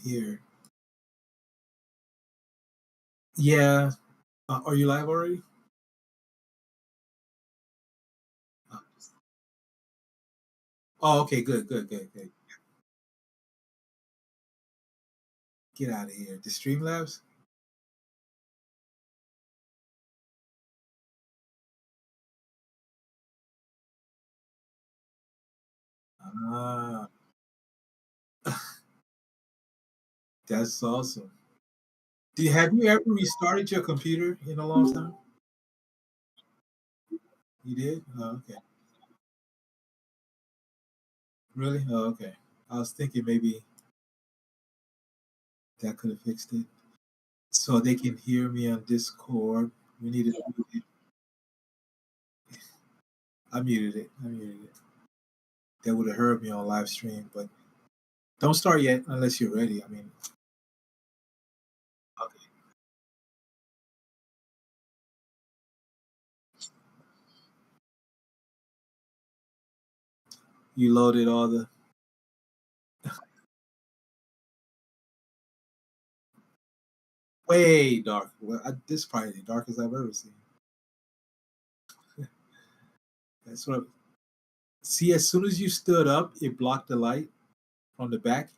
here. Yeah. Are you live already? Uh, Oh, okay. Good. Good. Good. Good. Get out of here. The Streamlabs. Ah, that's awesome. Have you ever restarted your computer in a long time? You did? Oh, okay. Really? Oh, okay. I was thinking maybe that could have fixed it. So they can hear me on Discord. We need to mute it. I muted it. I muted it. They would have heard me on live stream, but don't start yet unless you're ready. I mean, okay. You loaded all the way dark. Well, this is probably the darkest I've ever seen. That's what. See, as soon as you stood up, it blocked the light from the back.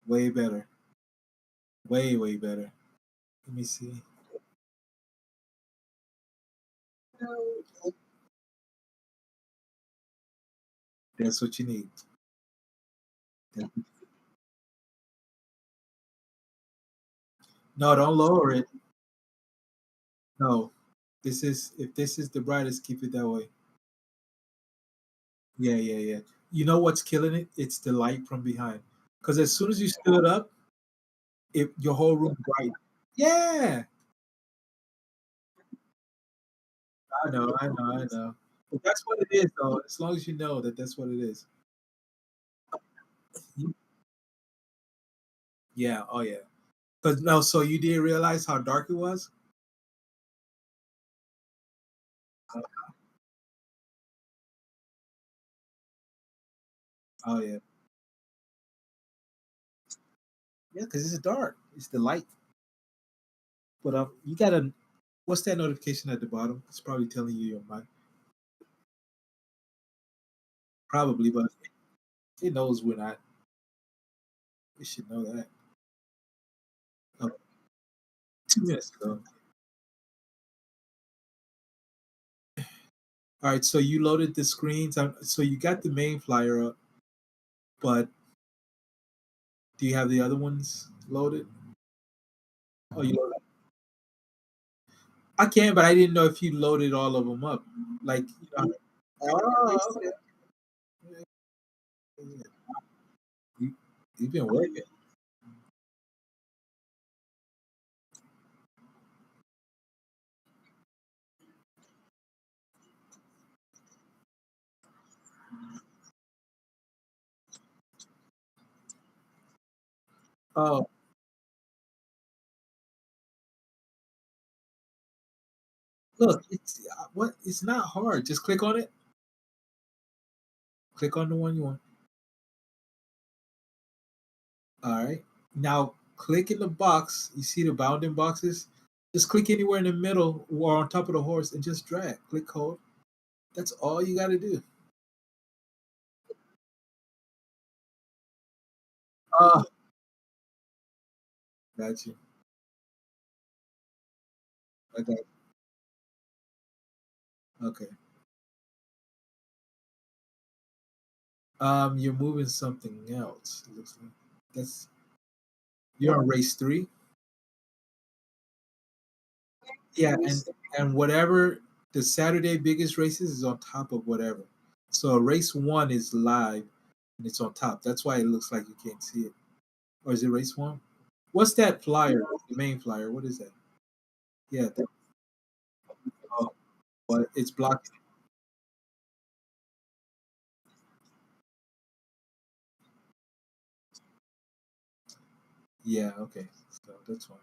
Way better. Way, way better. Let me see. That's what you need. That- No, don't lower it. No. This is if this is the brightest, keep it that way. Yeah, yeah, yeah. You know what's killing it? It's the light from behind. Because as soon as you stood up, your whole room bright. Yeah. I know. But that's what it is, though. As long as you know that that's what it is. Yeah. Oh, yeah. But no, so you didn't realize how dark it was? Oh, yeah. Yeah, because it's dark. It's the light. But you gotta. What's that notification at the bottom? It's probably telling you your mic. Probably, but it knows we're not. It should know that. Oh, 2 minutes ago. All right, so you loaded the screens. So you got the main flyer up, but do you have the other ones loaded? Oh, you loaded. I can, but I didn't know if you loaded all of them up. Like, oh, okay. You, you've been working. Oh, look, it's what? It's not hard. Just click on it. Click on the one you want. All right. Now click in the box. You see the bounding boxes? Just click anywhere in the middle or on top of the horse and just drag. Click hold. That's all you got to do. Oh, got you. Okay. Okay. You're moving something else. It looks like that's you're on race three. Yeah, and whatever the Saturday biggest races is on top of whatever. So race one is live and it's on top. That's why it looks like you can't see it. Or is it race one? What's that flyer? The main flyer. What is that? Yeah, oh, but it's blocked. Yeah, okay. So that's fine.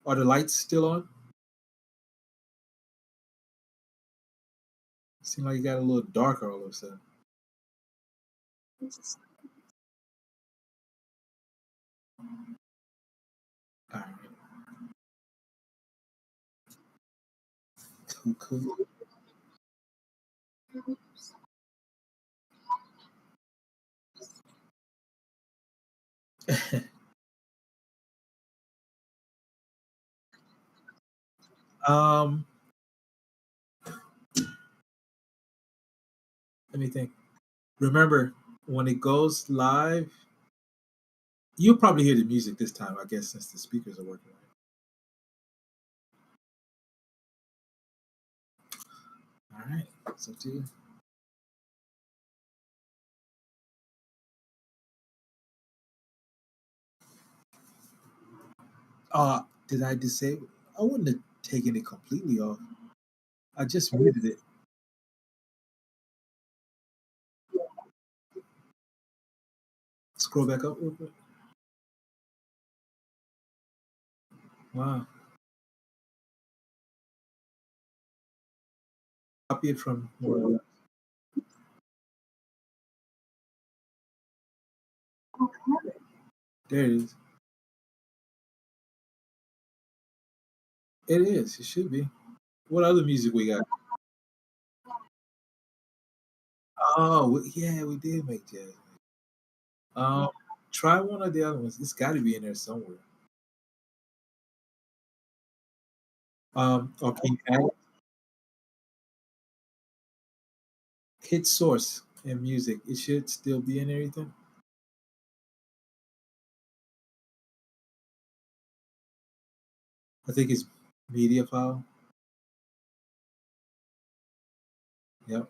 Are the lights still on? Seems like you got a little darker all of a sudden. All right. Cool, cool. um, Let me think. Remember, when it goes live, you'll probably hear the music this time, I guess, since the speakers are working. All right. It's up to you. Did I disable? I wouldn't have taken it completely off. I just muted it. Scroll back up real quick. Wow. Copy it from where. There it is. It is. It should be. What other music we got? Oh, yeah, we did make jazz. Um, Try one of the other ones. It's got to be in there somewhere. Okay, hit source and music. It should still be in everything. I think it's media file. Yep.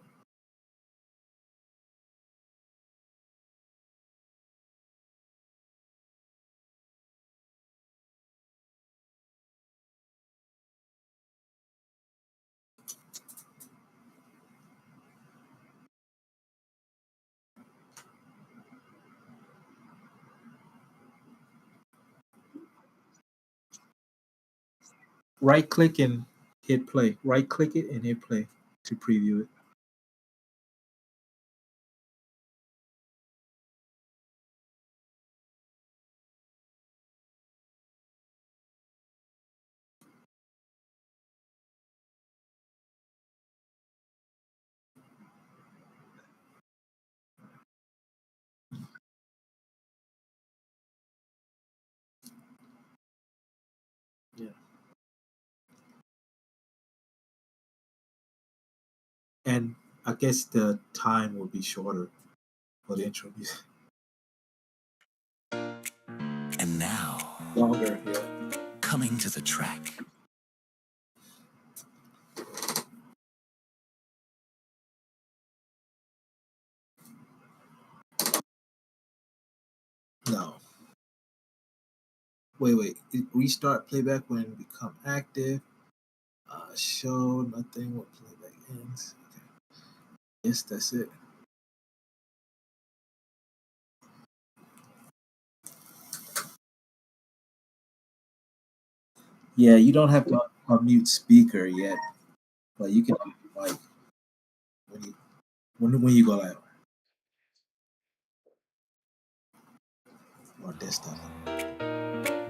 Right click and hit play. Right click it and hit play to preview it. Yeah. And I guess the time will be shorter for the intro music. And now, Longer, yeah. coming to the track. No. Wait. Restart playback when become active. Show nothing when playback ends. Okay. Yes, that's it. Yeah, you don't have to unmute speaker yet, but you can like when you when you go live or desktop.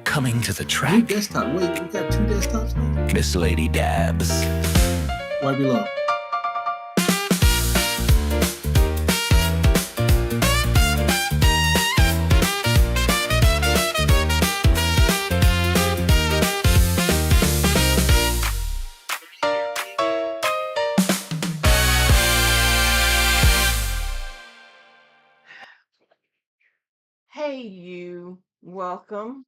Coming to the New track. desktop. Wait, we got two desktops now. Miss Lady Dabs. Right below. Hey, you. Welcome.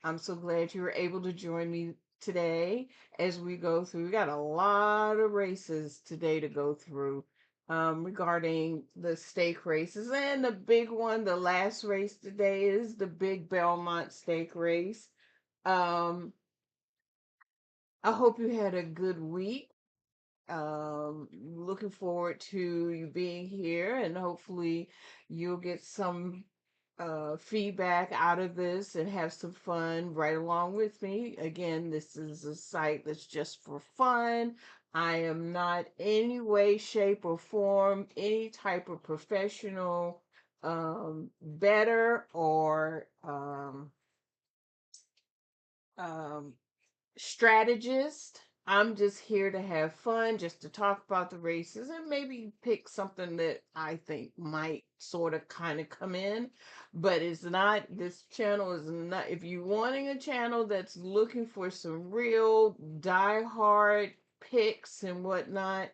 I'm so glad you were able to join me today as we go through. We got a lot of races today to go through regarding the stake races. And the big one, the last race today is the big Belmont stake race. Um, I hope you had a good week. Looking forward to you being here, and hopefully you'll get some feedback out of this and have some fun right along with me. Again, this is a site that's just for fun. I am not any way, shape, or form any type of professional better or um, strategist. I'm just here to have fun, just to talk about the races and maybe pick something that I think might sort of kind of come in. But it's not, this channel is not, if you're wanting a channel that's looking for some real die-hard picks and whatnot,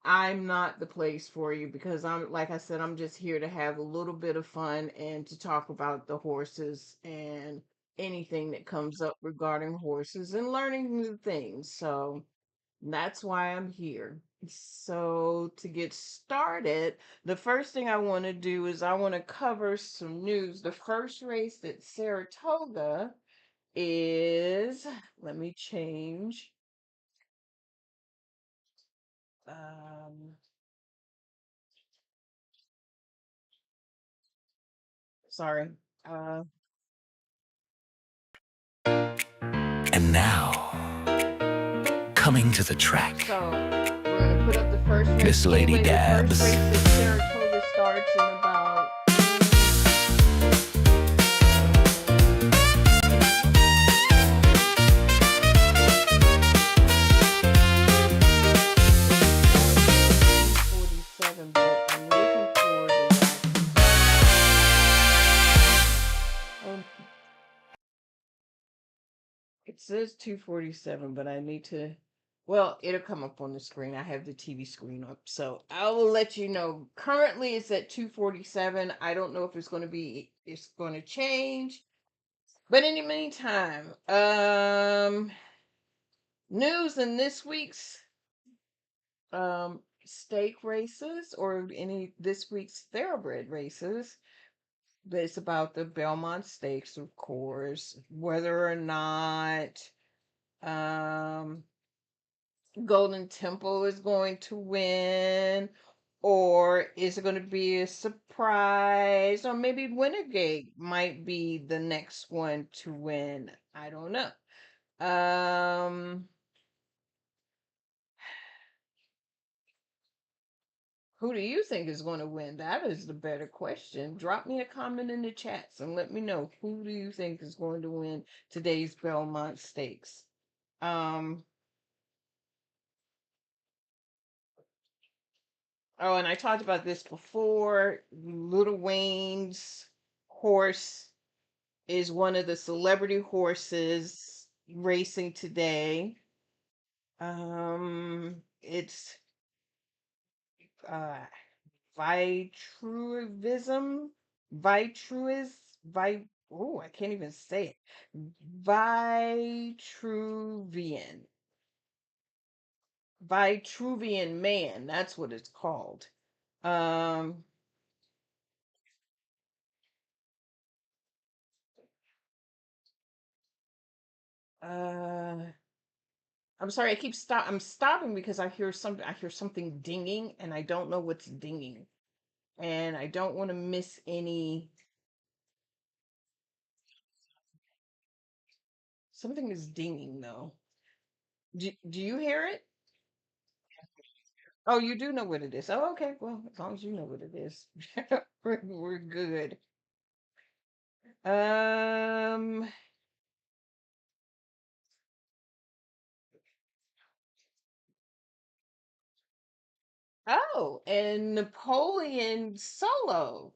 I'm not the place for you because I'm, like I said, I'm just here to have a little bit of fun and to talk about the horses and anything that comes up regarding horses and learning new things. So that's why I'm here. So to get started, the first thing I want to do is I want to cover some news. The first race at Saratoga is, let me change. Um, sorry. Uh, And now, coming to the track, so we're gonna put up the first race. Miss Lady Anyway, the Dabs. first race at Saratoga starts in about but I'm looking for the it says 2:47, but I need to, well, it'll come up on the screen. I have the TV screen up, so I will let you know. Currently it's at 2:47. I don't know if it's going to change. But in the meantime, news in this week's stake races or any this week's thoroughbred races. It's about the Belmont Stakes, of course, whether or not Golden Temple is going to win, or is it going to be a surprise, or maybe Wintergate might be the next one to win. I don't know. Who do you think is going to win? That is the better question. Drop me a comment in the chats and let me know, who do you think is going to win today's Belmont Stakes. Oh, and I talked about this before. Little Wayne's horse is one of the celebrity horses racing today. It's Vitruvism, Vitruis, oh, I can't even say it. Vitruvian Man, that's what it's called. Um, I'm sorry, I'm stopping because I hear something dinging and I don't know what's dinging. And I don't want to miss any. Something is dinging though. Do you hear it? Oh, you do know what it is. Oh, okay. Well, as long as you know what it is, we're good. Um. Oh, and Napoleon Solo.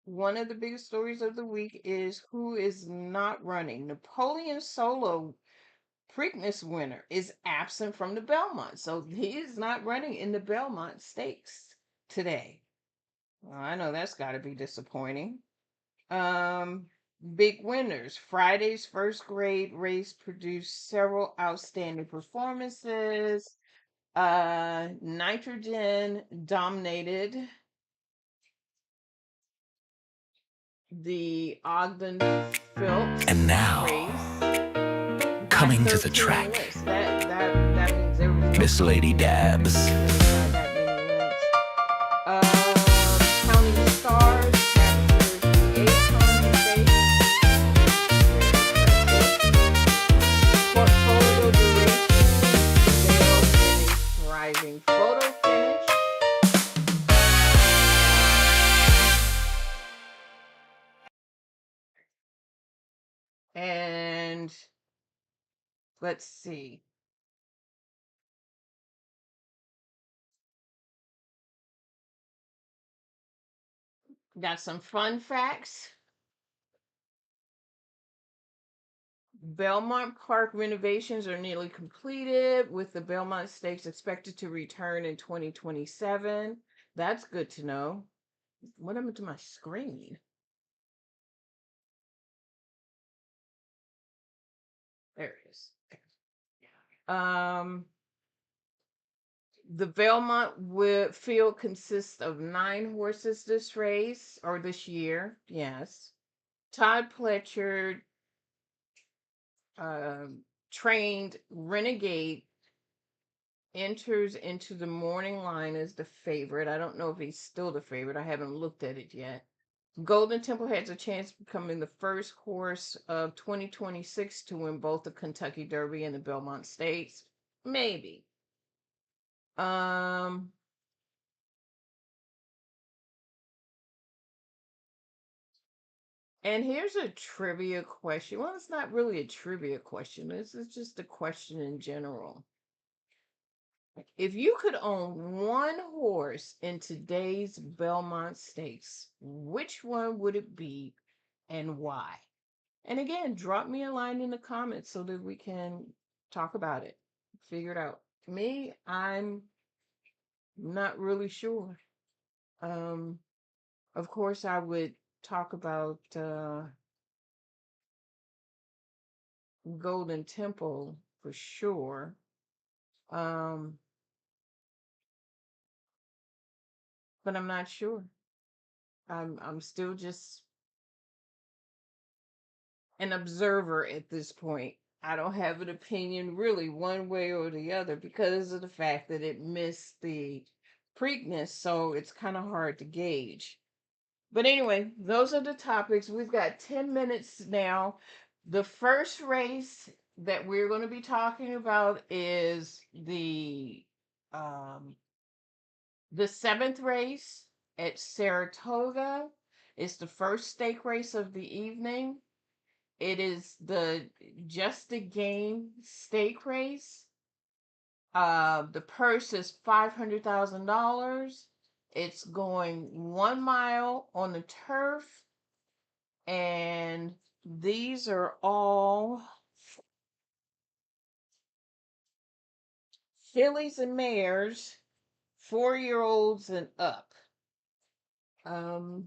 One of the biggest stories of the week is who is not running. Napoleon Solo, Preakness winner, is absent from the Belmont, so he is not running in the Belmont Stakes today. Well, I know that's got to be disappointing. Big winners. Friday's first grade race produced several outstanding performances. Nitrogen dominated the Ogden Phelps And now, race. coming to the track, That means there was no Miss Lady Dabs. by that many lengths. And let's see. Got some fun facts. Belmont Park renovations are nearly completed, with the Belmont Stakes expected to return in 2027. That's good to know. What happened to my screen? There it is. Um, the Belmont field consists of 9 horses this race or this year. Yes. Todd Pletcher trained Renegade enters into the morning line as the favorite. I don't know if he's still the favorite. I haven't looked at it yet. Golden Temple has a chance of becoming the first horse of 2026 to win both the Kentucky Derby and the Belmont Stakes. Maybe. And here's a trivia question. Well, it's not really a trivia question. This is just a question in general. If you could own one horse in today's Belmont Stakes, which one would it be and why? And again, drop me a line in the comments so that we can talk about it, figure it out. Me, I'm not really sure. Of course, I would talk about Golden Temple for sure. But I'm not sure. I'm still just an observer at this point. I don't have an opinion really one way or the other because of the fact that it missed the Preakness, so it's kind of hard to gauge. But anyway, those are the topics. We've got 10 minutes now. The first race that we're going to be talking about is the 7th race at Saratoga. It's the first stake race of the evening. It is the Just a Game stake race. The purse is $500,000. It's going 1 mile on the turf, and these are all fillies and mares, 4-year-olds and up. Um,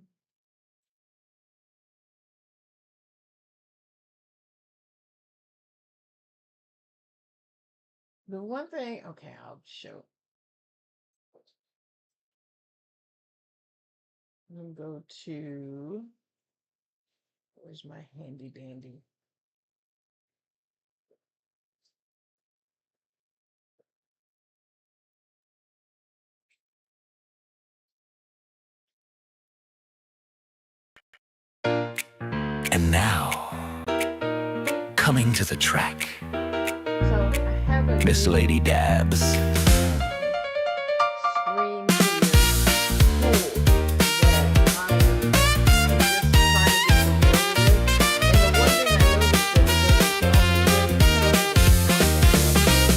the one thing, okay, I'll show. Let me go to, where's my handy dandy? And now, coming to the track, So I have a Miss new Lady Dabbs. screen clear tool that I'm just trying to get familiar with. And the one thing I noticed that it doesn't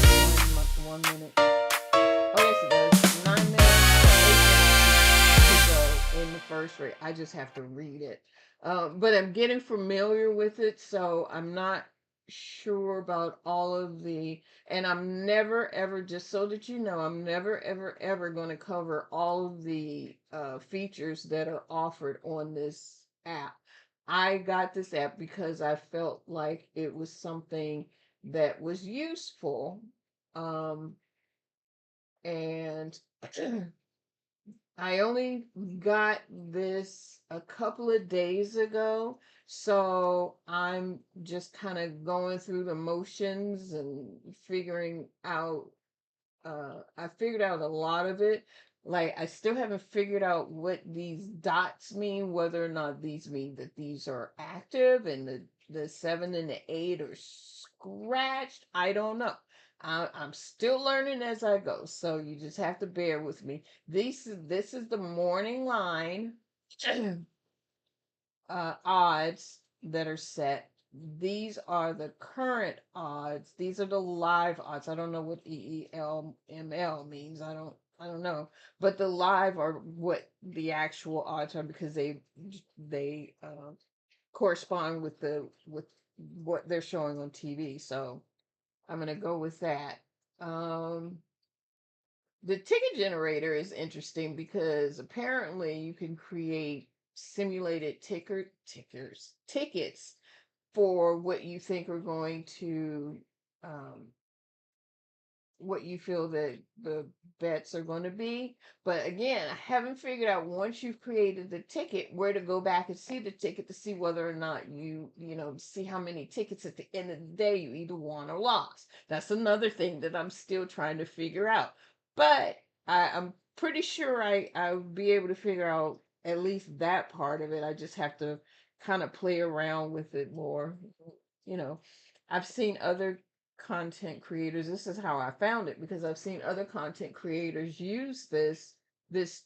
tell me 1 minute. Oh yes, it does. 9 minutes, 8 minutes to go in the first rate. I just have to read it. But I'm getting familiar with it, so I'm not sure about all of the, and I'm never ever, just so that you know, I'm never ever going to cover all of the features that are offered on this app. I got this app because I felt like it was something that was useful. And I only got this a couple of days ago, so I'm just kind of going through the motions and figuring out. I figured out a lot of it. Like, I still haven't figured out what these dots mean, whether or not these mean that these are active and the 7 and the 8 are scratched. I don't know. I'm still learning as I go, so you just have to bear with me. This is the morning line odds that are set. these are the current odds. These are the live odds. I don't know what EELML means. I don't know. But the live are what the actual odds are, because they correspond with what they're showing on TV. So I'm gonna go with that. Um, the ticket generator is interesting because apparently you can create simulated tickets for what you think are going to um, what you feel that the bets are going to be. But again, I haven't figured out, once you've created the ticket, where to go back and see the ticket to see whether or not see how many tickets at the end of the day you either won or lost. That's another thing that I'm still trying to figure out. But I'm pretty sure I would be able to figure out at least that part of it. I just have to kind of play around with it more. You know, I've seen other content creators, this is how I found it, because I've seen other content creators use this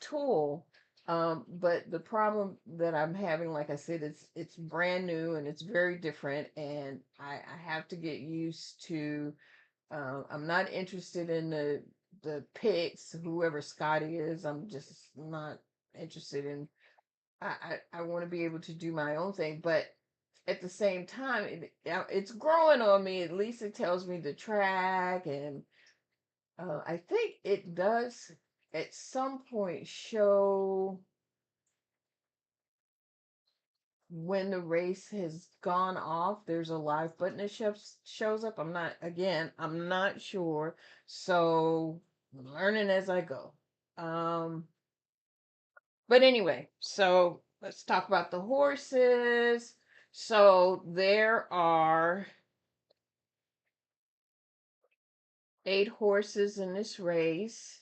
tool. But the problem that I'm having, like I said, it's brand new and it's very different, and I have to get used to. I'm not interested in the picks, whoever Scotty is. I'm just not interested in. I want to be able to do my own thing, but at the same time, it's growing on me. At least it tells me the track, and I think it does at some point show when the race has gone off. There's a live button that shows up. I'm not sure. So I'm learning as I go. Um, but anyway, so let's talk about the horses. So there are 8 horses in this race.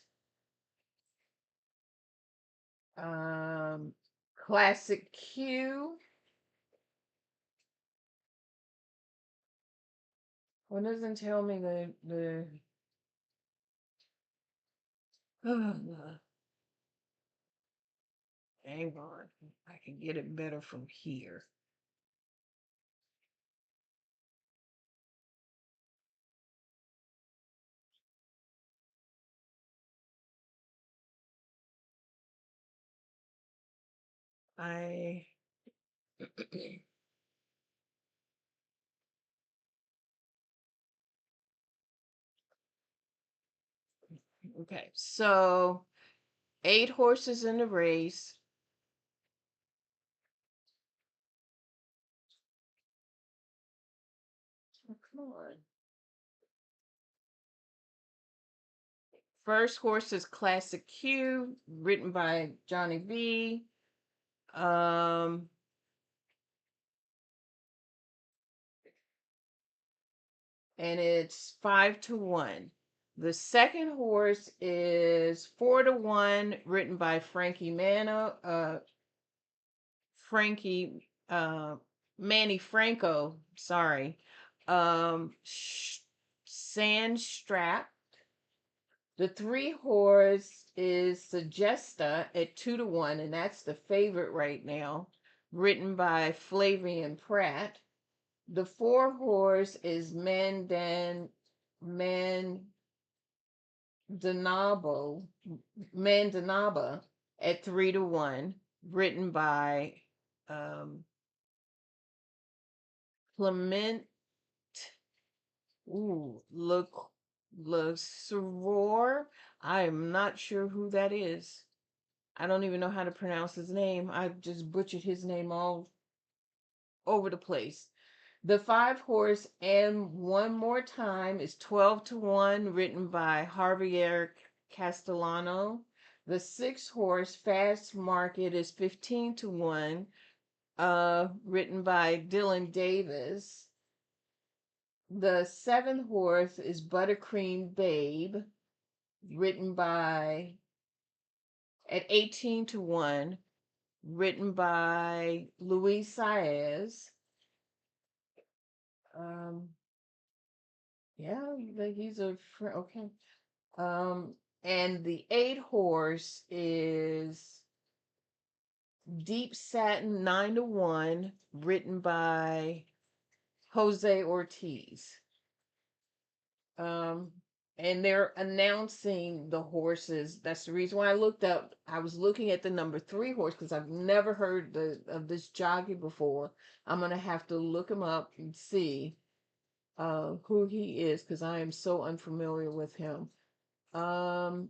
Classic Q. What doesn't tell me the hang on. I can get it better from here. I okay, so 8 horses in the race. Oh, come on. First horse is Classic Q, written by Johnny V. Um, and it's 5-1. The second horse is 4-1, written by Frankie Manny Franco. Sorry, Sandstrap. The 3 horse is Suggesta at 2-1, and that's the favorite right now, written by Flavian Pratt. The 4 horse is Mandanabo Mandanaba at 3-1, written by Clement Le Soror. I am not sure who that is. I don't even know how to pronounce his name. I just butchered his name all over the place. The 5 horse and one more time is 12-1, written by Javier Castellano. The 6 horse Fast Market is 15-1, written by Dylan Davis. The 7 horse is Buttercream Babe, written by at 18-1, written by Luis Saez. Yeah, he's okay. And the 8 horse is Deep Satin 9-1, written by Jose Ortiz. Um, and they're announcing the horses. That's the reason why I looked up. I was looking at the number 3 horse because I've never heard of this jockey before. I'm gonna have to look him up and see who he is because I am so unfamiliar with him. Um,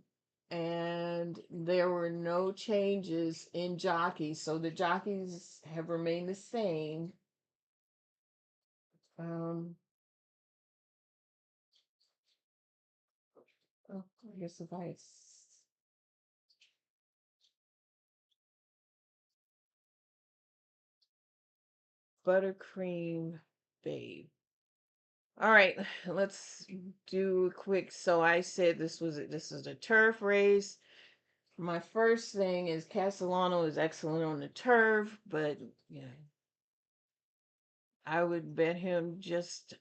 and there were no changes in jockeys, so the jockeys have remained the same. Um, oh, I guess if I Buttercream Babe. All right, let's do a quick. So I said this is a turf race. My first thing is Castellano is excellent on the turf, but yeah, I would bet him just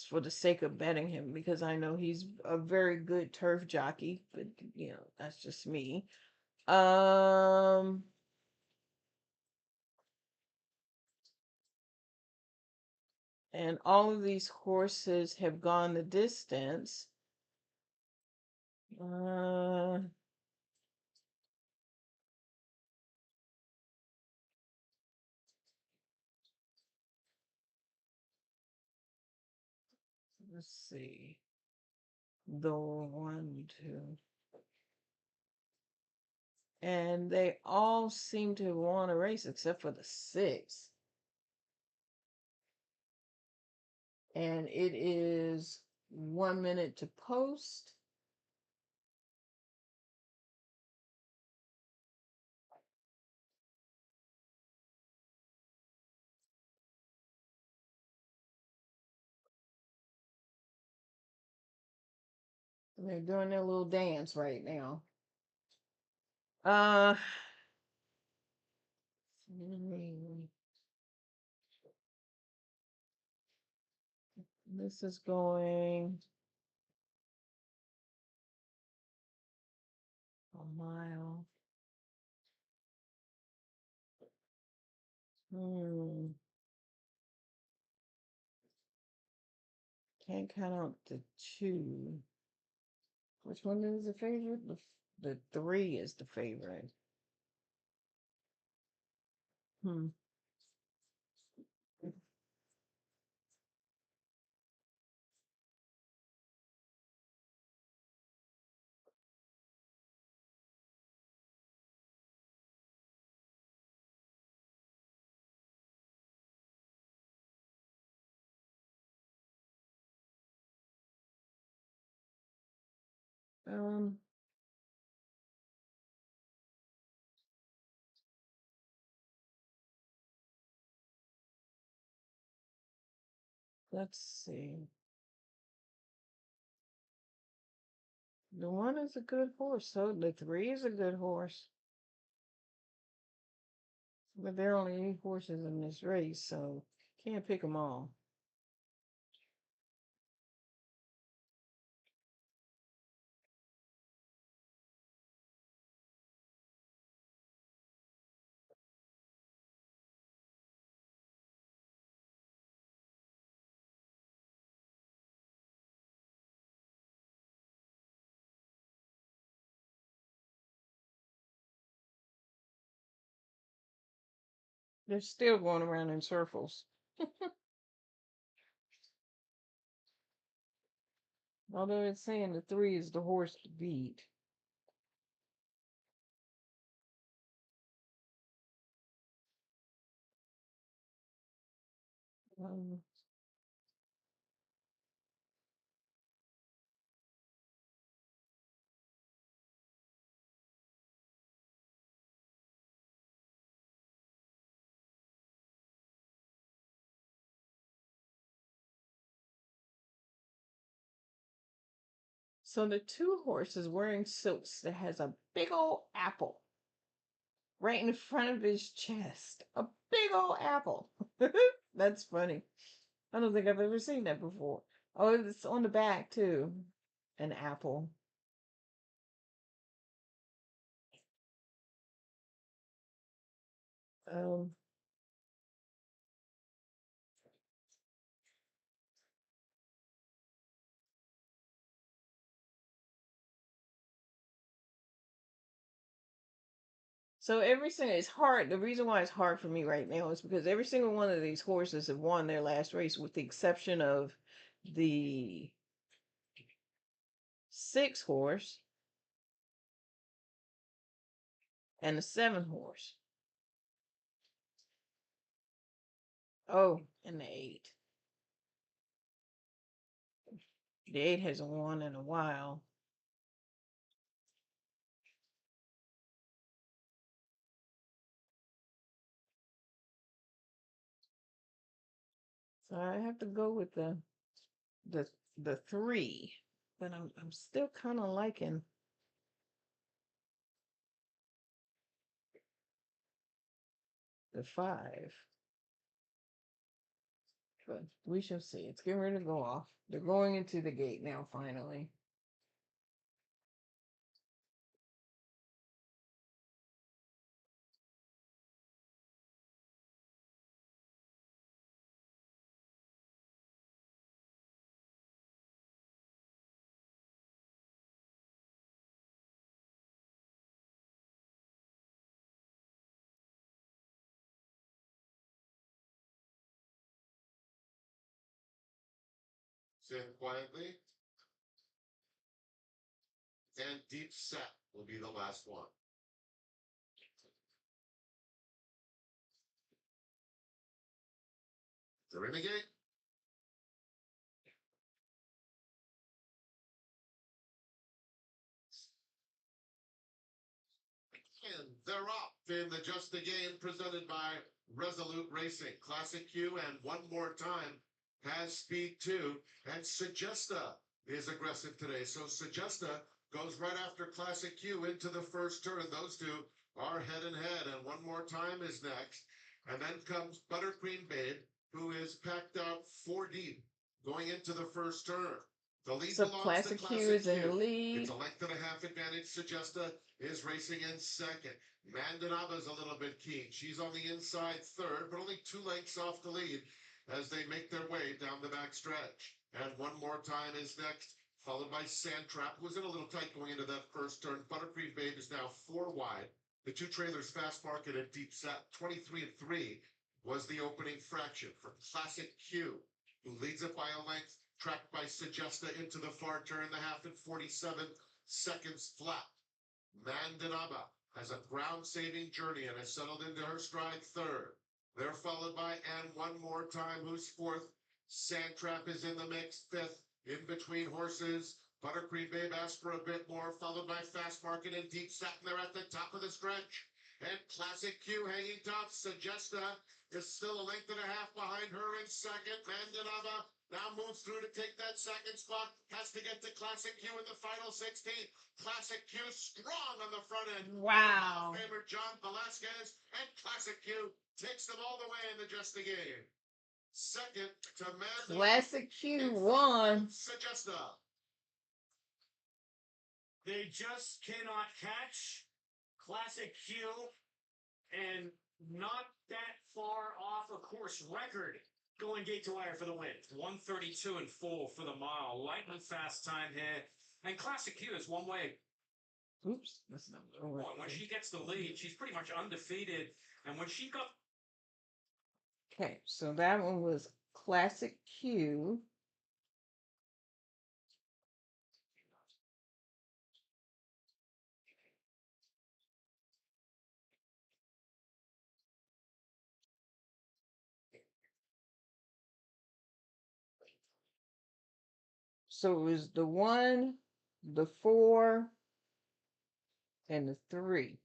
for the sake of betting him because I know he's a very good turf jockey, but that's just me. Um and all of these horses have gone the distance. Uh let's see. The 1, 2. And they all seem to want a race except for the 6. And it is 1 minute to post. They're doing their little dance right now. Uh, this is going a mile. Hmm. Can't count out the 2. Which one is the favorite? The 3 is the favorite. Hmm. Um, let's see. The 1 is a good horse, so the 3 is a good horse. But there are only 8 horses in this race, so can't pick them all. They're still going around in circles. Although it's saying the 3 is the horse to beat. Um, so the 2 horses wearing silks that has a big old apple right in front of his chest. A big old apple. That's funny. I don't think I've ever seen that before. Oh, it's on the back too. An apple. Um, So every single it's hard. The reason why it's hard for me right now is because every single one of these horses have won their last race, with the exception of the 6 horse and the 7 horse. Oh, and the 8. The 8 hasn't won in a while. So I have to go with the the 3. But I'm still kind of liking the 5. But we shall see. It's getting ready to go off. They're going into the gate now, finally. Sit quietly. And deep set will be the last one. They're in the gate. And they're up in the Just the Game presented by Resolute Racing. Classic Q, and one more time has speed too. And Suggesta is aggressive today. So Suggesta goes right after Classic Q into the first turn. Those two are head and head. And one more time is next. And then comes Buttercream Babe, who is packed out 4 deep going into the first turn. The lead So belongs Classic to Q Classic is in the Q. lead. It's a length and a half advantage. Suggesta is racing in second. Mandanaba's a little bit keen. She's on the inside third, but only 2 lengths off the lead as they make their way down the back stretch. And one more time is next, followed by Sandtrap, who was in a little tight going into that first turn. Buttercream Babe is now 4 wide. The 2 trailers, Fast Market and Deep Set, 23-3 was the opening fraction for Classic Q, who leads it by a length, tracked by Suggesta into the far turn, the half at 47 seconds flat. Mandanaba has a ground-saving journey and has settled into her stride third. They're followed by And One More Time, who's fourth. Sandtrap is in the mix, fifth. In between horses, Buttercream Babe asks for a bit more, followed by Fast Market and Deep Set, and they're at the top of the stretch. And Classic Q hanging top. Suggesta is still a length and a half behind her in second. Mandanaba now moves through to take that second spot. Has to get to Classic Q in the final 16. Classic Q strong on the front end. Wow. Favorite John Velasquez, and Classic Q takes them all the way in the Just the Game. Second to Mandela. Classic Q won. Suggesta. They just cannot catch Classic Q, and not that far off a course record. Going gate to wire for the win. 1:32 and 4 for the mile. Lightning fast time here. And Classic Q is one way. Oops, that's not When she gets the lead, she's pretty much undefeated. And when she got Okay, so that one was Classic Q. So it was the 1, the 4, and the 3.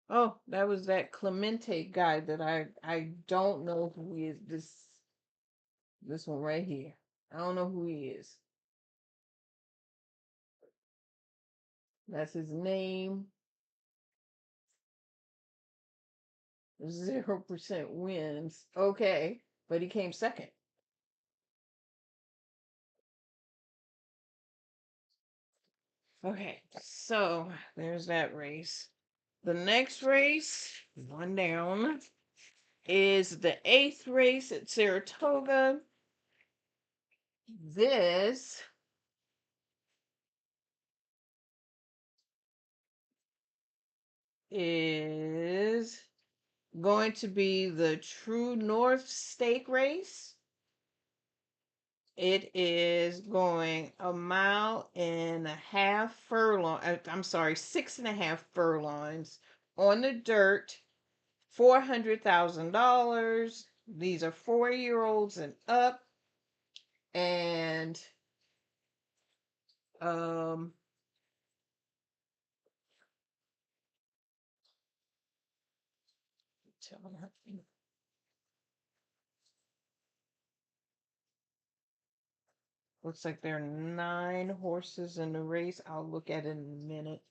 Oh, that was that Clemente guy that I don't know who he is. This one right here. I don't know who he is. That's his name. 0% wins. Okay, but he came second. Okay, so there's that race. The next race, one down, is the 8th race at Saratoga. This is going to be the True North Stake Race. It is going 1.5 furlong. I'm sorry, 6.5 furlongs on the dirt. $400,000. These are 4-year-olds and up, and looks like there are 9 horses in the race. I'll look at it in a minute.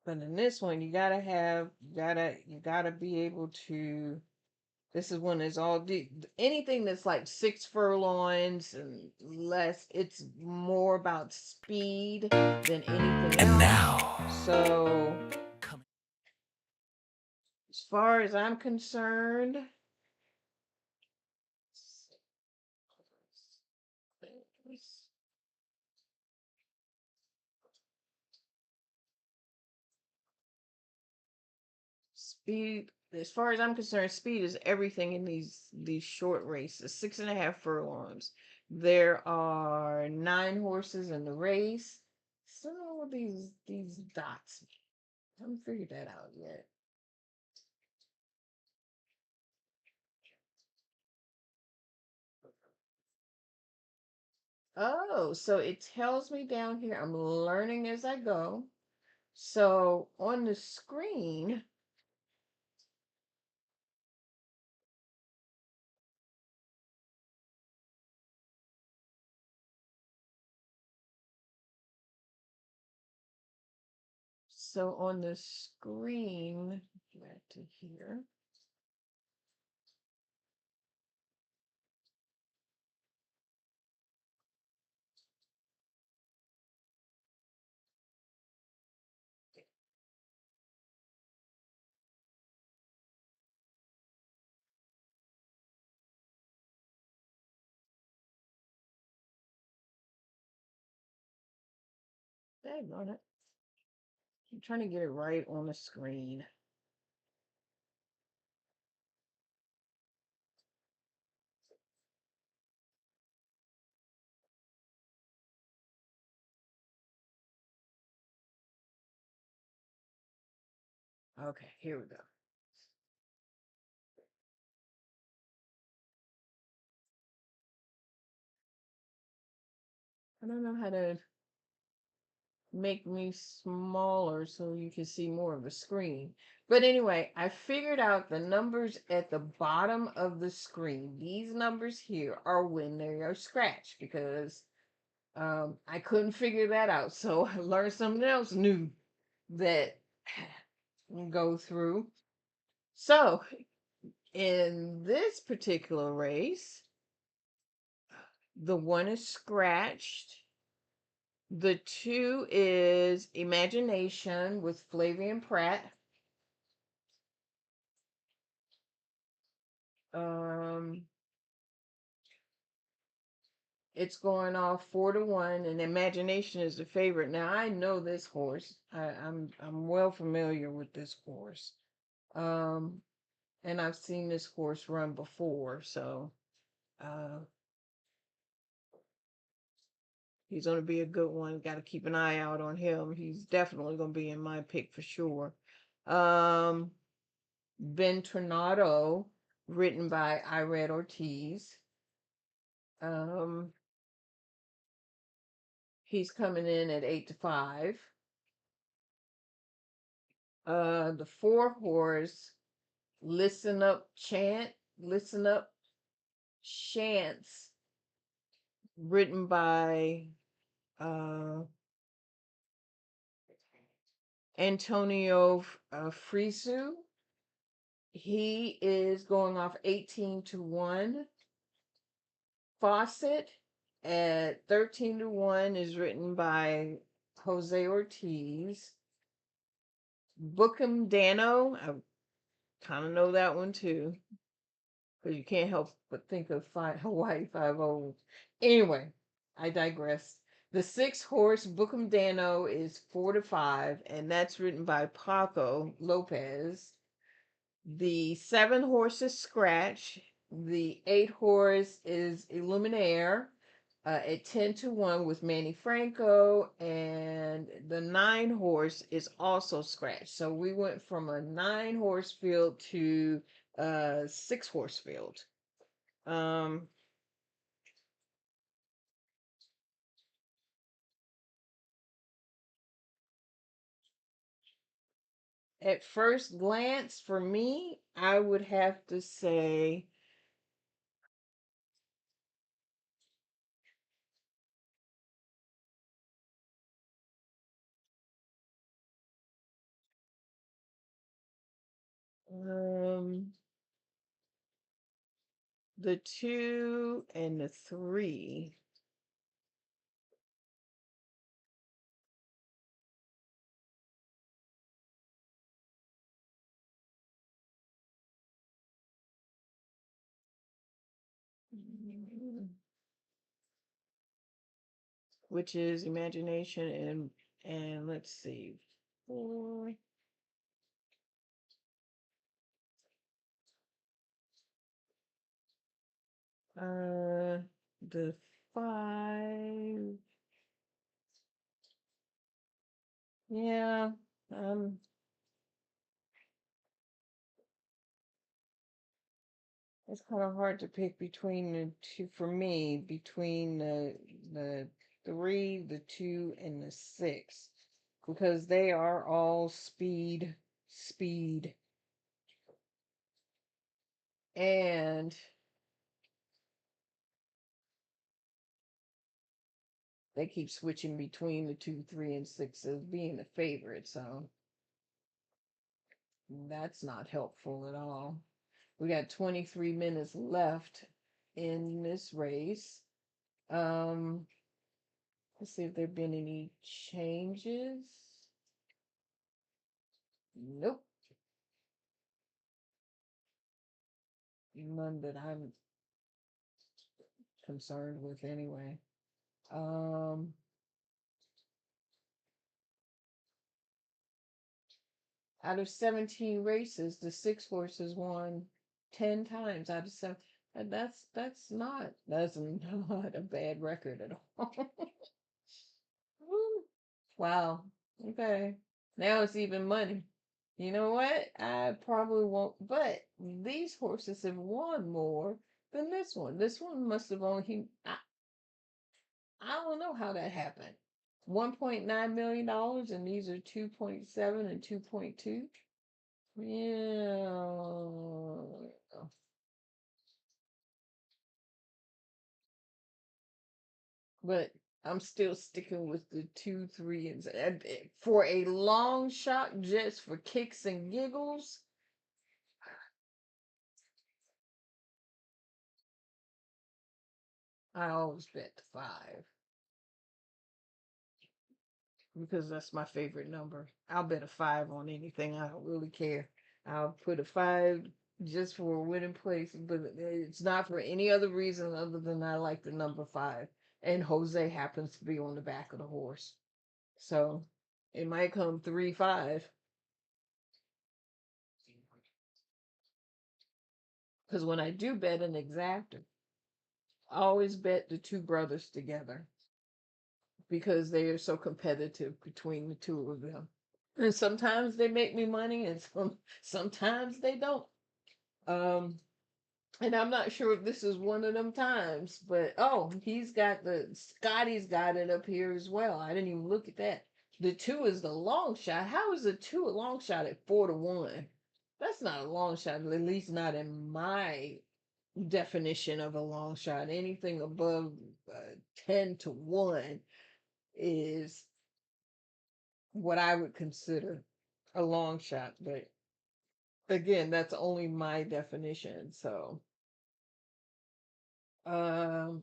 But in this one, you gotta be able to. This is when it's all anything that's like 6 furlongs and less. It's more about speed than anything And else. now, So, coming. as far as I'm concerned, speed. As far as I'm concerned, speed is everything in these short races. 6.5 furlongs. There are 9 horses in the race. Still don't know what these dots mean. I haven't figured that out yet. Oh, so it tells me down here. I'm learning as I go. So on the screen, back to here. Daggone it. I'm trying to get it right on the screen. Okay, here we go. I don't know how to make me smaller so you can see more of the screen. But anyway, I figured out the numbers at the bottom of the screen. These numbers here are when they are scratched because I couldn't figure that out. So I learned something else new that go through. So in this particular race, the 1 is scratched. The 2 is Imagination with Flavian Pratt. It's going off 4-1, and Imagination is the favorite. Now I know this horse. I'm well familiar with this horse. And I've seen this horse run before, so he's going to be a good one. Got to keep an eye out on him. He's definitely going to be in my pick for sure. Ben Tornado, written by Irad Ortiz. He's coming in at 8-5. The 4 horse, Listen Up Chance, written by Antonio Frisu. He is going off 18-1. Fawcett at 13-1 is written by Jose Ortiz. Bookham Dano, I kind of know that one too, because you can't help but think of Hawaii 5-0. Anyway, I digress. The 6 horse Bookham Dano is 4-5, and that's written by Paco Lopez. The 7 horse is Scratch. The 8 horse is Illuminaire at 10-1 with Manny Franco, and the 9 horse is also Scratch. So we went from a 9 horse field to a 6 horse field. At first glance, for me, I would have to say the 2 and the 3. Which is Imagination and let's see, 4. The 5. Yeah. It's kind of hard to pick between the two for me, between the 3, the 2, and the 6, because they are all speed, and they keep switching between the 2, 3, and 6 as being the favorite, so that's not helpful at all. We got 23 minutes left in this race. Let's see if there have been any changes. Nope. None that I'm concerned with anyway. Out of 17 races, the 6 horses won 10 times out of 7. And that's not a bad record at all. Woo. Wow. Okay. Now it's even money. You know what? I probably won't, but these horses have won more than this one. This one must have only I don't know how that happened. $1.9 million, and these are 2.7 and 2.2. Yeah. But I'm still sticking with the 2, 3, and for a long shot, just for kicks and giggles. I always bet the 5 because that's my favorite number. I'll bet a 5 on anything. I don't really care. I'll put a 5 just for a winning place, but it's not for any other reason other than I like the number 5. And Jose happens to be on the back of the horse. So it might come 3-5. Because when I do bet an exactor, I always bet the 2 brothers together because they are so competitive between the 2 of them. And sometimes they make me money, and sometimes they don't. Um, and I'm not sure if this is one of them times, but oh, Scotty's got it up here as well. I didn't even look at that. The 2 is the long shot. How is the 2 a long shot at 4-1? That's not a long shot, at least not in my definition of a long shot. Anything above 10-1 is what I would consider a long shot. But again, that's only my definition. So, um,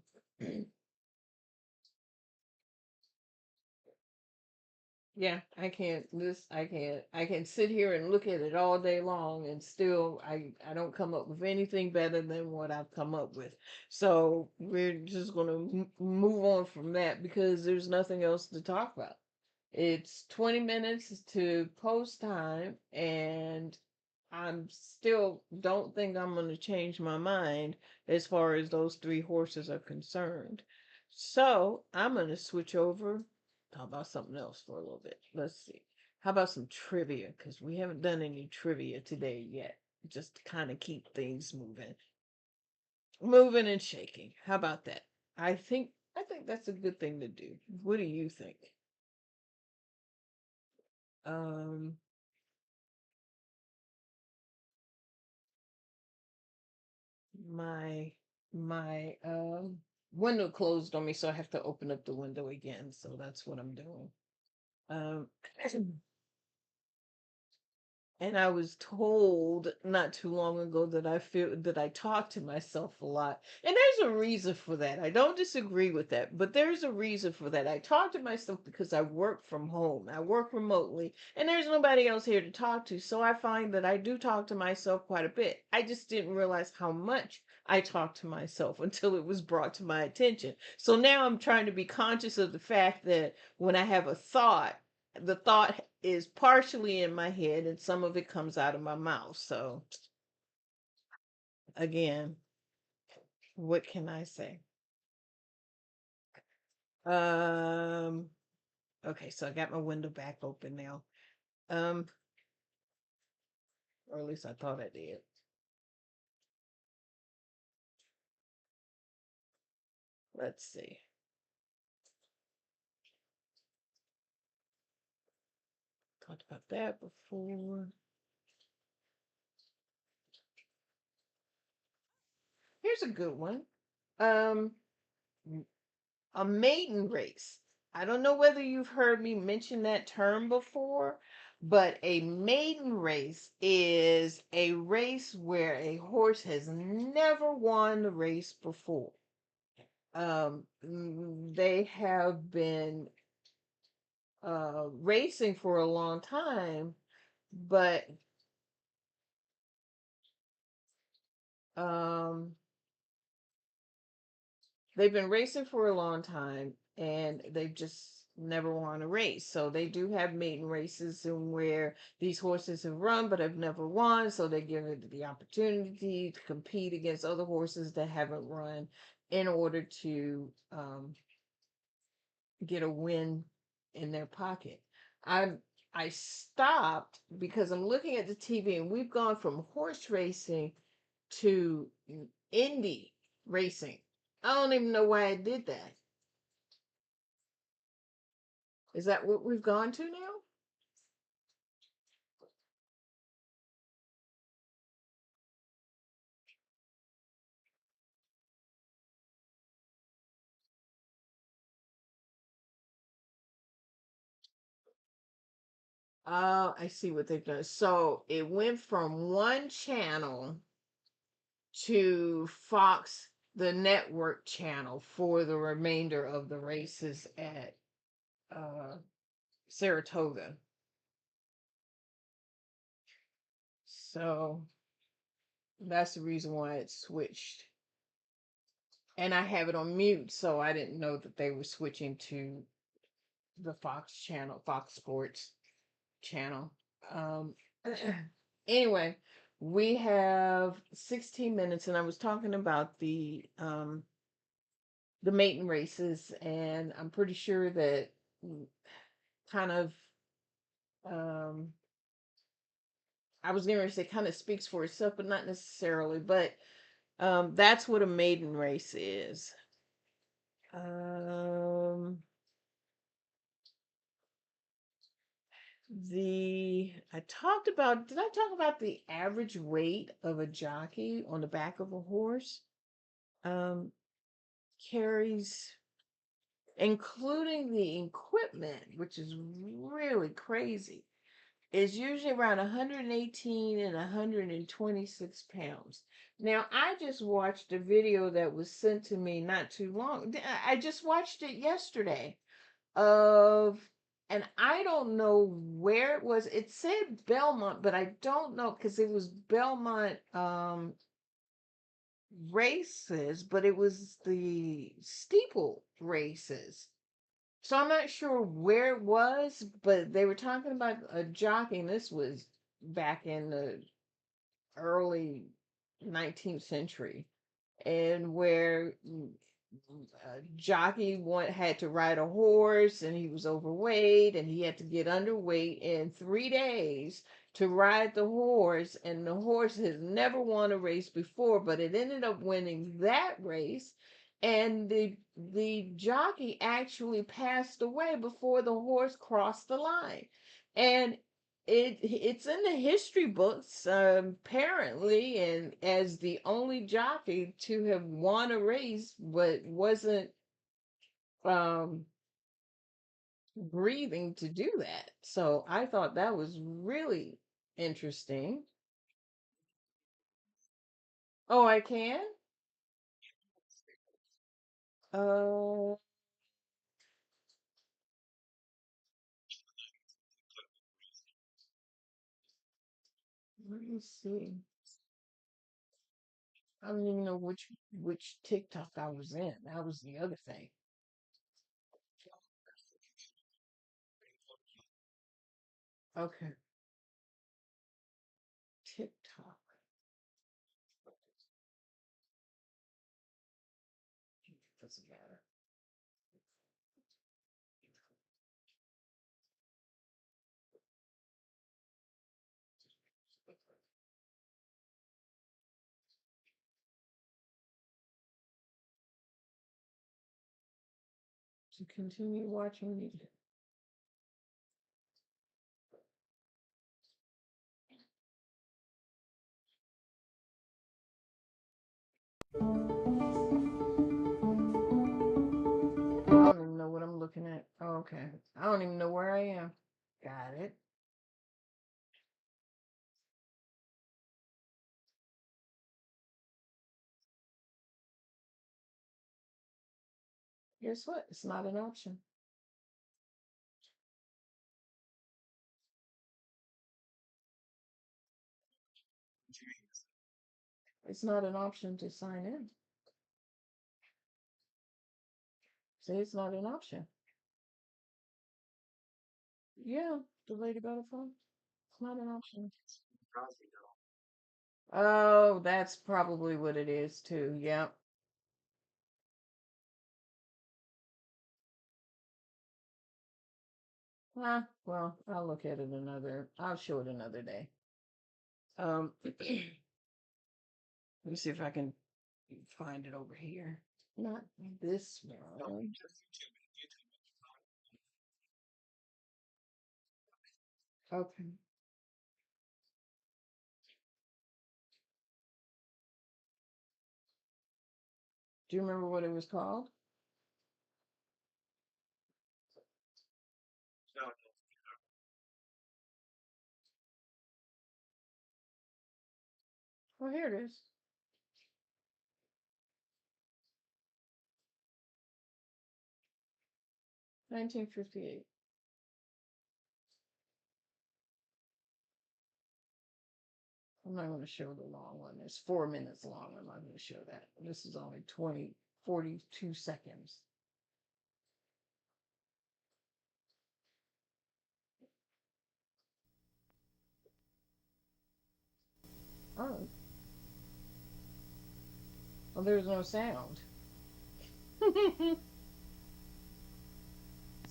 Yeah, I can't. I can't. I can sit here and look at it all day long, and still, I don't come up with anything better than what I've come up with. So we're just gonna move on from that because there's nothing else to talk about. It's 20 minutes to post time, and I'm still don't think I'm gonna change my mind as far as those three horses are concerned. So I'm gonna switch over. How about something else for a little bit? Let's see. How about some trivia? Because we haven't done any trivia today yet. Just to kind of keep things moving and shaking. How about that? I think that's a good thing to do. What do you think? Um, my my window closed on me, so I have to open up the window again. So that's what I'm doing. Um, And I was told not too long ago that I feel that I talk to myself a lot. And there's a reason for that. I don't disagree with that, but there's a reason for that. I talk to myself because I work from home. I work remotely, and there's nobody else here to talk to. So I find that I do talk to myself quite a bit. I just didn't realize how much I talk to myself until it was brought to my attention. So now I'm trying to be conscious of the fact that when I have a thought, the thought is partially in my head and some of it comes out of my mouth. So again, what can I say? Um okay, so I got my window back open now. Um or at least I thought I did. Let's see. Talked about that before. Here's a good one. Um a maiden race. I don't know whether you've heard me mention that term before, but a maiden race is a race where a horse has never won the race before. They have been racing for a long time, but um, they've been racing for a long time and they've just never won a race. So they do have maiden races and where these horses have run but have never won. So they give it the opportunity to compete against other horses that haven't run in order to get a win in their pocket. I I stopped because I'm looking at the TV and we've gone from horse racing to Indy racing. I don't even know why I did that. Is that what we've gone to now? Oh, I see what they've done. So it went from one channel to Fox, the network channel, for the remainder of the races at uh, Saratoga. So that's the reason why it switched. And I have it on mute, so I didn't know that they were switching to the Fox channel, Fox Sports channel. Um, anyway, we have 16 minutes, and I was talking about the maiden races, and I'm pretty sure that kind of um I was going to say kind of speaks for itself, but not necessarily. But that's what a maiden race is. Um, did I talk about the average weight of a jockey on the back of a horse? Um, carries, including the equipment, which is really crazy, is usually around 118 and 126 pounds. Now, I just watched a video that was sent to me not too long. I just watched it yesterday of and I don't know where it was. It said Belmont, but I don't know because it was Belmont races, but it was the steeple races. So I'm not sure where it was, but they were talking about a jockey, and this was back in the early 19th century, and where a jockey had to ride a horse, and he was overweight, and he had to get underweight in 3 days to ride the horse, and the horse has never won a race before, but it ended up winning that race, and the jockey actually passed away before the horse crossed the line. And it's in the history books, apparently, and as the only jockey to have won a race but wasn't um breathing to do that. So I thought that was really interesting. Oh, I can. uh Let me see. I don't even know which TikTok I was in. That was the other thing. Okay. TikTok. Doesn't matter. To continue watching me. I don't even know what I'm looking at. Oh, okay. I don't even know where I am. Got it. Guess what? It's not an option. It's not an option to sign in. See, it's not an option. Yeah, the lady by the phone. It's not an option. Oh, that's probably what it is too. Yep. Ah, well, I'll look at it another. I'll show it another day. Let me see if I can find it over here. Not this one. Okay. Do you remember what it was called? Oh, here it is. 1958. I'm not going to show the long one. It's 4 minutes long. I'm not going to show that. This is only 42 seconds. Oh, well, there's no sound.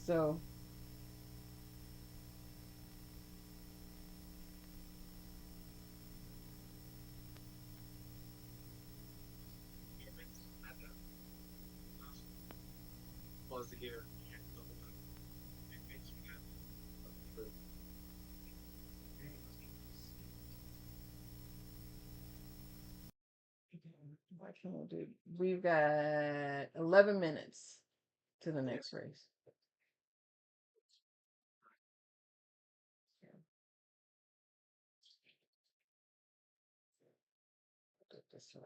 So, what can we do? We've got 11 minutes to the next race. Yeah, put it this way.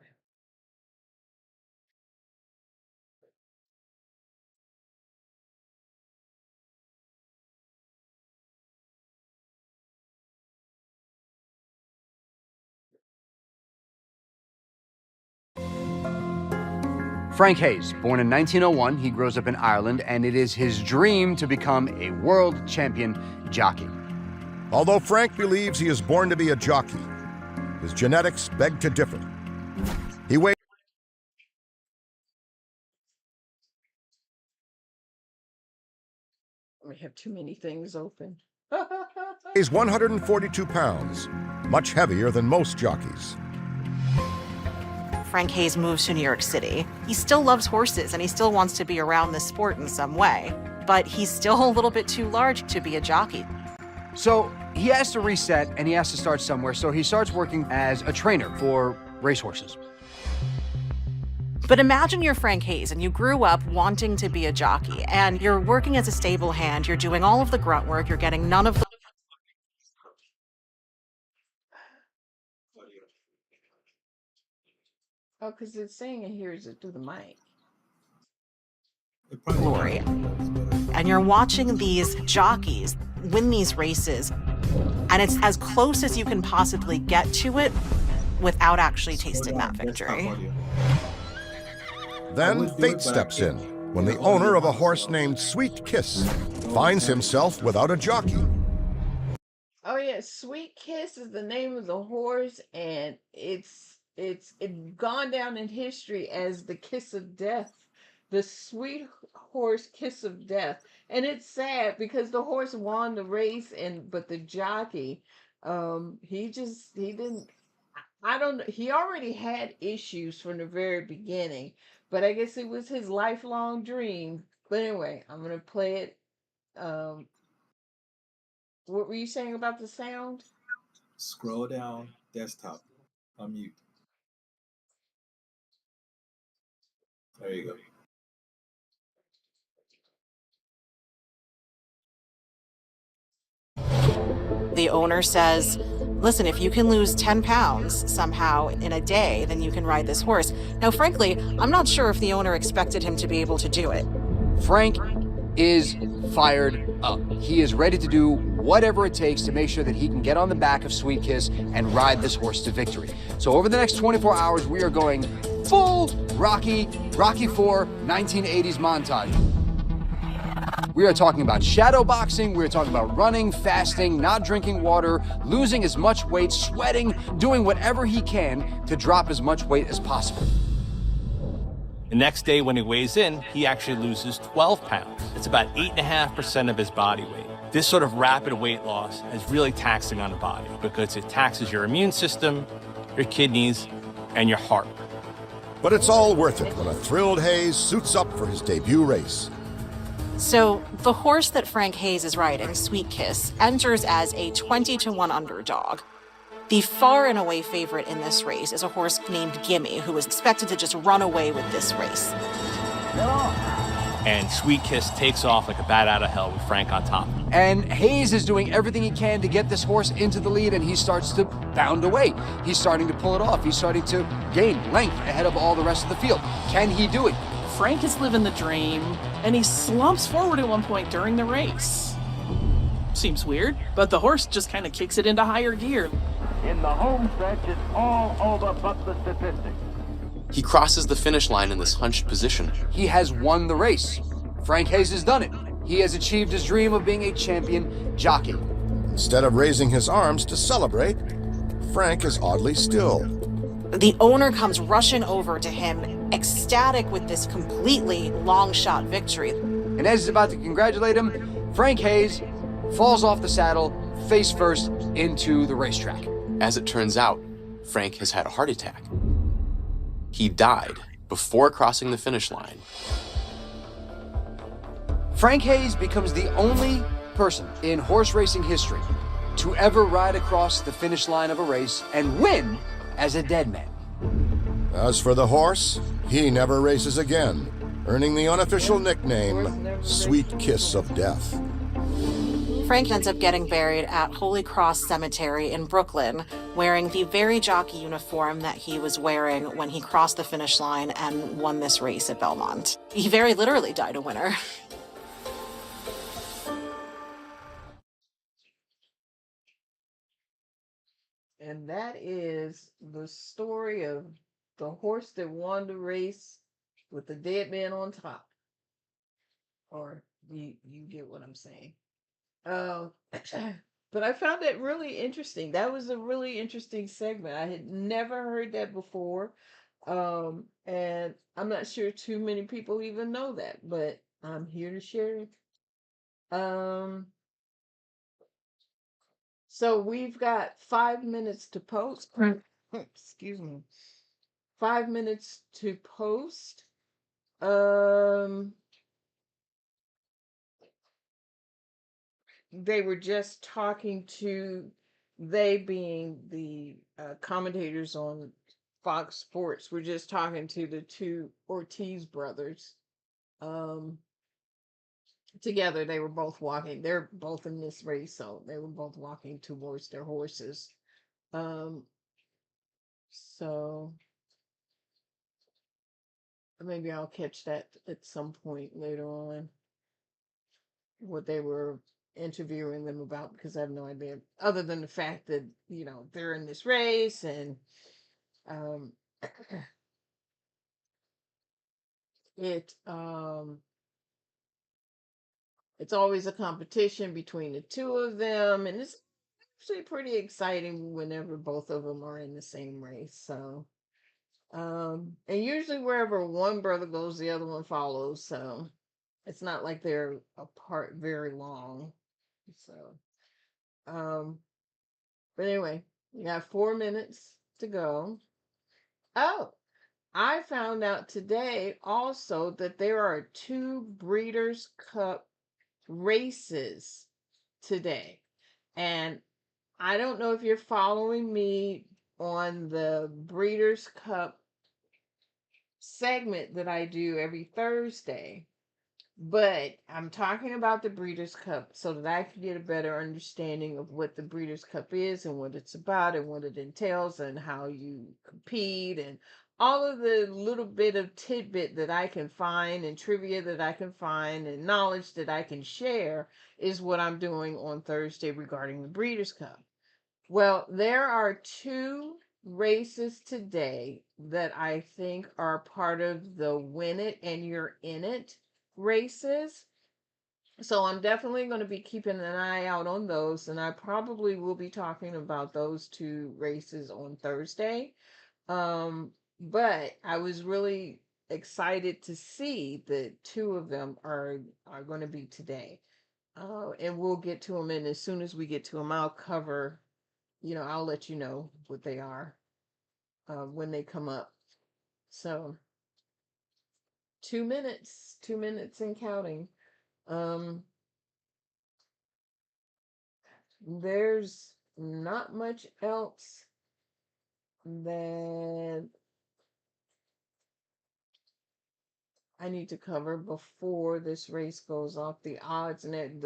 Frank Hayes, born in 1901, he grows up in Ireland, and it is his dream to become a world champion jockey. Although Frank believes he is born to be a jockey, his genetics beg to differ. He weighs We have too many things open. 142 pounds, much heavier than most jockeys. Frank Hayes moves to New York City. He still loves horses and he still wants to be around the sport in some way, but he's still a little bit too large to be a jockey. So he has to reset and he has to start somewhere, so he starts working as a trainer for racehorses. But imagine you're Frank Hayes and you grew up wanting to be a jockey and you're working as a stable hand, you're doing all of the grunt work, you're getting none of the Oh, because it's saying it here is it through the mic. It probably glory. And you're watching these jockeys win these races, and it's as close as you can possibly get to it without actually tasting that victory. Then fate steps in when the owner of a horse named Sweet Kiss finds himself without a jockey. Oh yeah, Sweet Kiss is the name of the horse, and it's gone down in history as the kiss of death, the sweet horse kiss of death. And it's sad because the horse won the race, but the jockey, he didn't. I don't know. He already had issues from the very beginning, but I guess it was his lifelong dream. But anyway, I'm gonna play it. What were you saying about the sound? Scroll down, desktop, unmute. There you go. The owner says, listen, if you can lose 10 pounds somehow in a day, then you can ride this horse. Now, frankly, I'm not sure if the owner expected him to be able to do it. Frank is fired up. He is ready to do whatever it takes to make sure that he can get on the back of Sweet Kiss and ride this horse to victory. So over the next 24 hours, we are going full Rocky IV 1980s montage. We are talking about shadow boxing, we are talking about running, fasting, not drinking water, losing as much weight, sweating, doing whatever he can to drop as much weight as possible. The next day when he weighs in, he actually loses 12 pounds. It's about 8.5% of his body weight. This sort of rapid weight loss is really taxing on the body because it taxes your immune system, your kidneys, and your heart. But it's all worth it when a thrilled Hayes suits up for his debut race. So the horse that Frank Hayes is riding, Sweet Kiss, enters as a 20-1 underdog. The far and away favorite in this race is a horse named Gimme, who is expected to just run away with this race. And Sweet Kiss takes off like a bat out of hell with Frank on top. And Hayes is doing everything he can to get this horse into the lead, and he starts to bound away. He's starting to pull it off. He's starting to gain length ahead of all the rest of the field. Can he do it? Frank is living the dream, and he slumps forward at one point during the race. Seems weird, but the horse just kind of kicks it into higher gear. In the home stretch, it's all over but the statistics. He crosses the finish line in this hunched position. He has won the race. Frank Hayes has done it. He has achieved his dream of being a champion jockey. Instead of raising his arms to celebrate, Frank is oddly still. The owner comes rushing over to him, ecstatic with this completely long shot victory. And as he's about to congratulate him, Frank Hayes falls off the saddle, face first, into the racetrack. As it turns out, Frank has had a heart attack. He died before crossing the finish line. Frank Hayes becomes the only person in horse racing history to ever ride across the finish line of a race and win as a dead man. As for the horse, he never races again, earning the unofficial nickname Sweet Kiss of Death. Frank ends up getting buried at Holy Cross Cemetery in Brooklyn, wearing the very jockey uniform that he was wearing when he crossed the finish line and won this race at Belmont. He very literally died a winner. And that is the story of the horse that won the race with the dead man on top. Or you get what I'm saying. But I found that really interesting. That was a really interesting segment. I had never heard that before. And I'm not sure too many people even know that, but I'm here to share it. So we've got 5 minutes to post. Excuse me. 5 minutes to post. They were just talking to, they being the commentators on Fox Sports, were just talking to the two Ortiz brothers. Together, they were both walking. They're both in this race, so they were both walking towards their horses. So maybe I'll catch that at some point later on, what they were interviewing them about, because I have no idea, other than the fact that, you know, they're in this race, and it's always a competition between the two of them, and it's actually pretty exciting whenever both of them are in the same race. So and usually wherever one brother goes, the other one follows, so it's not like they're apart very long. So but anyway, we got 4 minutes to go. Oh, I found out today also that there are 2 Breeders' Cup races today. And I don't know if you're following me on the Breeders' Cup segment that I do every Thursday, but I'm talking about the Breeders' Cup so that I can get a better understanding of what the Breeders' Cup is and what it's about and what it entails and how you compete and all of the little bit of tidbit that I can find and trivia that I can find and knowledge that I can share is what I'm doing on Thursday regarding the Breeders' Cup. Well, there are 2 races today that I think are part of the Win It and You're In It races. So I'm definitely going to be keeping an eye out on those, and I probably will be talking about those 2 races on Thursday. But I was really excited to see that 2 of them are going to be today. And we'll get to them, and as soon as we get to them, I'll cover, you know, I'll let you know what they are when they come up. So 2 minutes and counting. There's not much else that I need to cover before this race goes off. The odds, and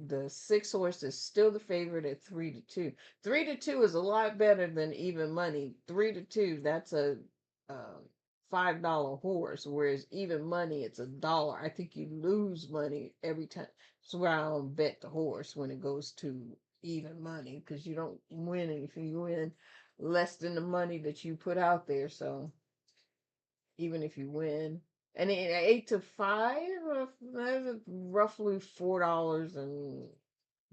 the 6 horse is still the favorite at 3-2. 3-2 is a lot better than even money. 3-2, that's a $5 horse, whereas even money, it's $1. I think you lose money every time. So I don't bet the horse when it goes to even money, because you don't win anything. You win less than the money that you put out there. So even if you win, and 8-5, that's roughly $4 and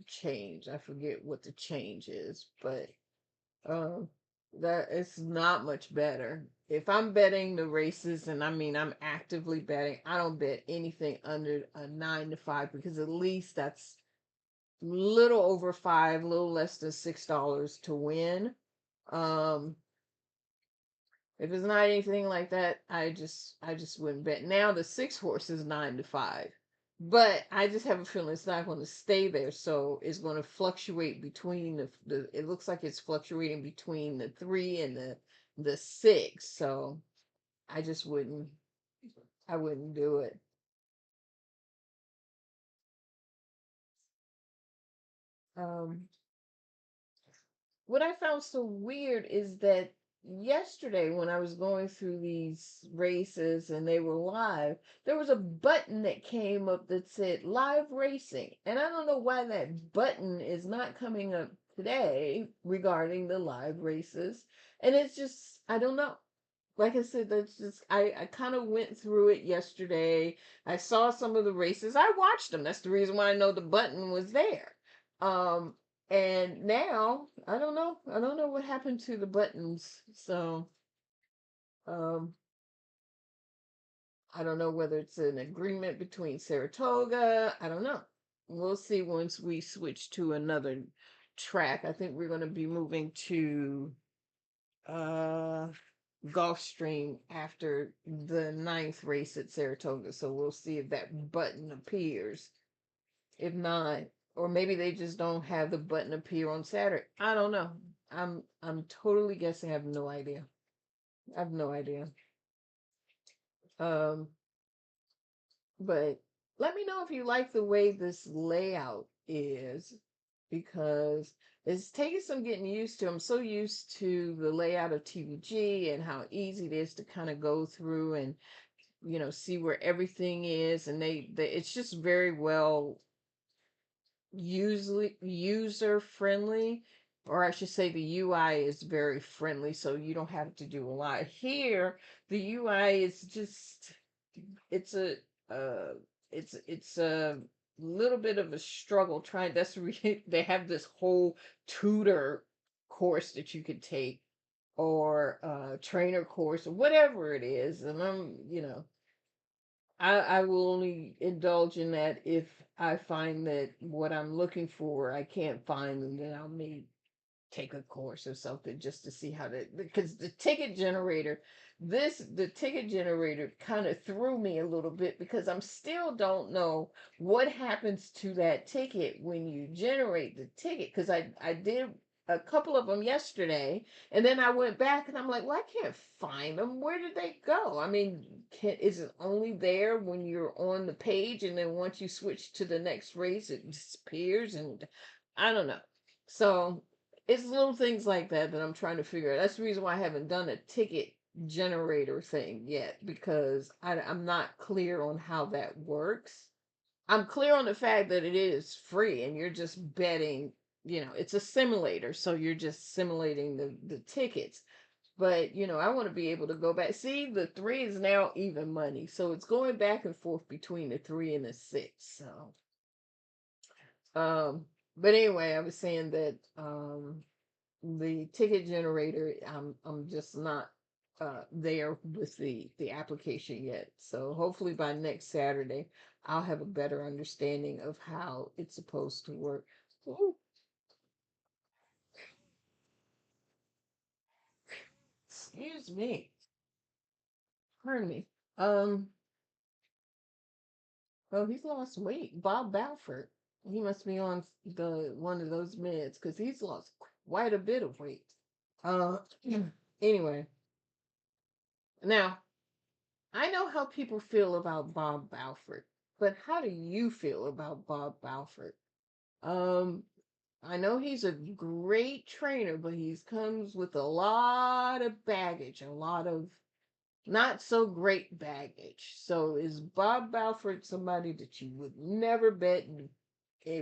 change. I forget what the change is, but that it's not much better. If I'm betting the races, and I mean I'm actively betting, I don't bet anything under a 9-5, because at least that's little over 5, little less than $6 to win. If it's not anything like that, I just wouldn't bet. Now the 6 horse is 9-5, but I just have a feeling it's not going to stay there. So it's going to fluctuate between the. It looks like it's fluctuating between the 3 and the 6. So I just wouldn't. I wouldn't do it. What I found so weird is that yesterday, when I was going through these races and they were live, there was a button that came up that said live racing. And I don't know why that button is not coming up today regarding the live races. And it's just, I don't know. like I said, that's just I kind of went through it yesterday. I saw some of the races. I watched them. That's the reason why I know the button was there. Um, and now I don't know. I don't know what happened to the buttons. So, um, I don't know whether it's an agreement between Saratoga. I don't know. We'll see once we switch to another track. I think we're going to be moving to uh Gulfstream after the ninth race at Saratoga. So we'll see if that button appears. If not, or maybe they just don't have the button appear on Saturday. I don't know. I'm totally guessing. I have no idea. I have no idea. Um, but let me know if you like the way this layout is, because it's taking some getting used to. I'm so used to the layout of TVG and how easy it is to kind of go through and see where everything is, and they it's just very well user friendly, or I should say the UI is very friendly, so you don't have to do a lot. Here the UI is just, it's a uh it's a little bit of a struggle trying. They have this whole tutor course that you could take, or trainer course, or whatever it is, and I will only indulge in that if I find that what I'm looking for I can't find, and then I'll may take a course or something just to see how to, because the ticket generator kind of threw me a little bit, because I'm still don't know what happens to that ticket when you generate the ticket, because I did a couple of them yesterday, and then I went back and I'm like, well, I can't find them. Where did they go? I mean, is it only there when you're on the page, and then once you switch to the next race it disappears? And I don't know. So it's little things like that that I'm trying to figure out. That's the reason why I haven't done a ticket generator thing yet, because I'm not clear on how that works. I'm clear on the fact that it is free and you're just betting, it's a simulator, so you're just simulating the tickets. But I want to be able to go back. See, the 3 is now even money, so it's going back and forth between the 3 and the 6. So but anyway, I was saying that the ticket generator, I'm just not there with the application yet. So hopefully by next Saturday I'll have a better understanding of how it's supposed to work. Ooh, excuse me. Pardon me. Um, oh, he's lost weight. Bob Balfour. He must be on the one of those meds, because he's lost quite a bit of weight. Uh, anyway, now I know how people feel about Bob Balfour, but how do you feel about Bob Balfour? Um, I know he's a great trainer, but he comes with a lot of baggage, a lot of not so great baggage. So is Bob Balfour somebody that you would never bet,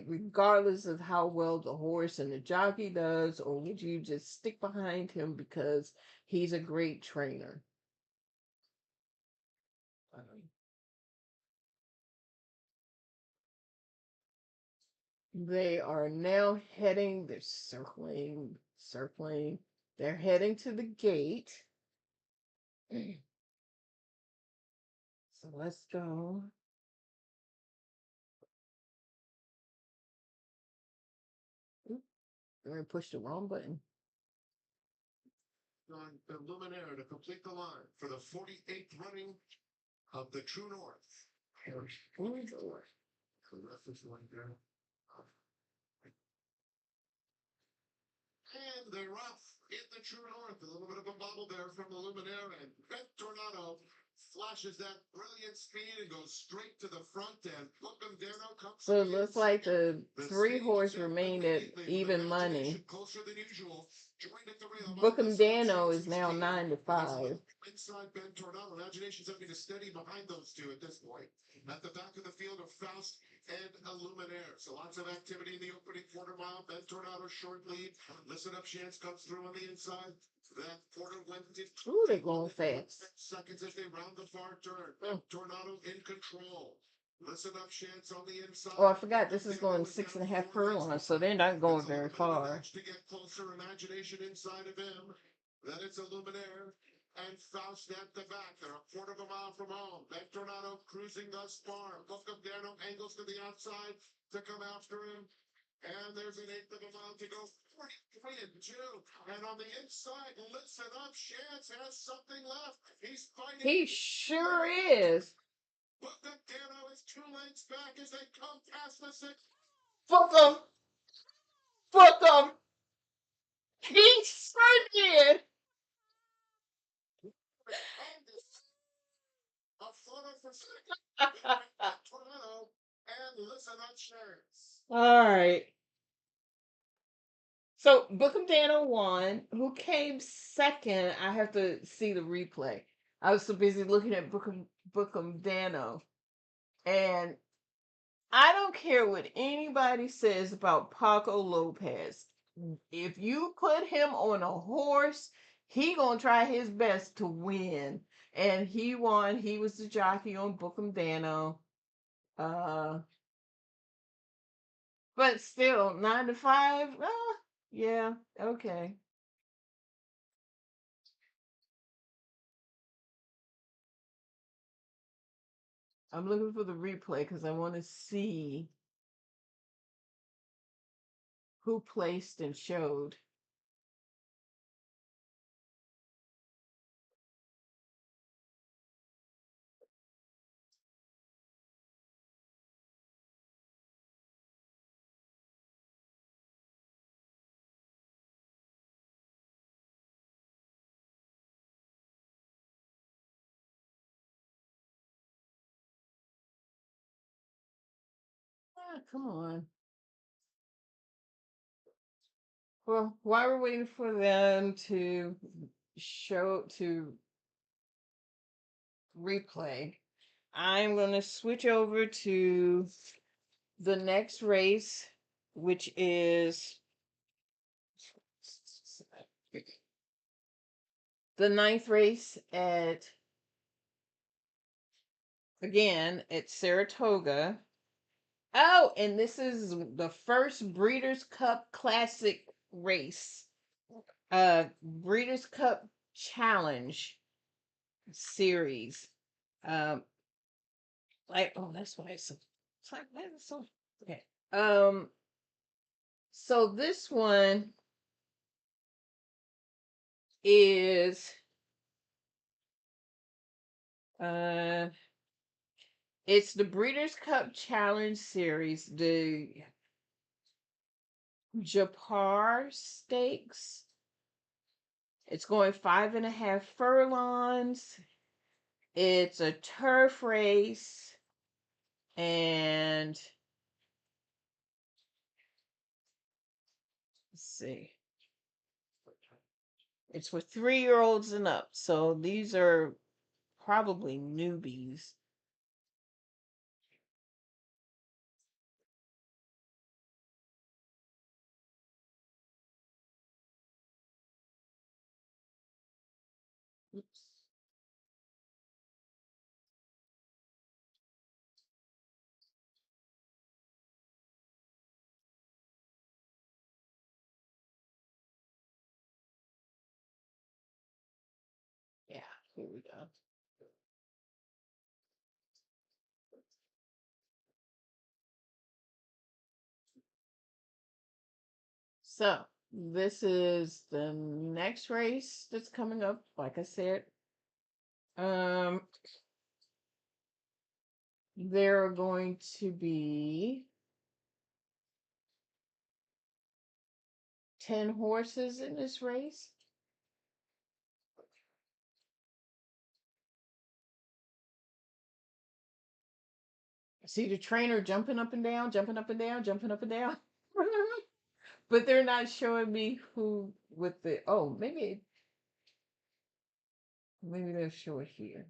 regardless of how well the horse and the jockey does, or would you just stick behind him because he's a great trainer? They are now heading, they're circling, they're heading to the gate. So let's go. Oop, I'm gonna push the wrong button. On the Luminaire to complete the line for the 48th running of the True North. Reference line there. And they're off in the True North. A little bit of a bubble there from the Luminaire, and Ben Tornado flashes that brilliant speed and goes straight to the front, and Bookham Dano comes. So it looks like the 3-horse remained at even money. Closer than usual. Bookham Dano is now 9-5. Inside Ben Tornado, Imagination's having to steady behind those two at this point. At the back of the field are Faust and Illuminaire. So lots of activity in the opening quarter mile. Ben Tornado short lead. Listen Up Chance comes through on the inside. That Porter went to Ooh, they're going fast. seconds as they round the far turn. Tornado in control. Listen up, Chance on the inside. Oh, I forgot this is going 6.5 furlongs, so they're not going very far. To get closer, imagination inside of him. Then it's a Luminaire and Faust at the back. They're a quarter of a mile from home. That Tornado cruising thus far. Bocamdano angles to the outside to come after him. And there's an eighth of a mile to go. 43 and 2. And on the inside, listen up, Chance has something left. He's fighting. He sure is. Bocamdano is 2 lengths back as they come past the 6. Fuck him. Fuck him. He sure did. A photo for Tornado and listen up, Chance. All right. So Bookham Dano won. Who came second? I have to see the replay. I was so busy looking at Bookham Dano. And I don't care what anybody says about Paco Lopez. If you put him on a horse, he gonna try his best to win. And he won. He was the jockey on Bookham Dano. But still, 9 to 5. Yeah, okay. I'm looking for the replay because I want to see who placed and showed. Come on. Well, while we're waiting for them to replay, I'm going to switch over to the next race, which is the 9th race at Saratoga. Oh, and this is the first Breeders' Cup Classic race. Breeders' Cup Challenge series. That's why it's like that is so okay. So this one is it's the Breeders' Cup Challenge series, the Japar Stakes. It's going 5.5 furlongs. It's a turf race, and let's see. It's for 3-year-olds and up. So these are probably newbies. Oops. Yeah, here we go. So this is the next race that's coming up. Like I said, there are going to be 10 horses in this race. See the trainer jumping up and down, jumping up and down, jumping up and down. But they're not showing me who with the maybe they'll show it here.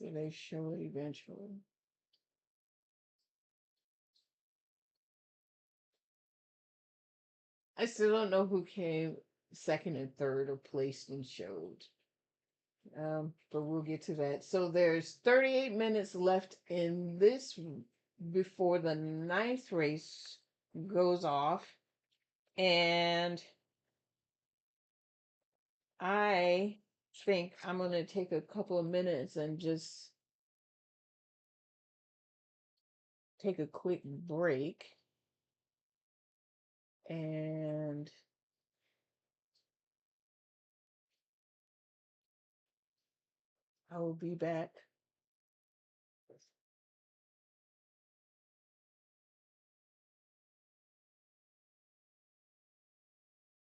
So they show it eventually. I still don't know who came second and third or placed and showed. But we'll get to that. So there's 38 minutes left in this before the ninth race goes off. And I think I'm going to take a couple of minutes and just take a quick break. And I will be back.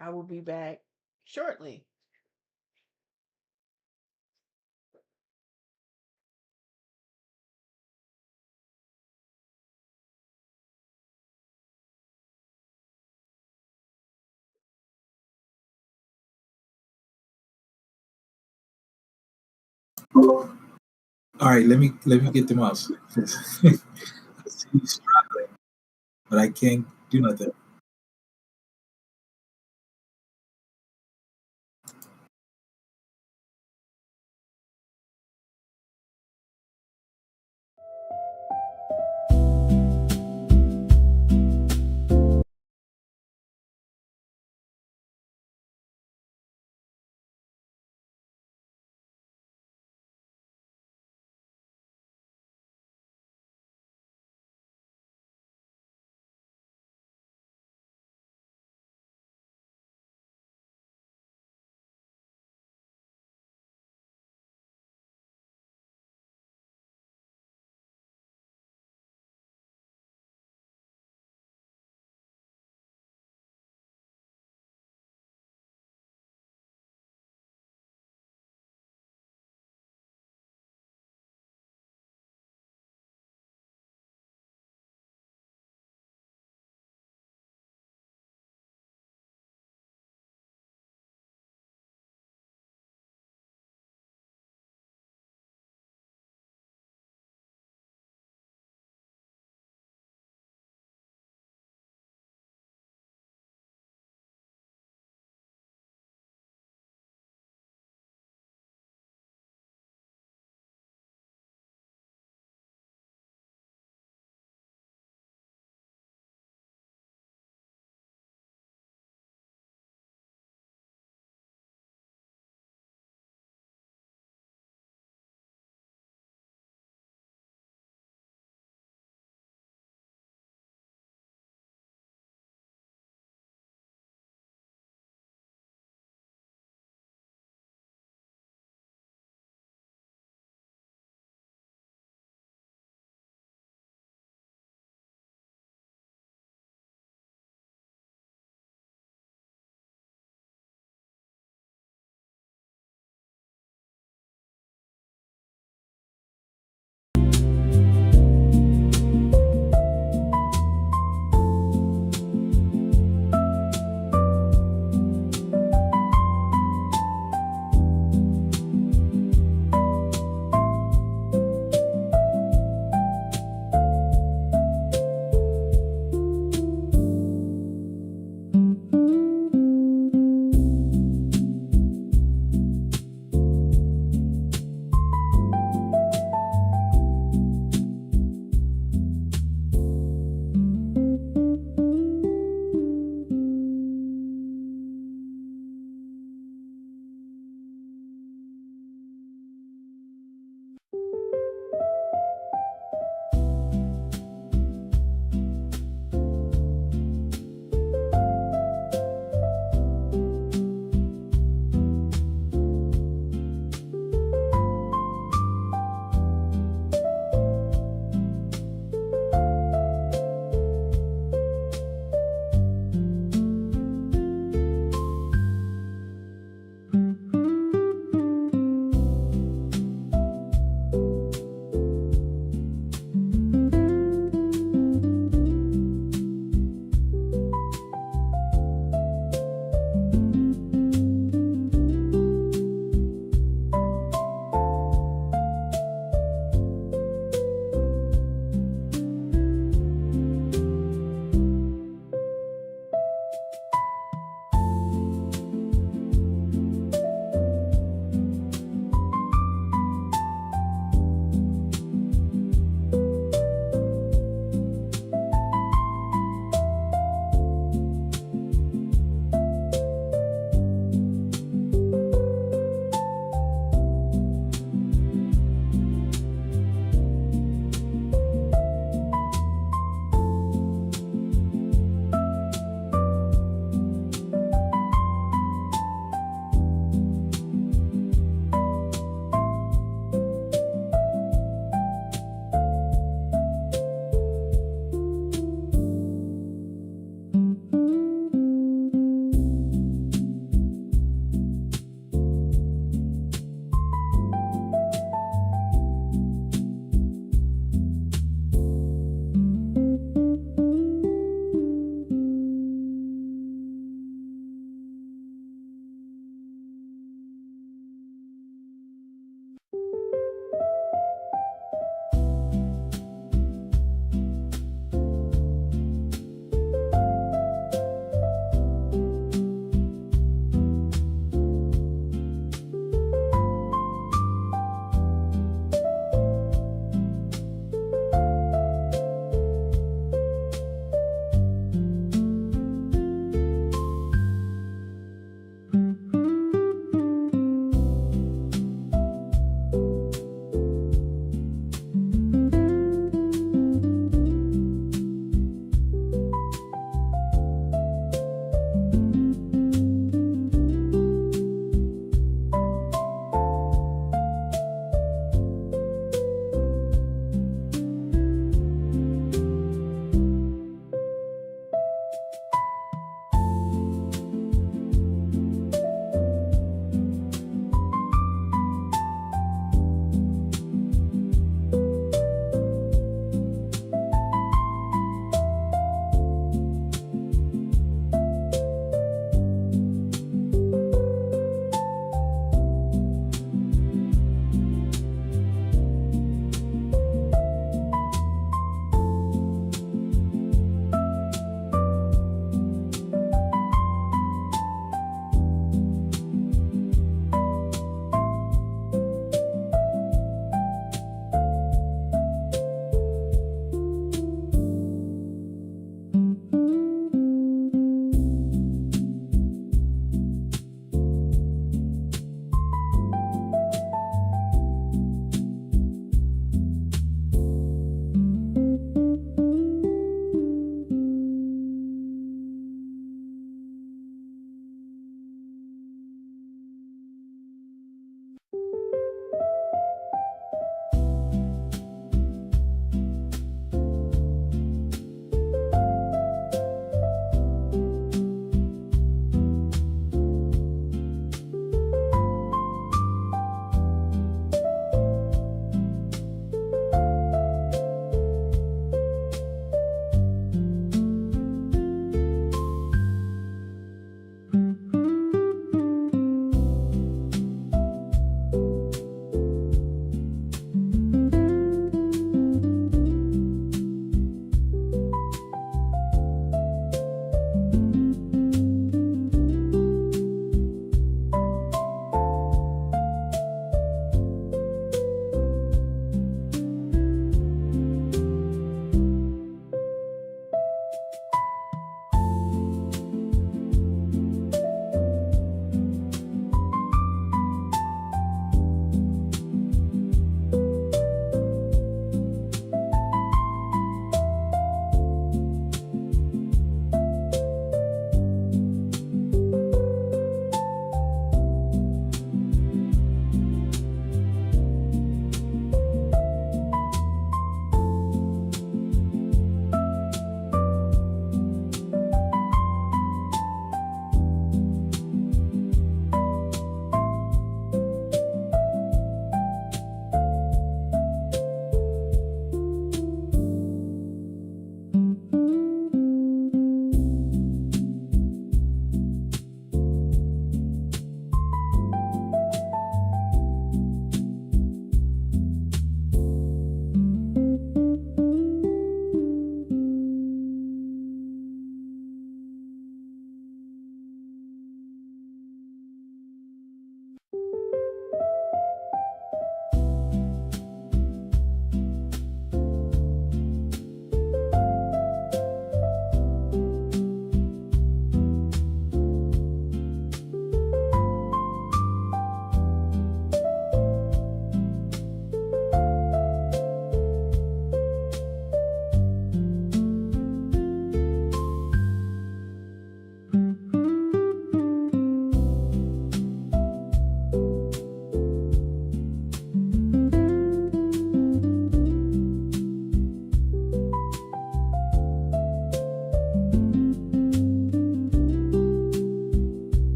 I will be back shortly. All right, let me get the mouse. I see you struggling, but I can't do nothing.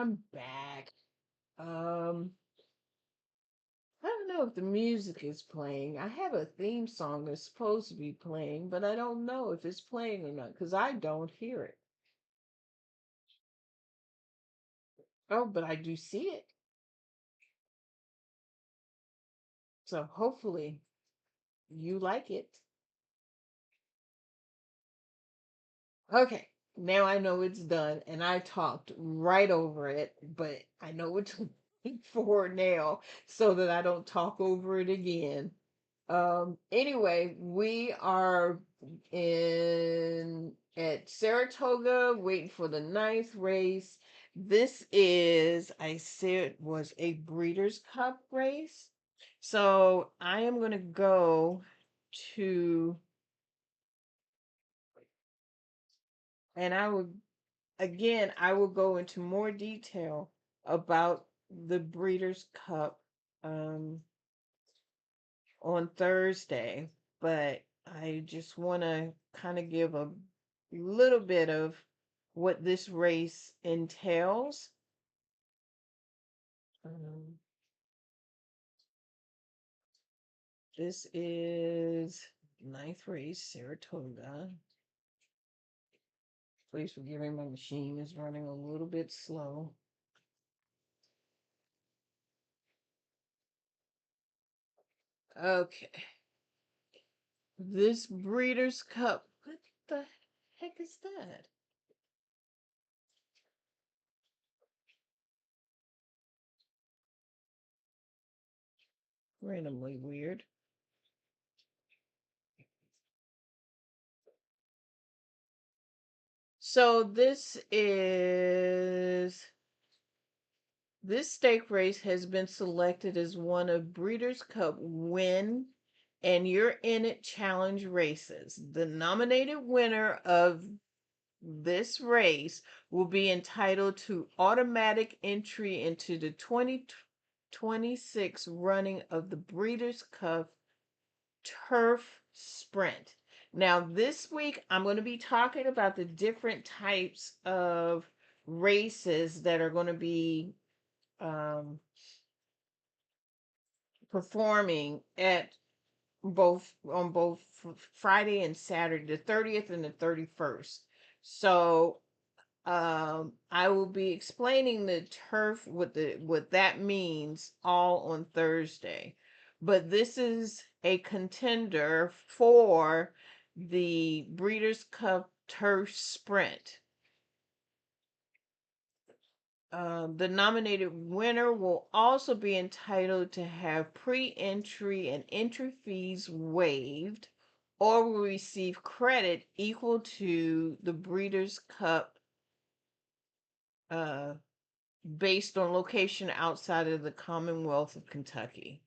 I'm back. I don't know if the music is playing. I have a theme song that's supposed to be playing, but I don't know if it's playing or not because I don't hear it. Oh, but I do see it. So hopefully you like it. Okay, now I know it's done, and I talked right over it, but I know what to look for now so that I don't talk over it again. Anyway, we are in at Saratoga waiting for the ninth race. This is, I said, was a Breeders' Cup race. So I am going to go to, and I will go into more detail about the Breeders' Cup on Thursday, but I just want to kind of give a little bit of what this race entails. This is ninth race, Saratoga. Please forgive me, my machine is running a little bit slow. Okay. This Breeders' Cup. What the heck is that? Randomly weird. So this stake race has been selected as one of Breeders' Cup Win and You're In It challenge races. The nominated winner of this race will be entitled to automatic entry into the 2026 running of the Breeders' Cup Turf Sprint. Now, this week, I'm going to be talking about the different types of races that are going to be performing at both Friday and Saturday, the 30th and the 31st. So I will be explaining the turf, what that means, all on Thursday. But this is a contender for the Breeders' Cup Turf Sprint. The nominated winner will also be entitled to have pre-entry and entry fees waived, or will receive credit equal to the Breeders' Cup based on location outside of the Commonwealth of Kentucky.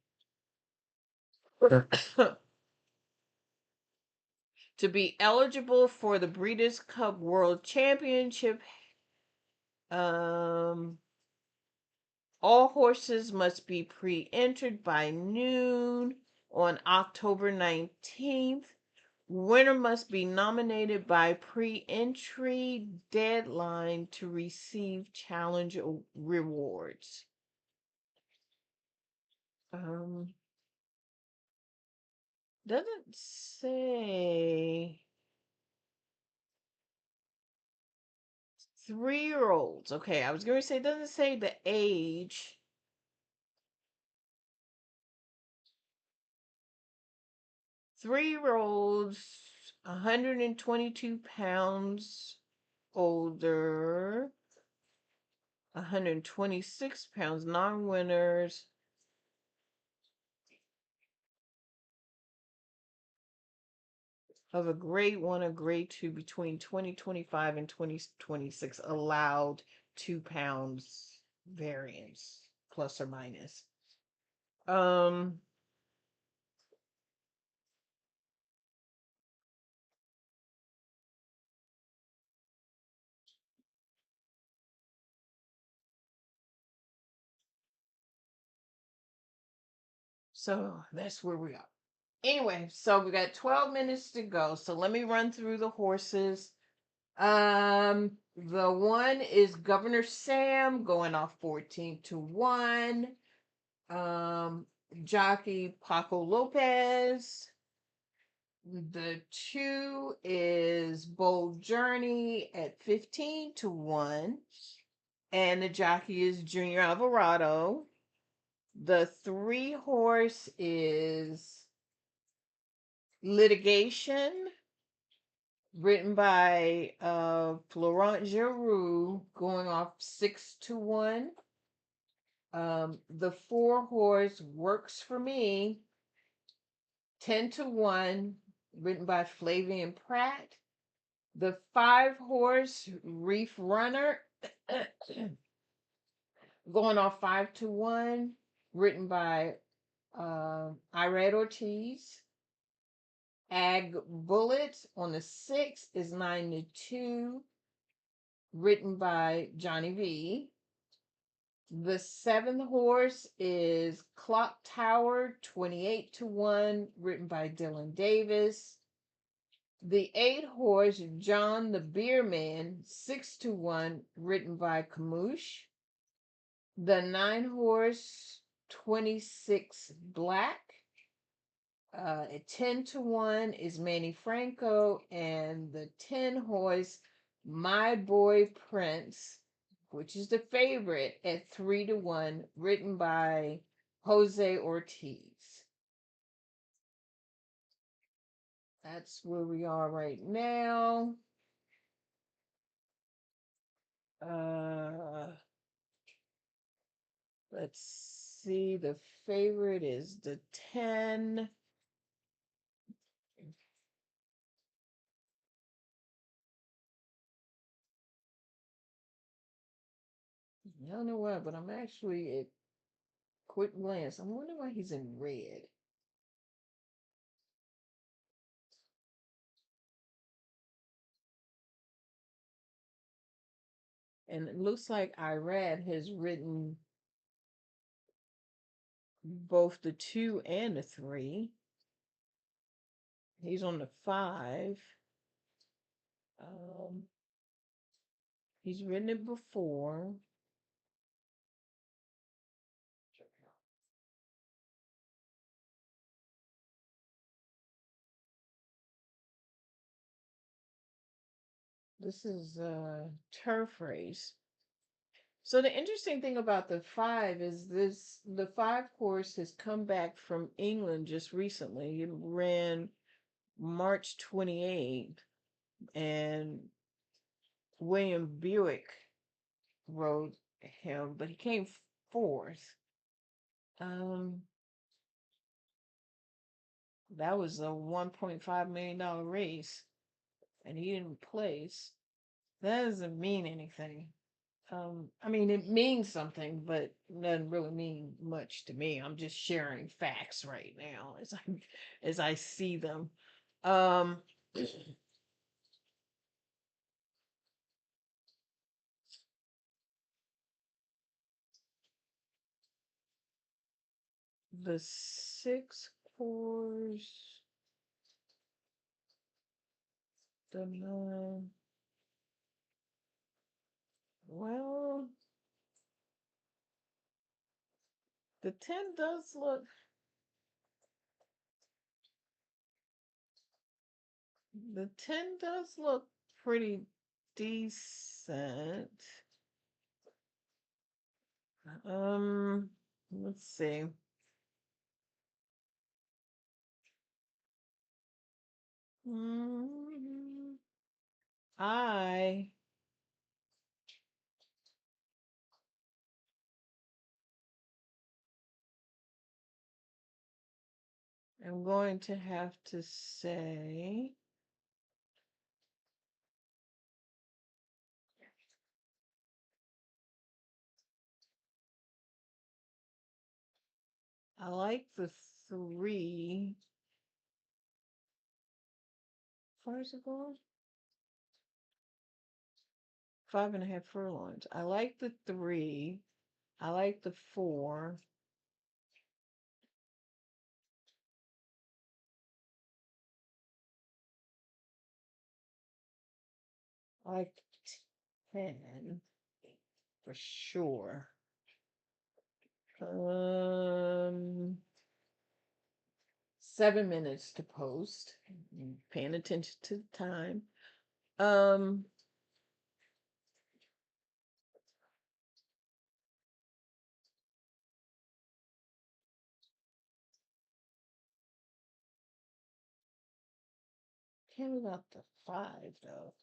To be eligible for the Breeders' Cup World Championship, all horses must be pre-entered by noon on October 19th. Winner must be nominated by pre-entry deadline to receive challenge rewards. Doesn't say 3-year-olds. Okay, I was going to say, it doesn't say the age. Three-year-olds, 122 pounds older, 126 pounds, non-winners. Of a grade 1 or grade 2 between 2025 and 2026 allowed 2 pounds variance, plus or minus. So that's where we are. Anyway, so we got 12 minutes to go. So let me run through the horses. The one is Governor Sam going off 14-1. Jockey Paco Lopez. The 2 is Bold Journey at 15-1. And the jockey is Junior Alvarado. The 3 horse is Litigation, written by Florent Giroux, going off 6-1. The 4 horse Works for Me, 10-1, written by Flavian Pratt. The 5 horse Reef Runner, going off 5-1, written by Irad Ortiz. Ag Bullet on the 6 is 9-2, written by Johnny V. The 7th horse is Clock Tower, 28-1, written by Dylan Davis. The 8 horse John the Beerman, 6-1, written by Camouche. The 9 horse 26 Black, at 10-1 is Manny Franco, and the 10 horse My Boy Prince, which is the favorite, at 3-1, written by Jose Ortiz. That's where we are right now. Let's see. The favorite is the 10. I don't know why, but I'm actually at quick glance. I'm wondering why he's in red. And it looks like Irad has written both the 2 and the 3. He's on the 5. He's written it before. This is turf race. So the interesting thing about the 5 is the 5 horse has come back from England just recently. It ran March 28th, and William Buick rode him, but he came 4th. That was a $1.5 million race, and he didn't place. That doesn't mean anything. I mean, it means something, but doesn't really mean much to me. I'm just sharing facts right now as I see them. The 6 course, the 9. Well, the 10 does look. The 10 does look pretty decent. Let's see. I am going to have to say I like the 3. Far it go? 5.5 furlongs. I like the 3. I like the 4. I like 10 for sure. 7 minutes to post. Paying attention to the time. Came about the 5 though.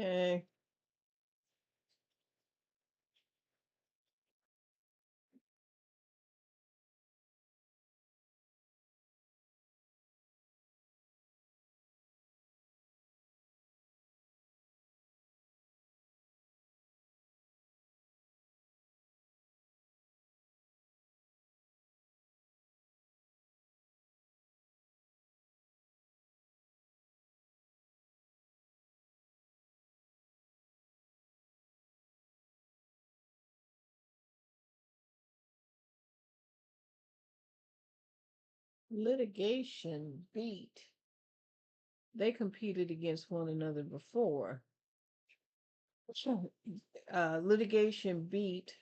Okay. Litigation beat. They competed against one another before. Litigation beat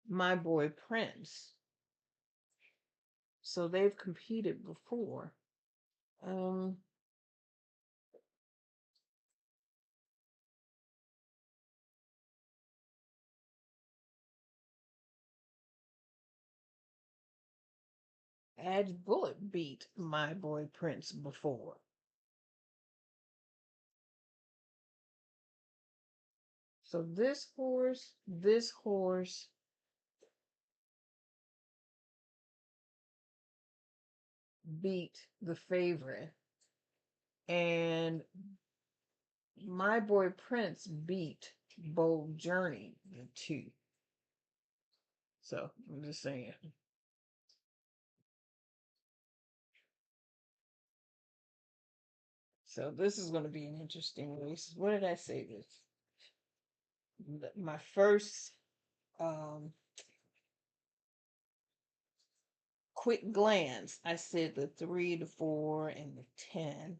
My Boy Prince. So they've competed before. Ad Bullet beat My Boy Prince before. So this horse beat the favorite. And My Boy Prince beat Bold Journey, the 2. So I'm just saying. So this is going to be an interesting race. What did I say this? My first quick glance, I said the 3, the 4, and the 10.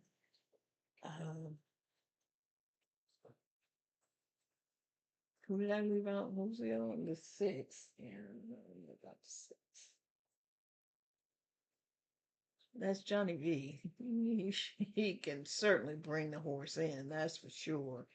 Who did I leave out? Who's the other one? The 6. Yeah, about the 6. That's Johnny V. He can certainly bring the horse in, that's for sure.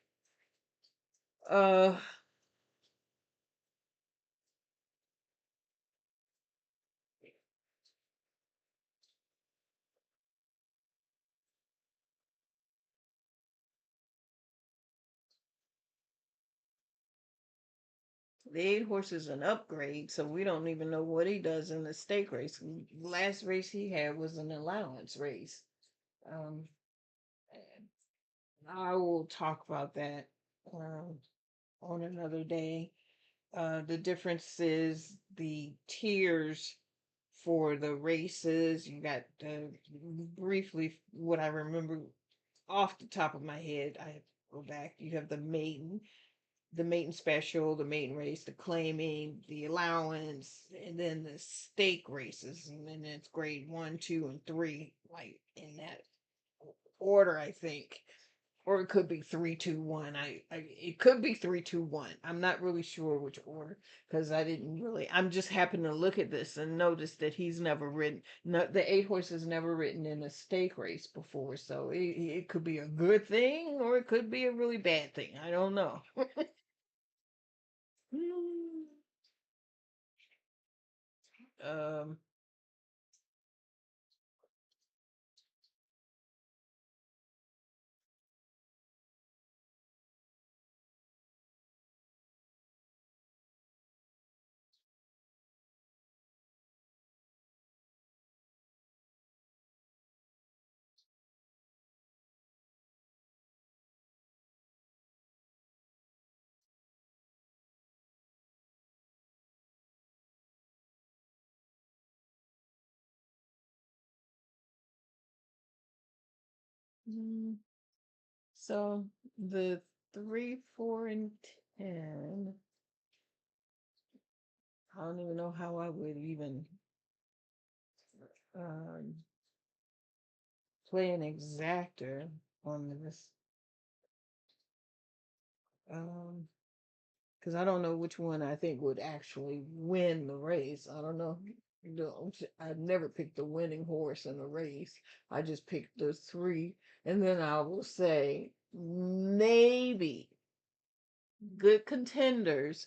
The 8 horse is an upgrade, so we don't even know what he does in the stake race. Last race he had was an allowance race. I will talk about that on another day. The difference is the tiers for the races. You got briefly what I remember off the top of my head. I have to go back. You have the maiden special, the maiden race, the claiming, the allowance, and then the stake races, and then it's grade 1, 2, and 3, like in that order, I think. Or it could be 3, 2, 1. It could be 3, 2, 1. I'm not really sure which order because I'm just happened to look at this and notice that he's never ridden. No, the 8 horse has never ridden in a stake race before, so it could be a good thing or it could be a really bad thing. I don't know. um so the 3, 4, and 10. I don't even know how I would even um, play an exactor on this. Because I don't know which one I think would actually win the race. I don't know. I've never picked the winning horse in a race. I just picked the 3, and then I will say maybe good contenders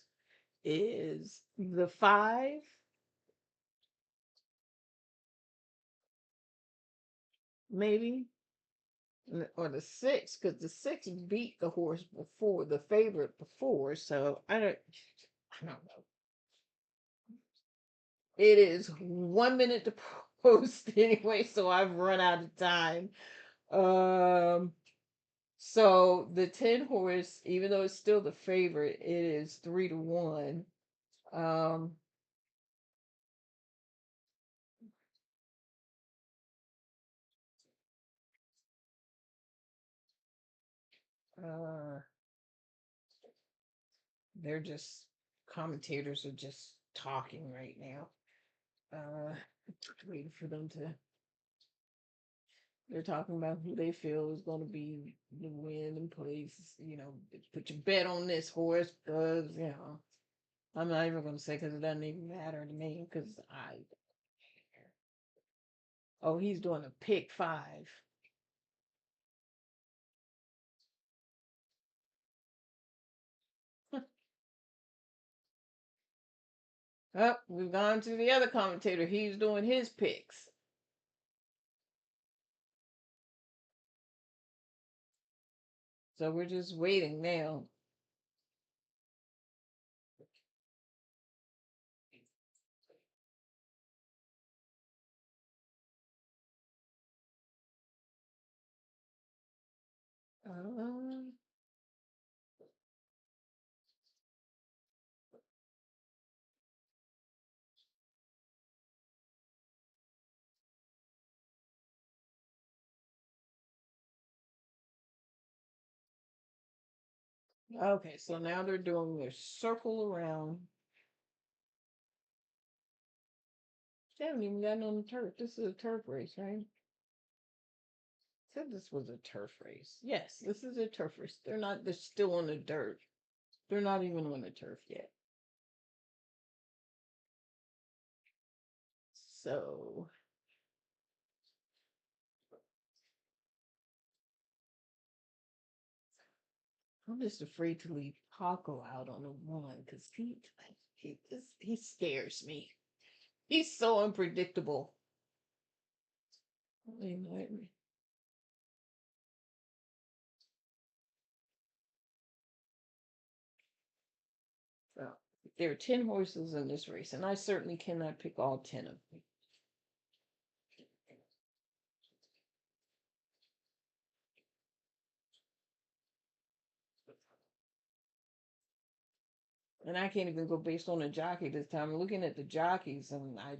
is the 5, maybe, or the 6, because the 6 beat the horse before, the favorite before. So I don't know. It is 1 minute to post anyway, so I've run out of time. So the 10 horse, even though it's still the favorite, it is 3-1. Um, uh, they're just commentators are just talking right now. Waiting for them to. They're talking about who they feel is going to be the win and place. You know, put your bet on this horse because I'm not even going to say because it doesn't even matter to me because I. Oh, he's doing a pick 5. Oh, we've gone to the other commentator. He's doing his picks. So we're just waiting now. Um, okay, so now they're doing their circle around. They haven't even gotten on the turf. This is a turf race, right? Said this was a turf race. Yes, this is a turf race. They're still on the dirt. They're not even on the turf yet. So I'm just afraid to leave Paco out on the 1 because he scares me. He's so unpredictable. Well, there are 10 horses in this race, and I certainly cannot pick all 10 of them. And I can't even go based on the jockey this time. I'm looking at the jockeys, and I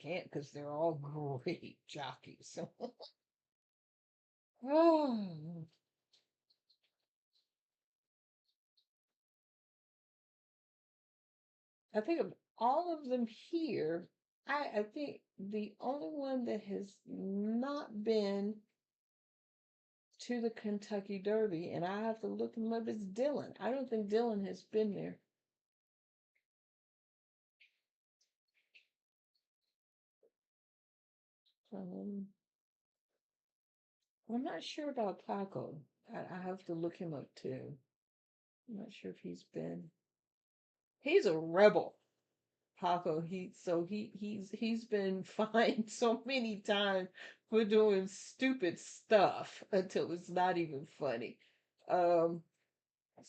can't because they're all great jockeys. Oh. I think of all of them here, I think the only one that has not been to the Kentucky Derby, and I have to look him up, is Dylan. I don't think Dylan has been there. I'm not sure about Paco. I have to look him up too. I'm not sure if he's been. He's a rebel, Paco. He's been fined so many times for doing stupid stuff until it's not even funny. So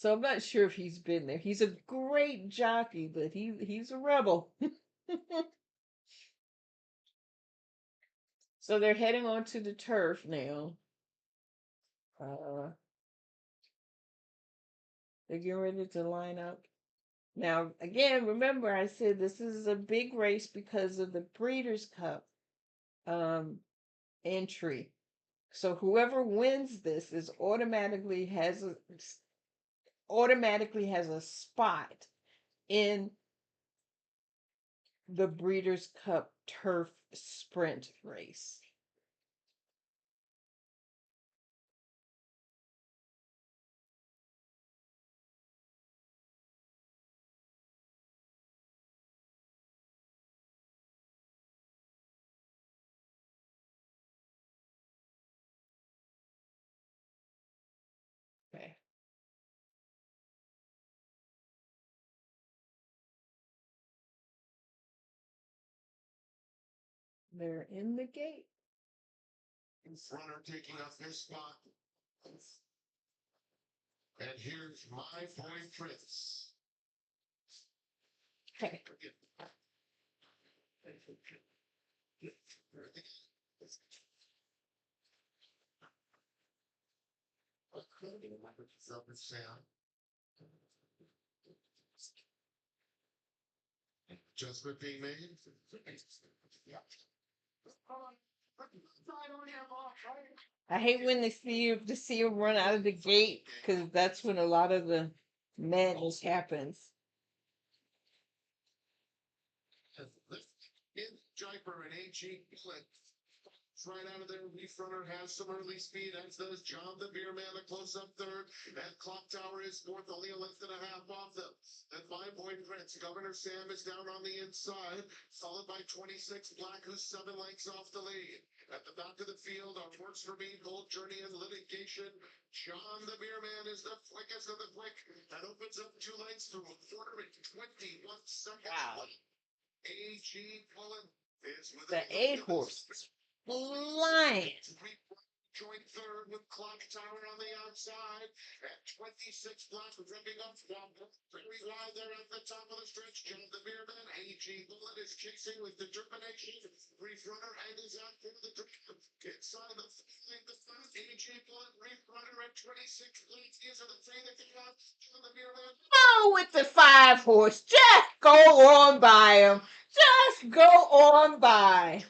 I'm not sure if he's been there. He's a great jockey, but he's a rebel. So they're heading on to the turf now. They're getting ready to line up. Now, again, remember I said this is a big race because of the Breeders' Cup entry. So whoever wins this is automatically has a spot in the Breeders' Cup Turf Sprint race. Okay. They're in the gate. Runner taking up his spot. And here's My Boy Prince. Okay. Adjustment being made. I hate when they see you run out of the gate because that's when a lot of the madness happens. In Jiper and AG Bullet. Right out of there, Leaf Runner has some early speed, as does John the Beer Man, a close-up third. And Clock Tower is fourth, only a length and a half off them. And My Boy Prince, Governor Sam is down on the inside, followed by 26 Black, who's 7 lengths off the lead. At the back of the field are Works for Me, Gold Journey, and Litigation. John the Beer Man is the quickest of the quick. That opens up 2 lengths through a quarter and 21 seconds. Wow. AG Bullet is with The 8 horse. Flying. Joint third with Clock Tower on the outside. At 26 Black ripping up very wide there at the top of the stretch. John the Beer Man, AG Bullet is chasing with determination. Reef Runner and is out for the drive. Inside the front, AG Bullet, Reef Runner at 26 leads. These are the 3 that can out. John the Beer Man. Oh, with the 5 horse. Just go on by him. Just go on by.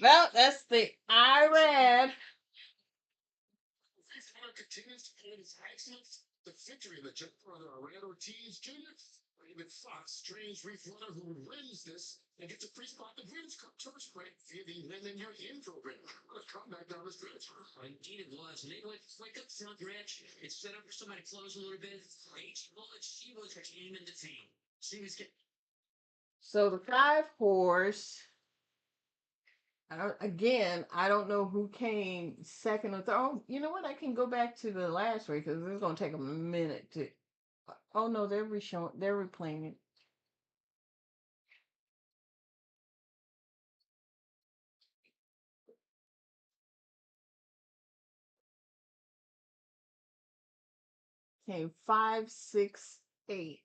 Well, that's the Iran. The victory of the Jet brother Iran Ortiz Jr. David Fox, strange Reef Runner who wins this and gets a free spot in the Breeders' Cup Turf Sprint via the Lending Your In program. What a comeback down the stretch. Indeed it was. And they went quick up front stretch. It's set up for somebody to close a little bit. H. Bullet, she was team in the team. She was getting. So the 5 horse. Again, I don't know who came second or third. Oh, you know what? I can go back to the last race because it's going to take a minute to. Oh no, they're replaying it. Came 5, 6, 8.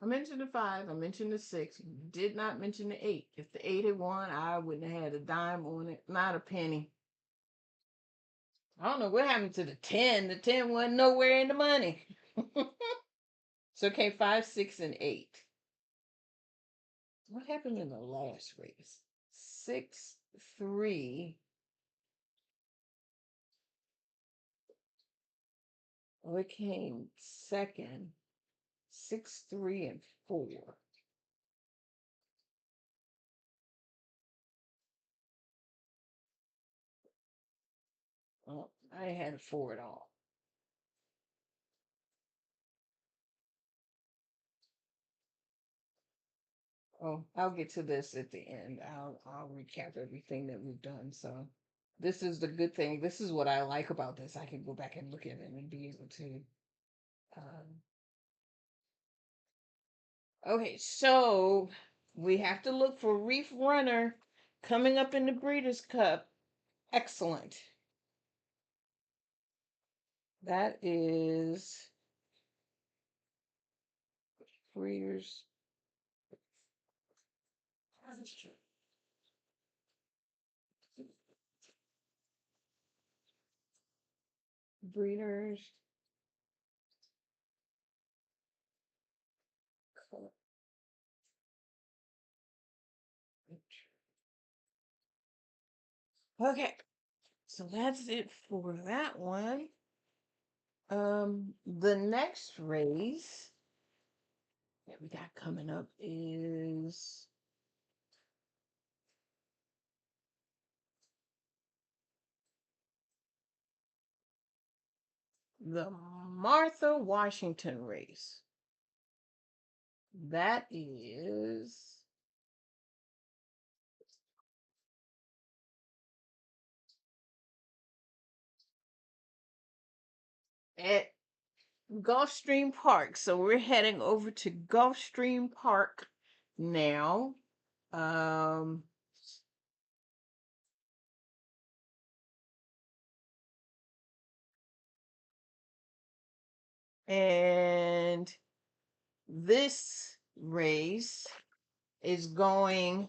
I mentioned the 5. I mentioned the 6. Did not mention the 8. If the 8 had won, I wouldn't have had a dime on it. Not a penny. I don't know what happened to the 10. The 10 wasn't nowhere in the money. So it came 5, 6, and 8. What happened in the last race? 6, 3. Oh, it came second. 6, 3, and 4. Oh, I had 4 at all. Oh, I'll get to this at the end. I'll recap everything that we've done. So this is the good thing. This is what I like about this. I can go back and look at it and be able to. Okay, so we have to look for Reef Runner coming up in the Breeders' Cup. Excellent. That is Breeders. Breeders Okay, so that's it for that one. The next race that we got coming up is the Martha Washington race. That is at Gulfstream Park. So we're heading over to Gulfstream Park now. Um, and this race is going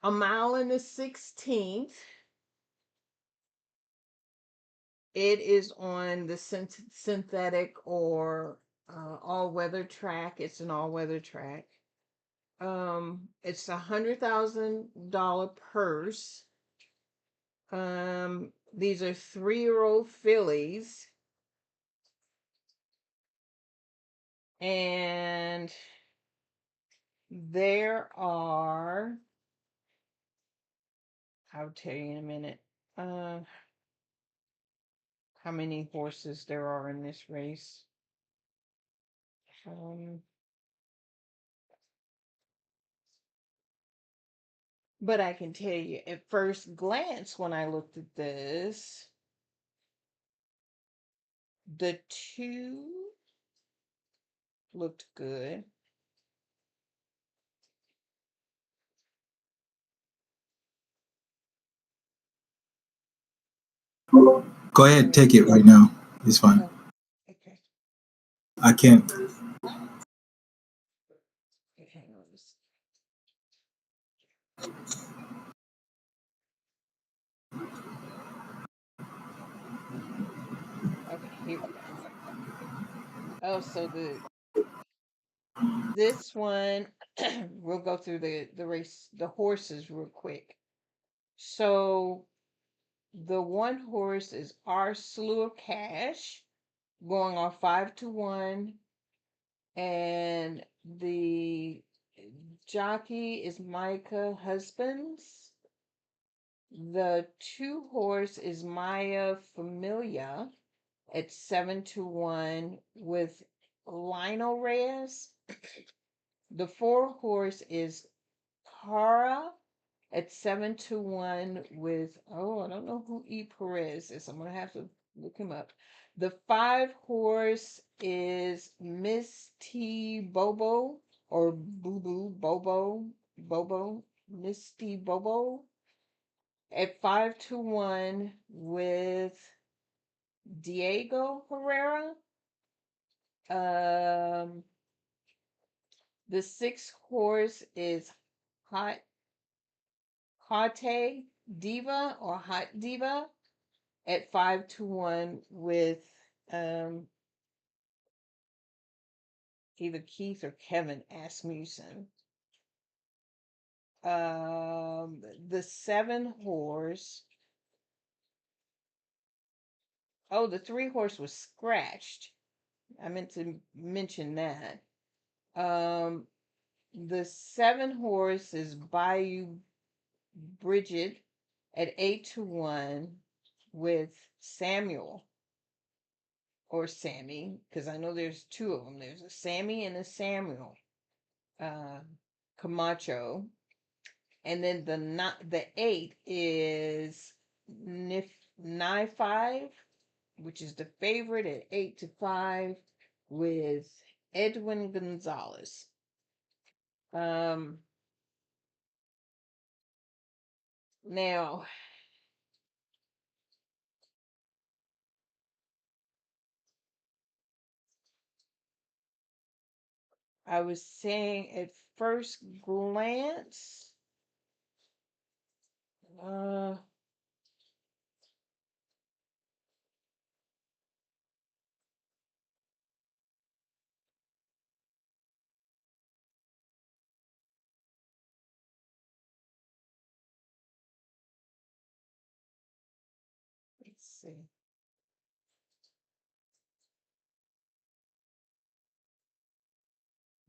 a mile and the 16th. It is on the synthetic or all-weather track. It's an all-weather track. It's $100,000 purse. These are 3-year-old fillies. And there are, I'll tell you in a minute, how many horses there are in this race. But I can tell you at first glance when I looked at this, the 2 looked good. Go ahead, take it right now. It's fine. Okay. I can't. Okay, hang on. Okay, here we go. Oh, so this one we'll go through the race, the horses real quick. So the one horse is Our Slew of Cash, going off 5-1, and the jockey is Micah Husbands. The 2 horse is Maya Familia at 7-1 with Lionel Reyes. The 4 horse is Cara at 7-1 with, oh, I don't know who E. Perez is. I'm gonna have to look him up. The 5 horse is Miss T Bobo or Boo Boo Bobo Misty Bobo at 5-1 with Diego Herrera. The 6 horse is Hot Diva or Hot Diva at 5-1 with either Keith or Kevin Asmussen. The 7 horse. Oh, the 3 horse was scratched. I meant to mention that. The 7 horse is Bayou Bridget at 8-1 with Samuel or Sammy, because I know there's 2 of them. There's a Sammy and a Samuel Camacho. And then the 8 is Nif 5, which is the favorite at 8-5 with Edwin Gonzalez. Now, I was saying at first glance, Let's see.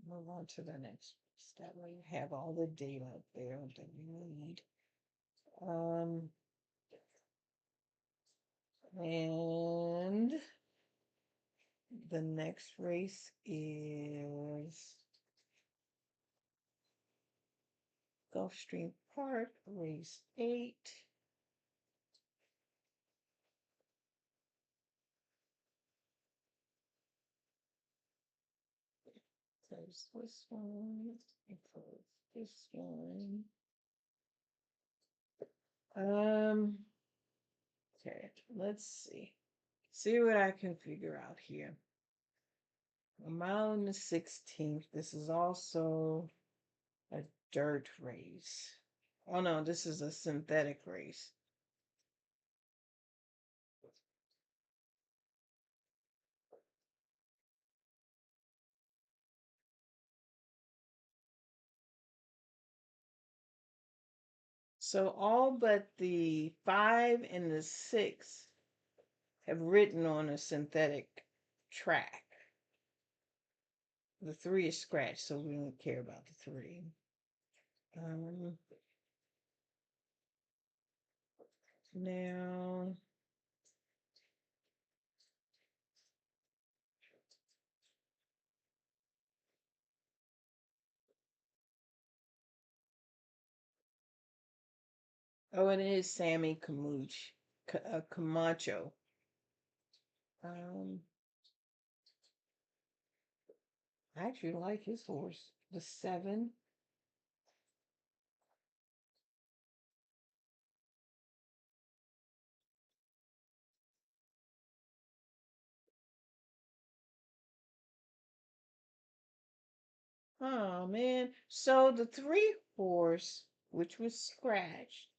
Move on to the next. That way you have all the data up there that you need. And the next race is Gulfstream Park, race 8. There's this one, close this one. Okay, let's see. See what I can figure out here. A mile and the 16th. This is also a dirt race. Oh no, this is a synthetic race. So all but the 5 and the 6 have ridden on a synthetic track. The 3 is scratched, so we don't care about the 3. Now, oh, and it is Sammy Camacho. I actually like his horse, the 7. Oh man. So the 3 horse, which was scratched,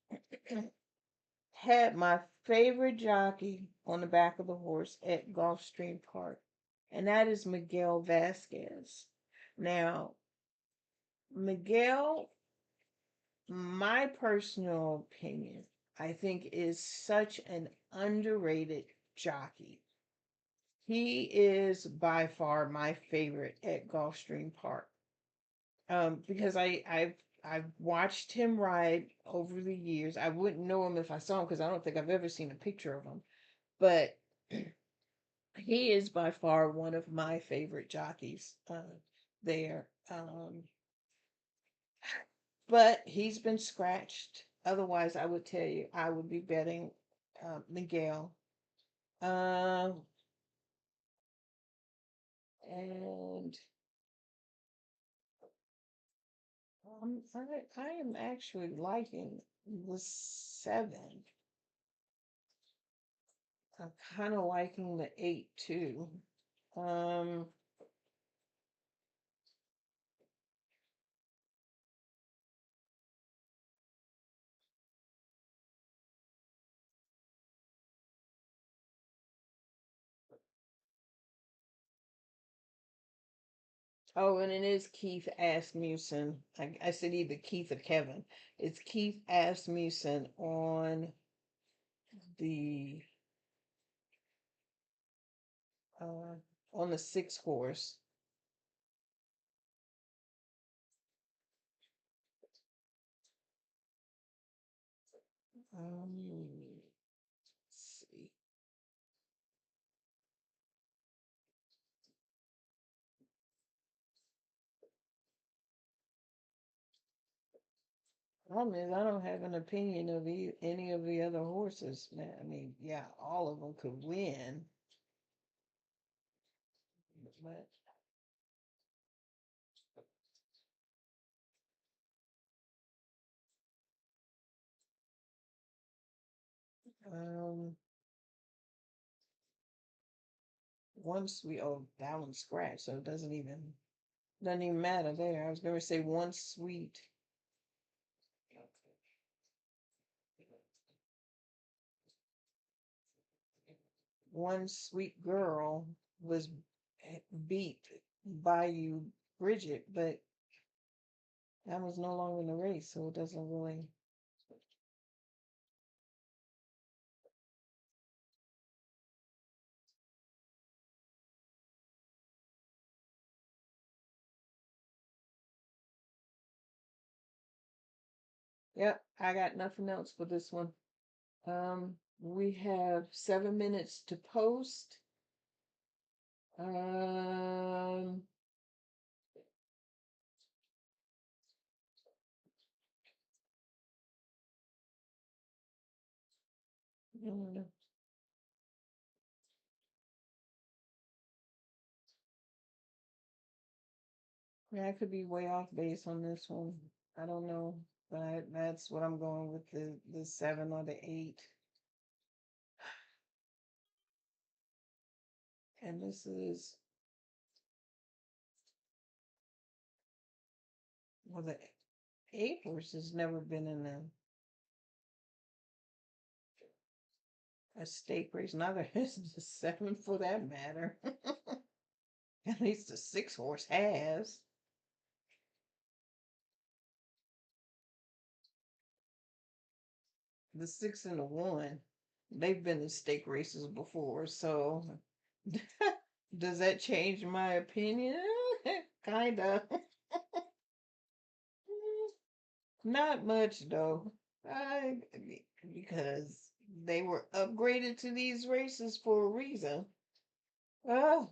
had my favorite jockey on the back of the horse at Gulfstream Park, and that is Miguel Vasquez. Now, Miguel, my personal opinion, I think is such an underrated jockey. He is by far my favorite at Gulfstream Park. Because I've watched him ride over the years. I wouldn't know him if I saw him because I don't think I've ever seen a picture of him. But he is by far one of my favorite jockeys there. But he's been scratched. Otherwise, I would tell you I would be betting Miguel. And I am actually liking the 7. I'm kind of liking the 8 too. Oh, and it is Keith Asmussen. I said either Keith or Kevin. It's Keith Asmussen the on the 6 horse. Let's see. Problem is, I don't have an opinion of any of the other horses. I mean, yeah, all of them could win, but once we that one's scratched, so it doesn't even matter there. I was going to say one sweet girl was beat by you, Bridget, but that was no longer in the race, so it doesn't really. Yep, I got nothing else for this one. We have 7 minutes to post. Um, mm, yeah, I could be way off base on this one. I don't know, but that's what I'm going with, the 7 or the 8. And this is, well, the 8 horse has never been in a stake race. Neither has the 7 for that matter. At least the 6 horse has. The 6 and the 1, they've been in stake races before, so does that change my opinion? Kinda. Not much though. I, because they were upgraded to these races for a reason. Oh,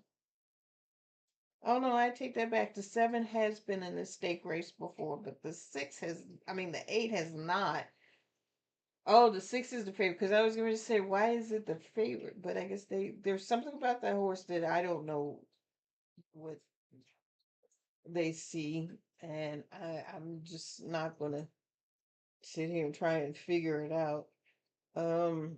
oh no, I take that back. The 7 has been in a stake race before, but the 6 has, I mean, the 8 has not. Oh, the 6 is the favorite because I was going to say, why is it the favorite? But I guess there's something about that horse that I don't know what they see, and I'm just not going to sit here and try and figure it out. Um,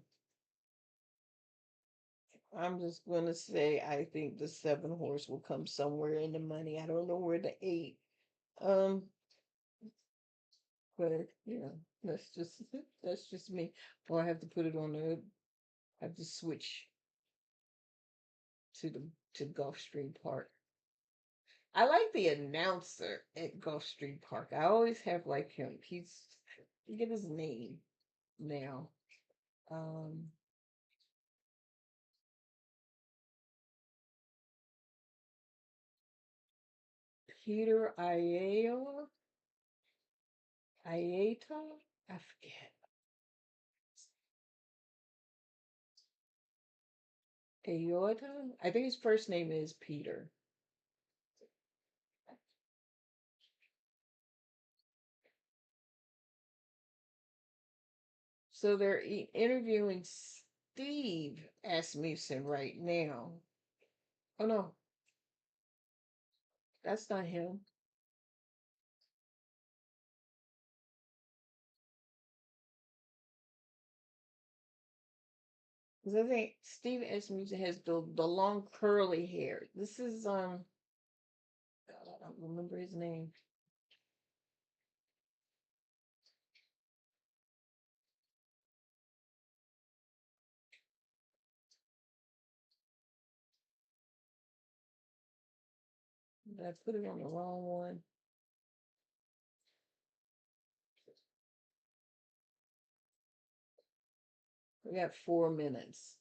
I'm just going to say I think the 7 horse will come somewhere in the money. I don't know where the 8. Um, but that's just me. Or I have to put it on the. I have to switch to Gulfstream Park. I like the announcer at Gulfstream Park. I always have like him. I forget his name now. Um, Peter Aiello, Aieta, I forget. Ayorta, I think his first name is Peter. So they're interviewing Steve Asmussen right now. Oh no, that's not him. Because I think Steve Asmussen has the long curly hair. This is God, I don't remember his name. Did I put it on the wrong one? We got 4 minutes.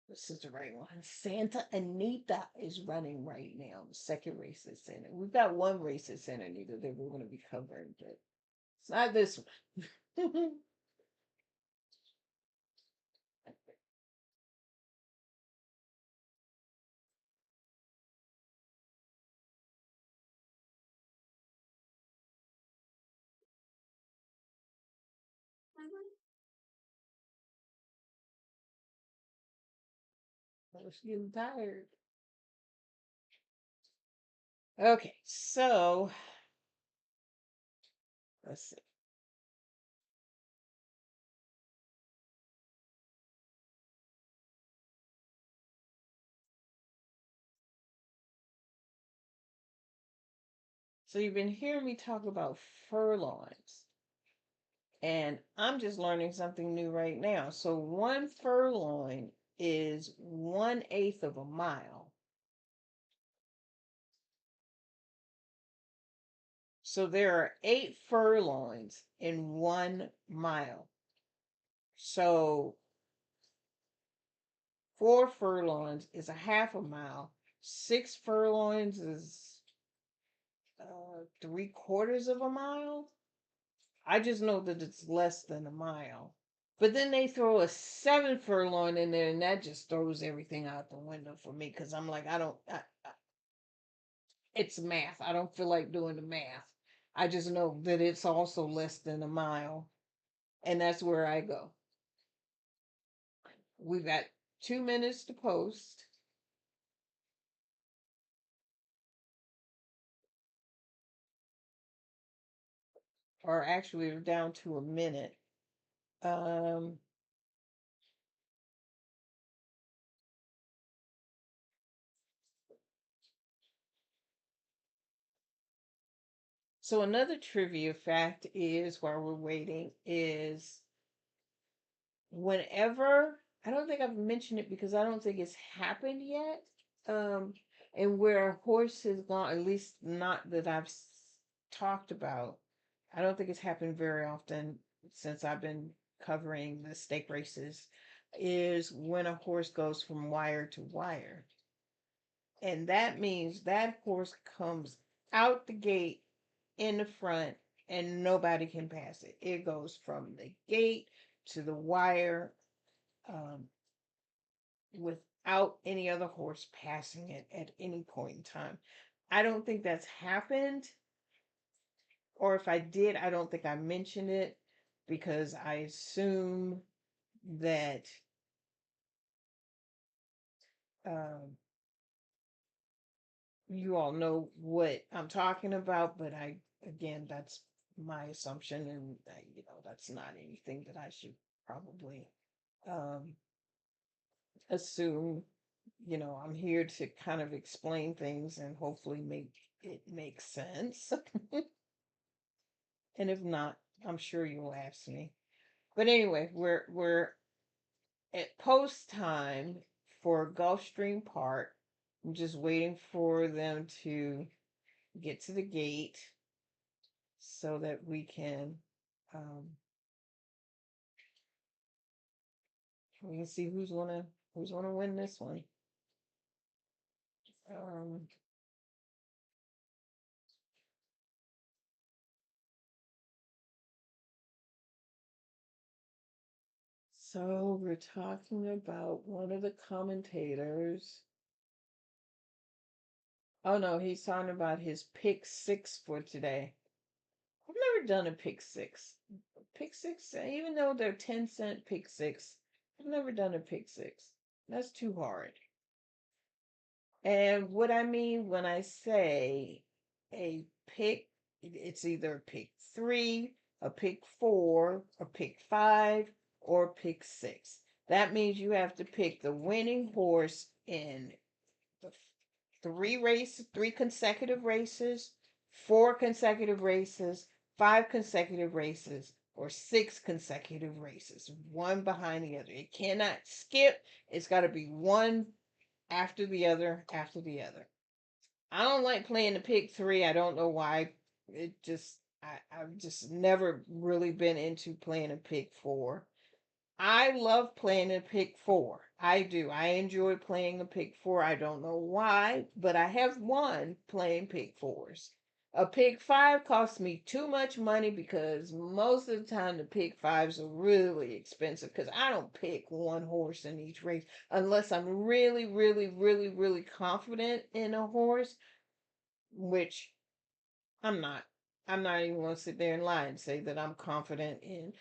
This is the right one. Santa Anita is running right now. The second race at Santa. We've got one race at Santa Anita that we're going to be covering, but it's not this one. I was getting tired. Okay, so let's see. So you've been hearing me talk about furlongs, and I'm just learning something new right now. So one furlong is 1/8 of a mile. So there are 8 furlongs in 1 mile. So 4 furlongs is a half a mile. 6 furlongs is 3/4 of a mile. I just know that it's less than a mile. But then they throw a 7 furlong in there, and that just throws everything out the window for me because I'm like, it's math. I don't feel like doing the math. I just know that it's also less than a mile, and that's where I go. We've got 2 minutes to post. Or actually, we're down to a minute. So another trivia fact is, while we're waiting, is whenever, I don't think I've mentioned it because I don't think it's happened yet. And where a horse has gone, at least not that I've talked about, I don't think it's happened very often since I've been covering the stake races, is when a horse goes from wire to wire. And that means that horse comes out the gate in the front and nobody can pass it. It goes from the gate to the wire without any other horse passing it at any point in time. I don't think that's happened. Or if I did, I don't think I mentioned it because I assume that you all know what I'm talking about, but again, that's my assumption, and that's not anything that I should probably assume. I'm here to kind of explain things and hopefully make it make sense. And if not, I'm sure you'll ask me. But anyway, we're at post time for Gulfstream Park. I'm just waiting for them to get to the gate so that we can see who's gonna win this one. So we're talking about one of the commentators. Oh no, he's talking about his pick 6 for today. I've never done a pick 6. Pick 6, even though they're 10-cent pick 6, I've never done a pick 6. That's too hard. And what I mean when I say a pick, it's either a pick 3, a pick 4, a pick 5, or pick 6. That means you have to pick the winning horse in the 3 consecutive races, 4 consecutive races, 5 consecutive races, or 6 consecutive races, one behind the other. It cannot skip. It's got to be one after the other, after the other. I don't like playing the pick 3. I don't know why. I've just never really been into playing a pick 4. I love playing a pick 4. I do. I enjoy playing a pick 4. I don't know why, but I have won playing pick 4s. A pick 5 costs me too much money because most of the time the pick 5s are really expensive because I don't pick one horse in each race unless I'm really, really, really, really confident in a horse, which I'm not. I'm not even going to sit there and lie and say that I'm confident in,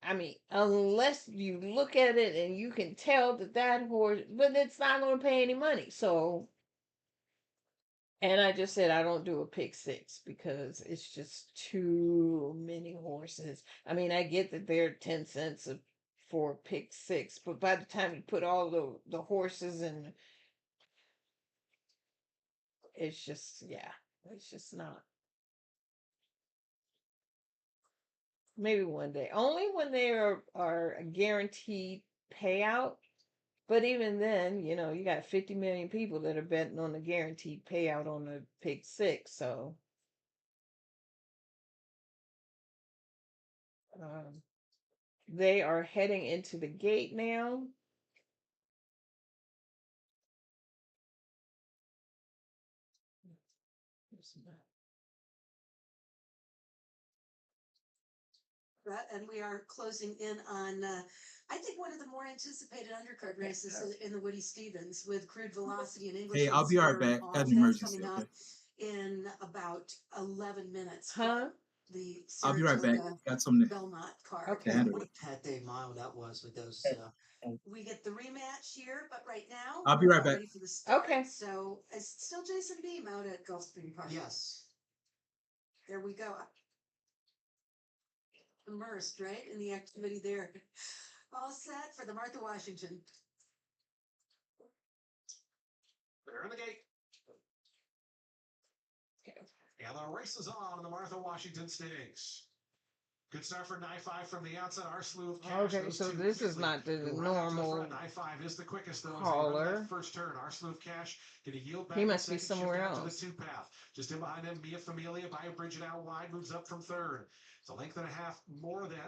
I mean, unless you look at it and you can tell that horse, but it's not going to pay any money. So, and I just said I don't do a pick 6 because it's just too many horses. I mean, I get that they're 10 cents for pick 6, but by the time you put all the horses in, it's just, yeah, It's just not. Maybe one day. Only when they are a guaranteed payout. But even then, you know, you got 50 million people that are betting on the guaranteed payout on the pick six. So they are heading into the gate now. And we are closing in on, I think, one of the more anticipated undercard races in the Woody Stevens with Crude Velocity and English. Hey, I'll be right back. Got an emergency. Coming Okay. up in about 11 minutes. Huh? The I'll be right back. Saratoga Got something. Belmont card. Okay. Handle it. Pat Dave Mile that was with those. We get the rematch here, but right now I'll be right we're back. ready for the start. Okay. So it's still Jason Beam out at Gulfstream Park. Yes. There we go. Immersed, right, in the activity there. All set for the Martha Washington. They're in the gate. And the race is on in the Martha Washington Stakes. Good start for Knife 5 from the outside. Our slew of cash. Okay, so this is not the normal Knife 5 is the quickest though. caller. First turn. Our slew of cash going to yield back. He must be somewhere to the else. 2 path. Just in behind him, Mia Familia by Bridget out wide moves up from third. It's a length and a half more than.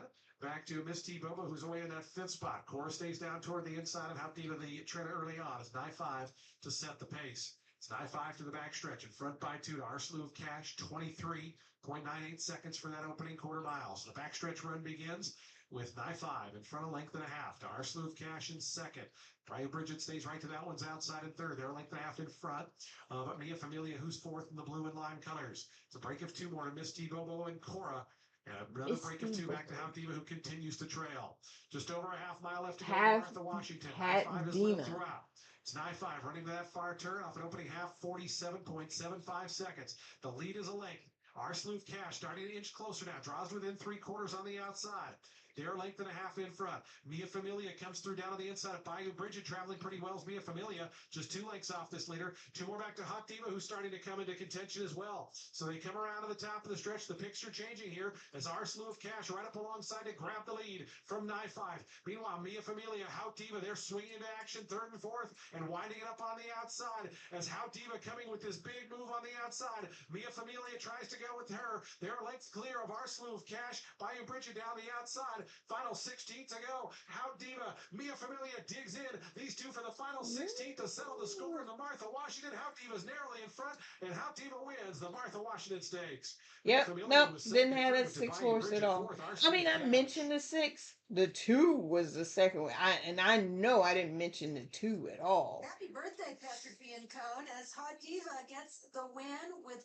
Back to Miss T-Boba, who's away in that 5th spot. Cora stays down toward the inside of Hapdiva, the trainer early on. It's Knife 5 to set the pace. It's Knife 5 to the backstretch. In front by 2 to Our Slew of Cash. 23.98 seconds for that opening quarter mile. So the backstretch run begins with Knife 5 in front of length and a half to Our Slew of Cash in second. Brian Bridget stays right to that one's outside in third. They're a length and a half in front. But Mia Familia, who's fourth in the blue and lime colors. It's a break of 2 more to Miss T-Bobo and Cora. And another break of 2 back to Hapdiva, who continues to trail. Just over a half mile left to go to Martha Washington. Knife 5 is led throughout. It's Knife 5 running to that far turn off an opening half, 47.75 seconds. The lead is a length. Our Slew of Cash starting to inch closer now. Draws within 3/4 on the outside. They're a length and a half in front. Mia Familia comes through down on the inside of Bayou Bridget, traveling pretty well as Mia Familia. Just 2 lengths off this leader. 2 more back to Hot Diva, who's starting to come into contention as well. So they come around to the top of the stretch. The picture changing here as Our Slew of Cash right up alongside to grab the lead from Knife 5. Meanwhile, Mia Familia, Hot Diva, they're swinging into action 3rd and 4th and winding it up on the outside as Hot Diva coming with this big move on the outside. Mia Familia tries to go with her. They're lengths clear of Our Slew of Cash. Bayou Bridget down the outside. Final 16 to go. How Diva, Mia Familia digs in. These 2 for the final 16 to settle the score in the Martha Washington. How Diva's narrowly in front, and How Diva wins the Martha Washington Stakes. Yep, nope, didn't have that 6 horse at all. I mean, I mentioned the 6. The 2 was the second one. I know I didn't mention the 2 at all. Happy birthday, Patrick Biancone, as Hot Diva gets the win with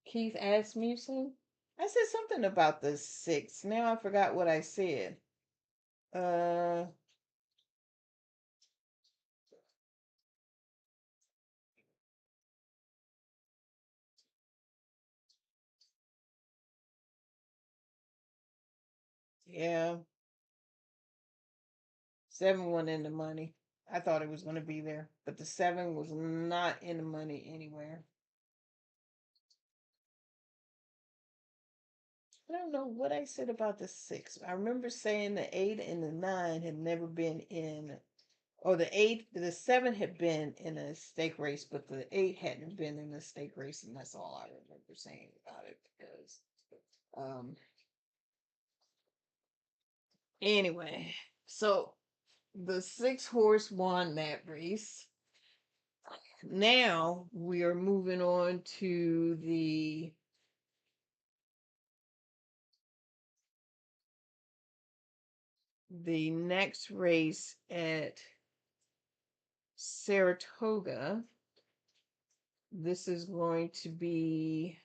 Keith Asmussen. I said something about the 6. Now I forgot what I said. Yeah. 7 wasn't in the money. I thought it was going to be there, but the 7 was not in the money anywhere. I don't know what I said about the 6. I remember saying the 8 and the 9 had never been in, or the 7 had been in a stake race, but the 8 hadn't been in a stake race, and that's all I remember saying about it. Because, anyway, so the 6 horse won that race. Now we are moving on to the next race at Saratoga. This is going to be,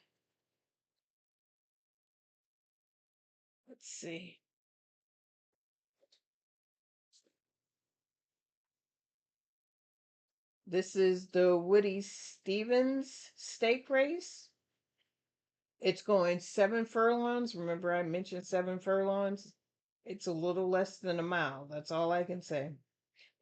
let's see. This is the Woody Stevens stake race. It's going 7 furlongs. Remember I mentioned 7 furlongs? It's a little less than a mile. That's all I can say.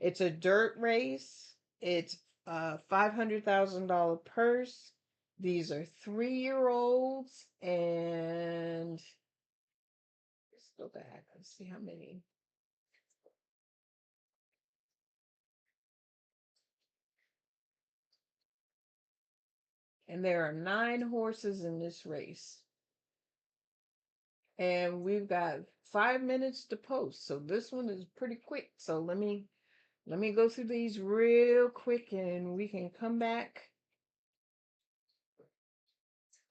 It's a dirt race. It's $500,000 purse. These are 3-year-olds, and let's go back and see how many. And there are 9 horses in this race. And we've got 5 minutes to post. So this one is pretty quick. So let me go through these real quick and we can come back.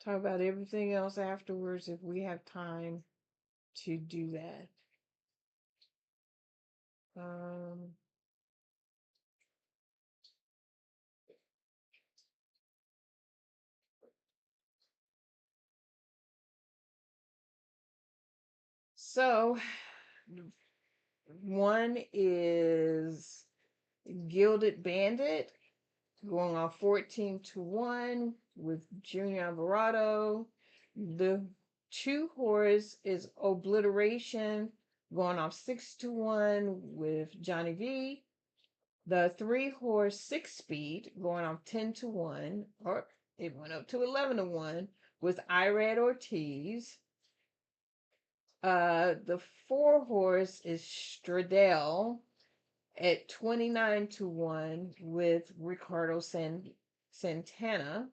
Talk about everything else afterwards if we have time to do that. So one is Gilded Bandit, going off 14-1 with Junior Alvarado. The 2 horse is Obliteration, going off 6-1 with Johnny V. The 3 horse 6-speed, going off 10-1, or it went up to 11-1 with Irad Ortiz. The 4 horse is Stradell at 29-1 with Ricardo Santana.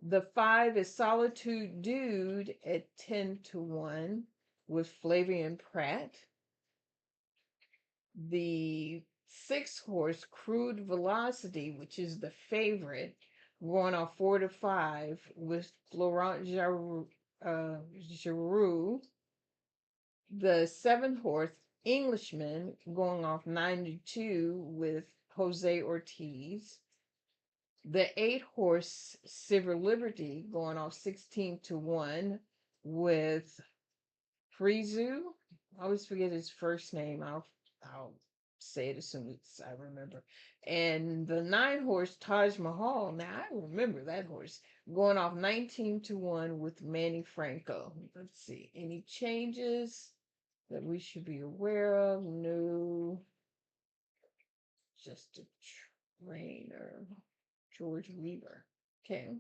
The 5 is Solitude Dude at 10-1 with Flavian Pratt. The 6 horse Crude Velocity, which is the favorite, going off 4-5 with Florent Giroux. The 7 horse Englishman going off 9-2 with Jose Ortiz. The 8 horse Silver Liberty going off 16-1 with Frizu. I always forget his first name. I'll say it as soon as I remember. And the 9 horse Taj Mahal. Now I remember that horse going off 19-1 with Manny Franco. Let's see. Any changes that we should be aware of? No. Just a trainer. George Weaver. Okay.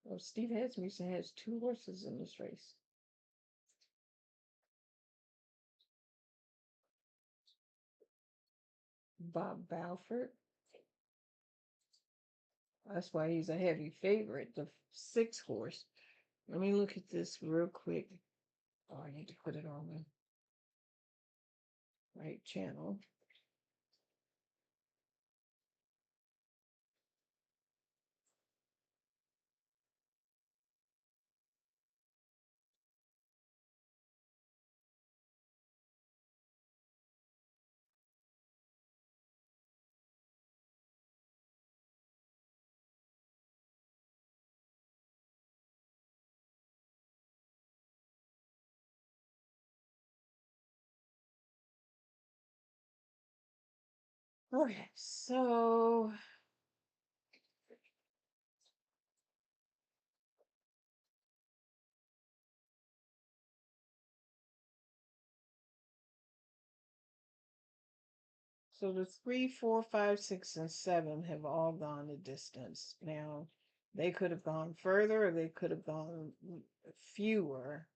Well, Steve Asmussen has 2 horses in this race. Bob Balfour. That's why he's a heavy favorite, the 6 horse. Let me look at this real quick. Oh, I need to put it on the right channel. Okay, so the 3, 4, 5, 6, and 7 have all gone the distance. Now, they could have gone further or they could have gone fewer.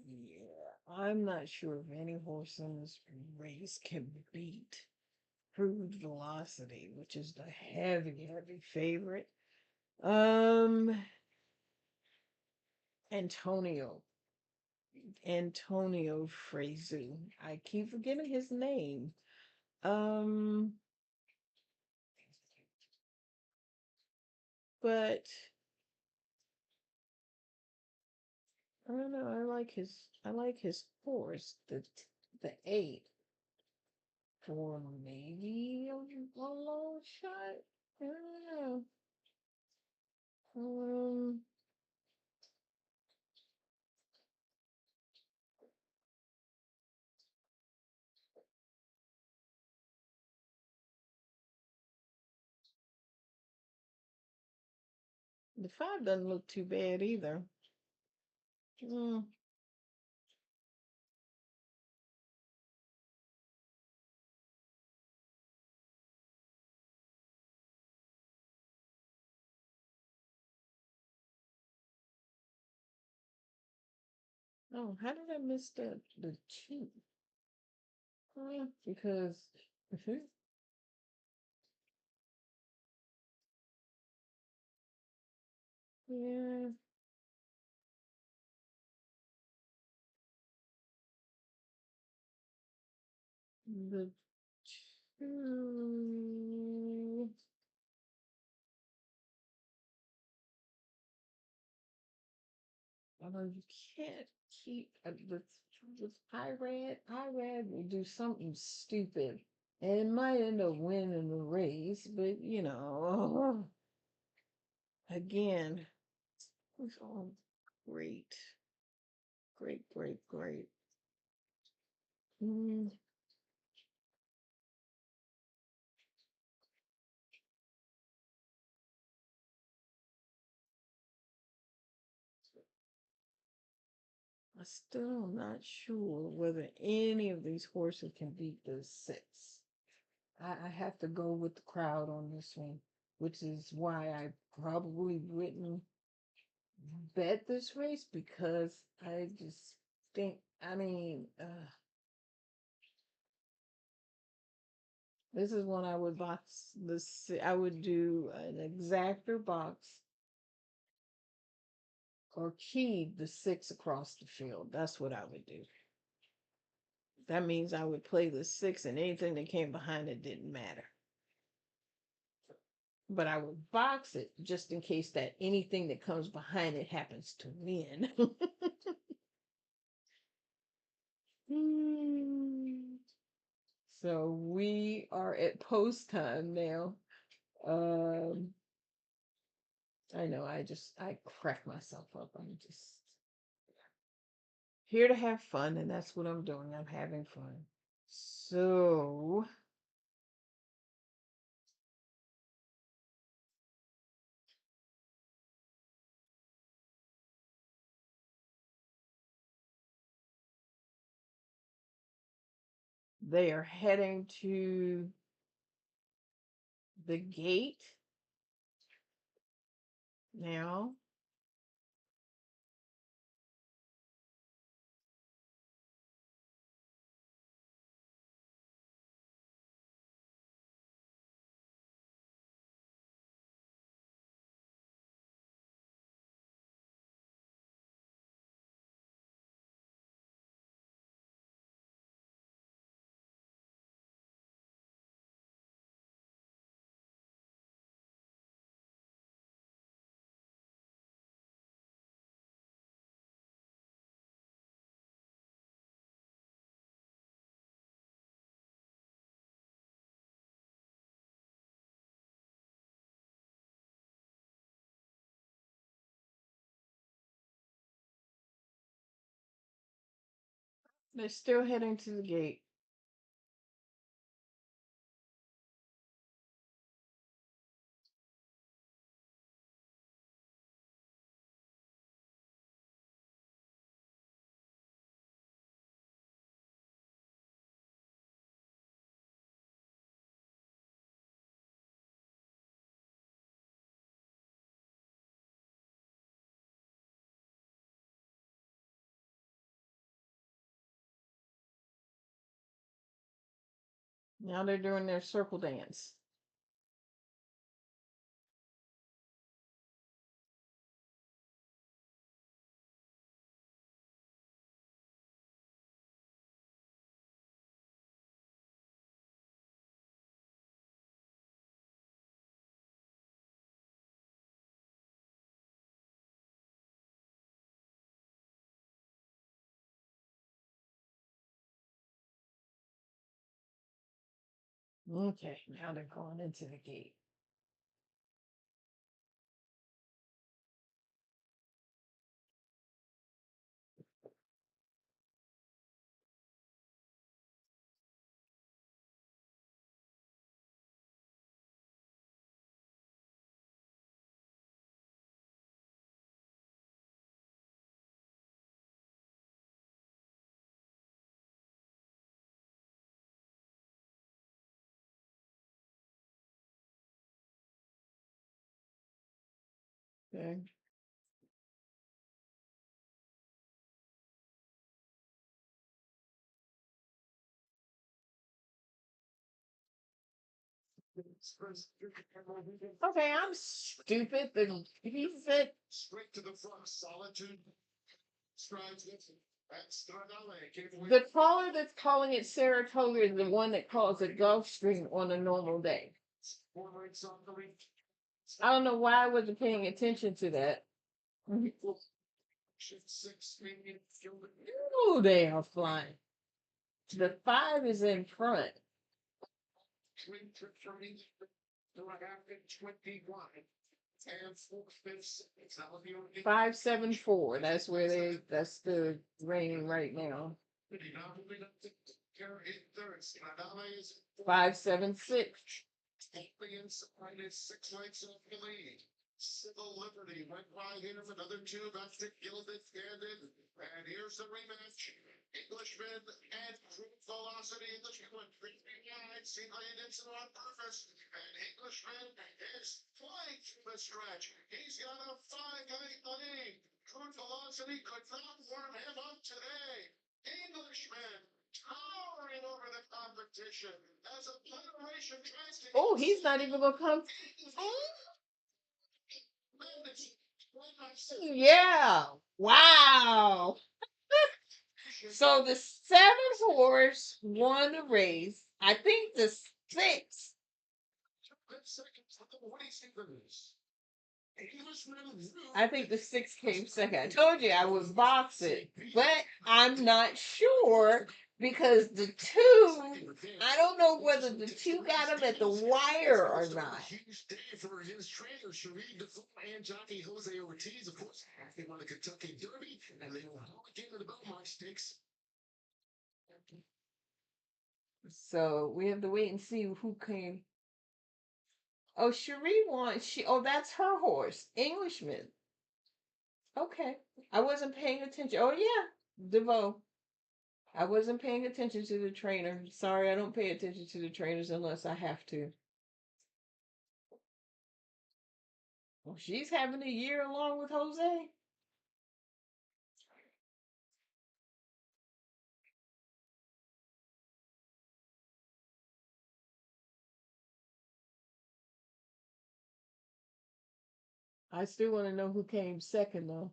Yeah, I'm not sure if any horse in this race can beat Crude Velocity, which is the heavy favorite. Antonio Frezu. I keep forgetting his name. But I don't know. I like his horse, the 8, for maybe a long shot. I don't know. Um, the 5 doesn't look too bad either. Mm. Oh, how did I miss the 2? Because yeah, the 2. Although you can't keep with Irad will do something stupid, and it might end up winning the race. But again, it's all great, great, great, great. Mm. I still am not sure whether any of these horses can beat the 6. I have to go with the crowd on this one, which is why I probably wouldn't bet this race, because I just think, this is when I would box this. I would do an exactor box or key the 6 across the field. That's what I would do. That means I would play the 6, and anything that came behind it didn't matter. But I would box it just in case that anything that comes behind it happens to win. So we are at post time now. Um, I know I crack myself up. I'm just here to have fun, and that's what I'm doing. I'm having fun. So they are heading to the gate now. They're still heading to the gate. Now they're doing their circle dance. Okay, now they're going into the gate. Okay. Okay, I'm stupid. He said Straight to the front, Solitude. Strides with and Stradale. the caller that's calling it Saratoga is the one that calls it Gulfstream on a normal day. 4 lengths off the lead. I don't know why I wasn't paying attention to that. Shift 6, medium field. Oh, they are flying. The 5 is in front. Twin trip turning. To a half in 21. And 4/5. That would be only 574. That's the rating right now. 576. Inside is 6 lengths off the lead. Civil Liberty went wide here with another 2 back to Gilded Candid. And here's the rematch. Englishman and Crude Velocity. Englishman went 3 wide. Seen Hyannis on purpose. And Englishman is flying through the stretch. He's got a 5-8 lead. Crude Velocity could not warm him up today. Englishman towering over the competition as a federation tries to. Oh, he's not even gonna come. Yeah. Wow. So the 7 horse won the race. I think the 6. I think the 6 came second. I told you I would box it, but I'm not sure because the 2. I don't know whether the 2 got him at the wire or not. Huge day for his trainer, Sharif DeFore, and jockey Jose Ortiz. Of course, they won the Kentucky Derby, and they were all again in the Belmont Stakes. So we have to wait and see who came. Oh, Cherie won. That's her horse, Englishman. Okay, I wasn't paying attention. Oh yeah, DeVoe. I wasn't paying attention to the trainer. Sorry, I don't pay attention to the trainers unless I have to. Well, she's having a year along with Jose. I still want to know who came second, though.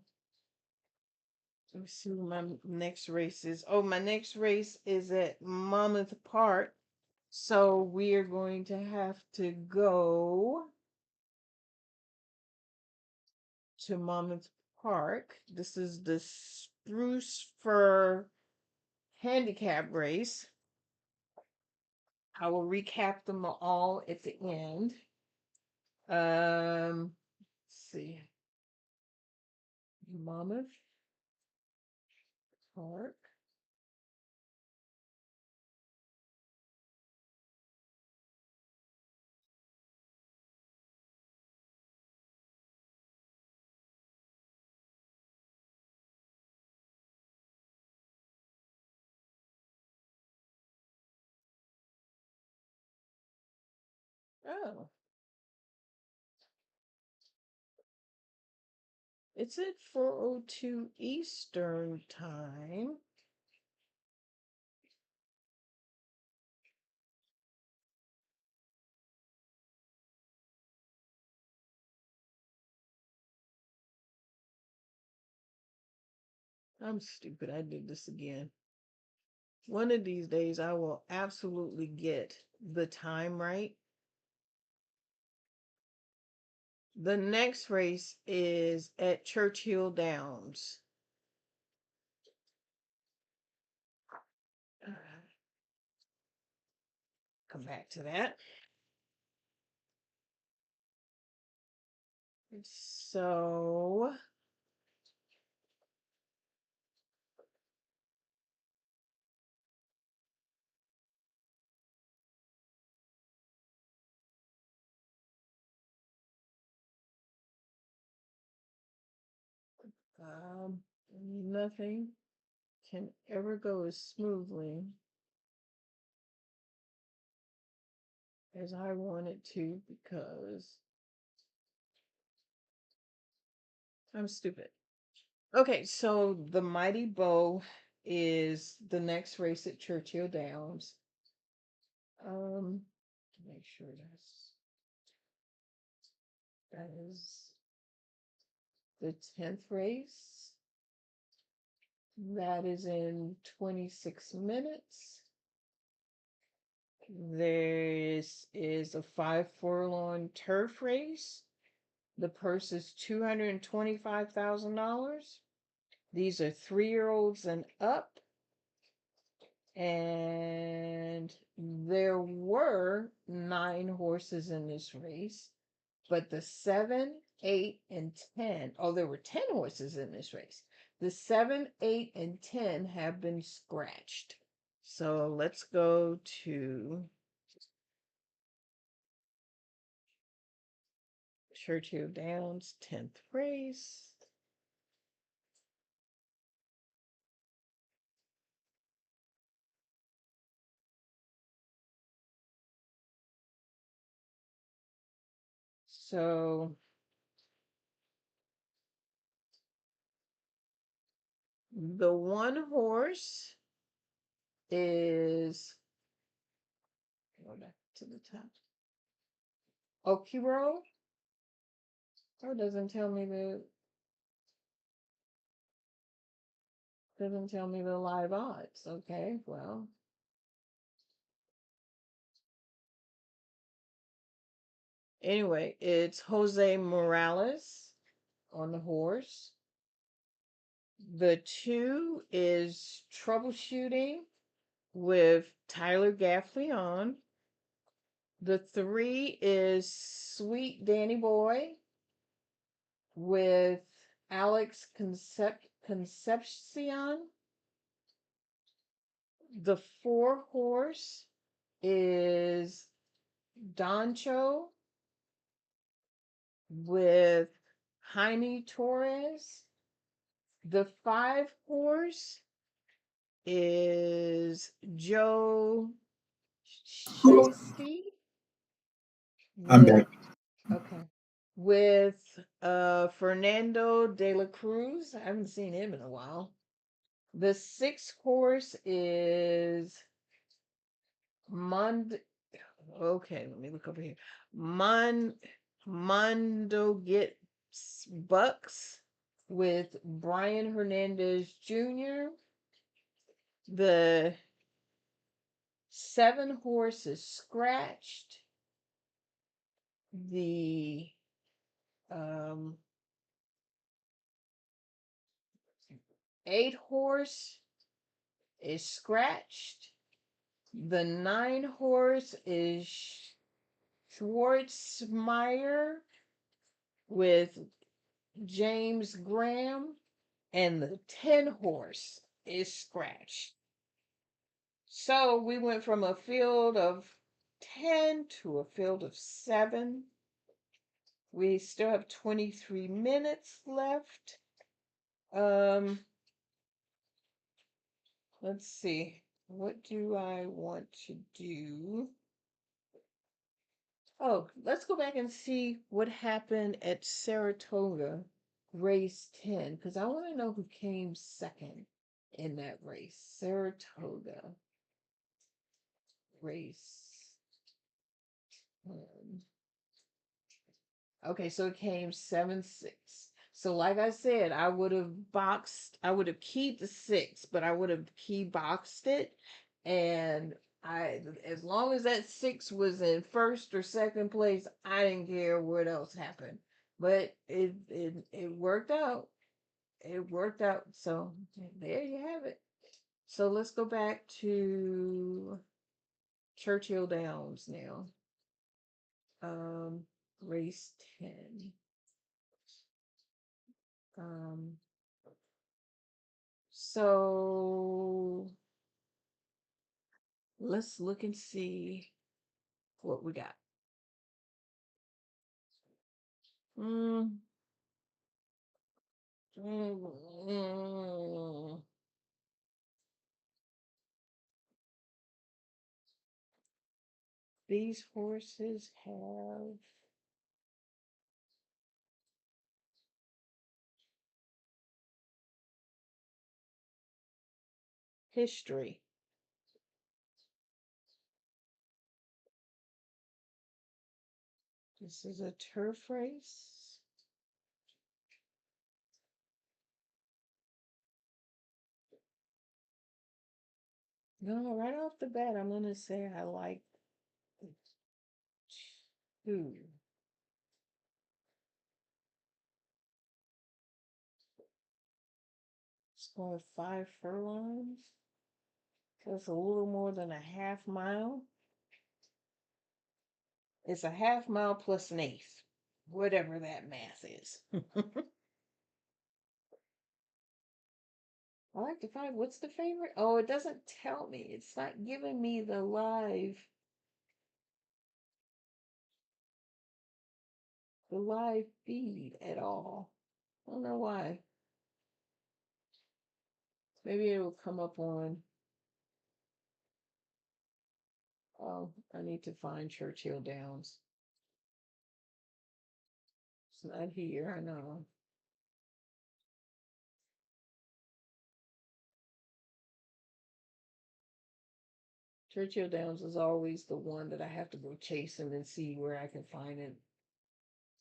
Let me see what my next race is. Oh, my next race is at Monmouth Park. So we are going to have to go to Monmouth Park. This is the Spruce Fir handicap race. I will recap them all at the end. Let's see. Monmouth Park. Oh. It's at 4:02 Eastern time. I'm stupid. I did this again. One of these days, I will absolutely get the time right. The next race is at Churchill Downs. Come back to that. So nothing can ever go as smoothly as I want it to because I'm stupid. Okay, so the Mighty Bow is the next race at Churchill Downs. Make sure that is the 10th race. That is in 26 minutes. This is a 5 furlong turf race. The purse is $225,000. These are 3-year-olds and up. And there were 9 horses in this race, but the 7, 8, and 10, oh, there were 10 horses in this race. The 7, 8, and 10 have been scratched. So let's go to Churchill Downs 10th race. So the one horse is, go back to the top. Okiro. Oh, it doesn't tell me the live odds. Okay, well. Anyway, it's Jose Morales on the horse. The 2 is Troubleshooting with Tyler Gaffleon. The 3 is Sweet Danny Boy with Alex Concepcion. The 4 horse is Doncho with Jaime Torres. The 5 horse is Joe Shasty. I'm back. Okay. With Fernando de la Cruz. I haven't seen him in a while. The 6 horse is Okay, let me look over here. Mondo Get Bucks with Brian Hernandez Jr. The 7 horse is scratched. The 8 horse is scratched. The 9 horse is Schwartzmeyer with James Graham, and the 10 horse is scratched. So we went from a field of 10 to a field of 7. We still have 23 minutes left. Let's see. What do I want to do? Oh, let's go back and see what happened at Saratoga race 10, because I want to know who came second in that race. Saratoga race 10. Okay, so it came 7-6. So like I said, I would have keyed the 6, but I would have key boxed it. And as long as that 6 was in first or second place, I didn't care what else happened. But it worked out. It worked out. So there you have it. So let's go back to Churchill Downs now. Race 10. So let's look and see what we got. These horses have history. This is a turf race. No, right off the bat, I'm gonna say I like the 2. It's going 5 furlongs. So it's a little more than a half mile. It's a half mile plus an eighth, whatever that math is. I like the 5. What's the favorite? Oh, it doesn't tell me. It's not giving me the live feed at all. I don't know why. Maybe it will come up on. Oh, I need to find Churchill Downs. It's not here, I know. Churchill Downs is always the one that I have to go chasing and see where I can find it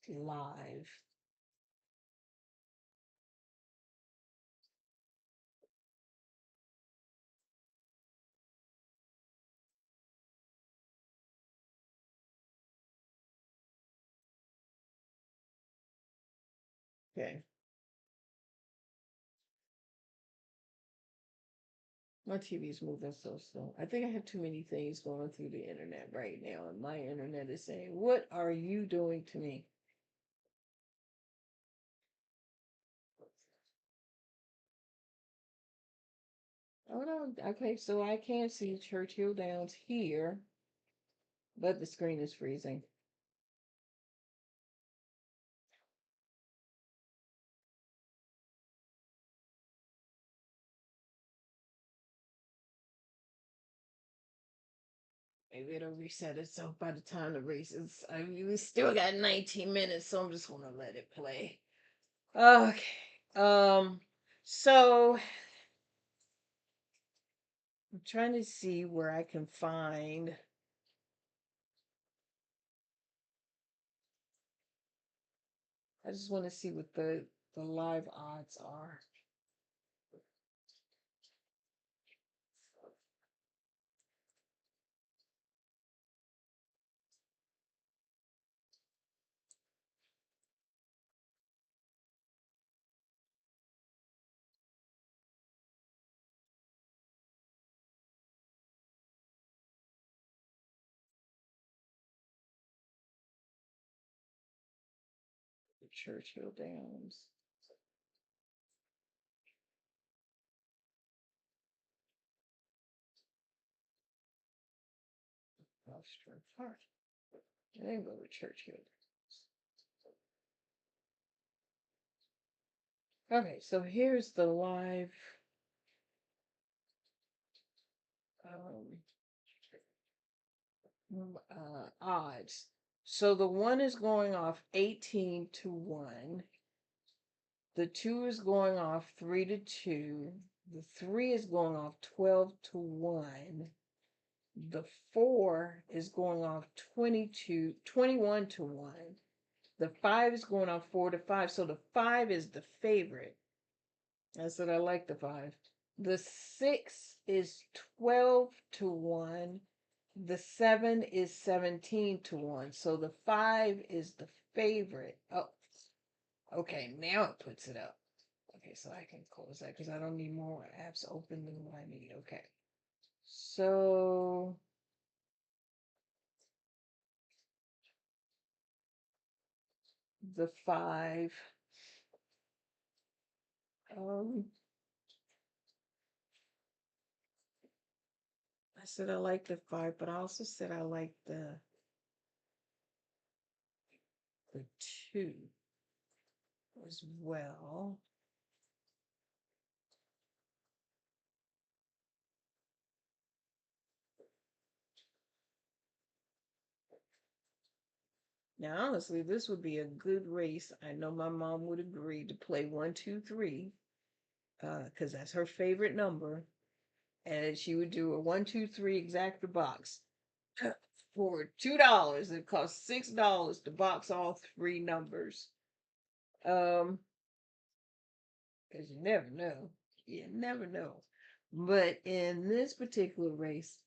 live. Okay. My TV's moving so slow. I think I have too many things going through the internet right now, and my internet is saying, "What are you doing to me?" Oh no, okay, so I can't see Churchill Downs here, but the screen is freezing. Maybe it'll reset itself by the time the race is. I mean, we still got 19 minutes, so I'm just gonna let it play. Okay. So I'm trying to see where I can find. I just want to see what the live odds are. Churchill Downs. Austrian Park. I didn't go to Churchill Downs. Okay, so here's the live odds. So the 1 is going off 18 to 1. The 2 is going off 3 to 2. The 3 is going off 12 to 1. The 4 is going off 21 to 1. The 5 is going off 4 to 5. So the 5 is the favorite. I said I like the 5. The 6 is 12 to 1. The 7 is 17 to 1. So the 5 is the favorite. Oh, okay. Now it puts it up. Okay, so I can close that because I don't need more apps open than what I need. Okay. So the 5. I said I like the 5, but I also said I like the 2 as well. Now, honestly, this would be a good race. I know my mom would agree to play 1, 2, 3, because that's her favorite number. and she would do a 1, 2, 3 exacta box for $2. It costs $6 to box all 3 numbers. Because you never know. You never know. But in this particular race,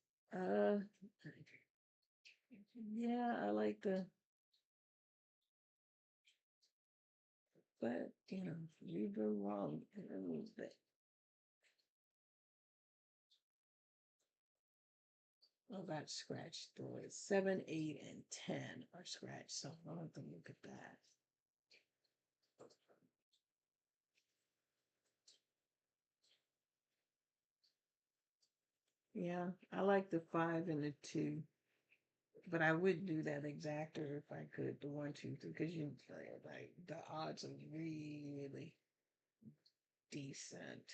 yeah, I like but you go wrong a little bit. Oh, that's scratched though. 7, 8, and 10 are scratched. So I'll have to look at that. Yeah, I like the 5 and the 2. But I would do that exactor if I could, the 1, 2, 3, because like the odds are really decent.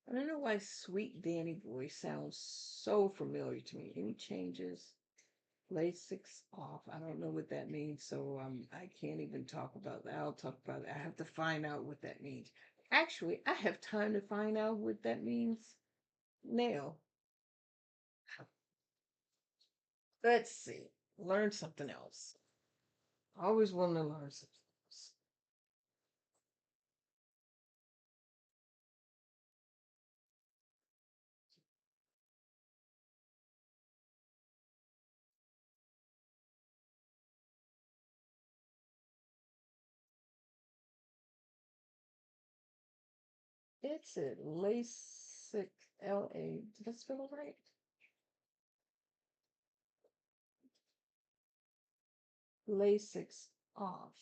I don't know why Sweet Danny Boy sounds so familiar to me. Any changes? Lasix off. I don't know what that means, so I can't even talk about that. I'll talk about it. I have to find out what that means. Actually, I have time to find out what that means now. Let's see. Learn something else. I always want to learn something else. It's at LASIK, LA. Did I spell it right? Lasix off.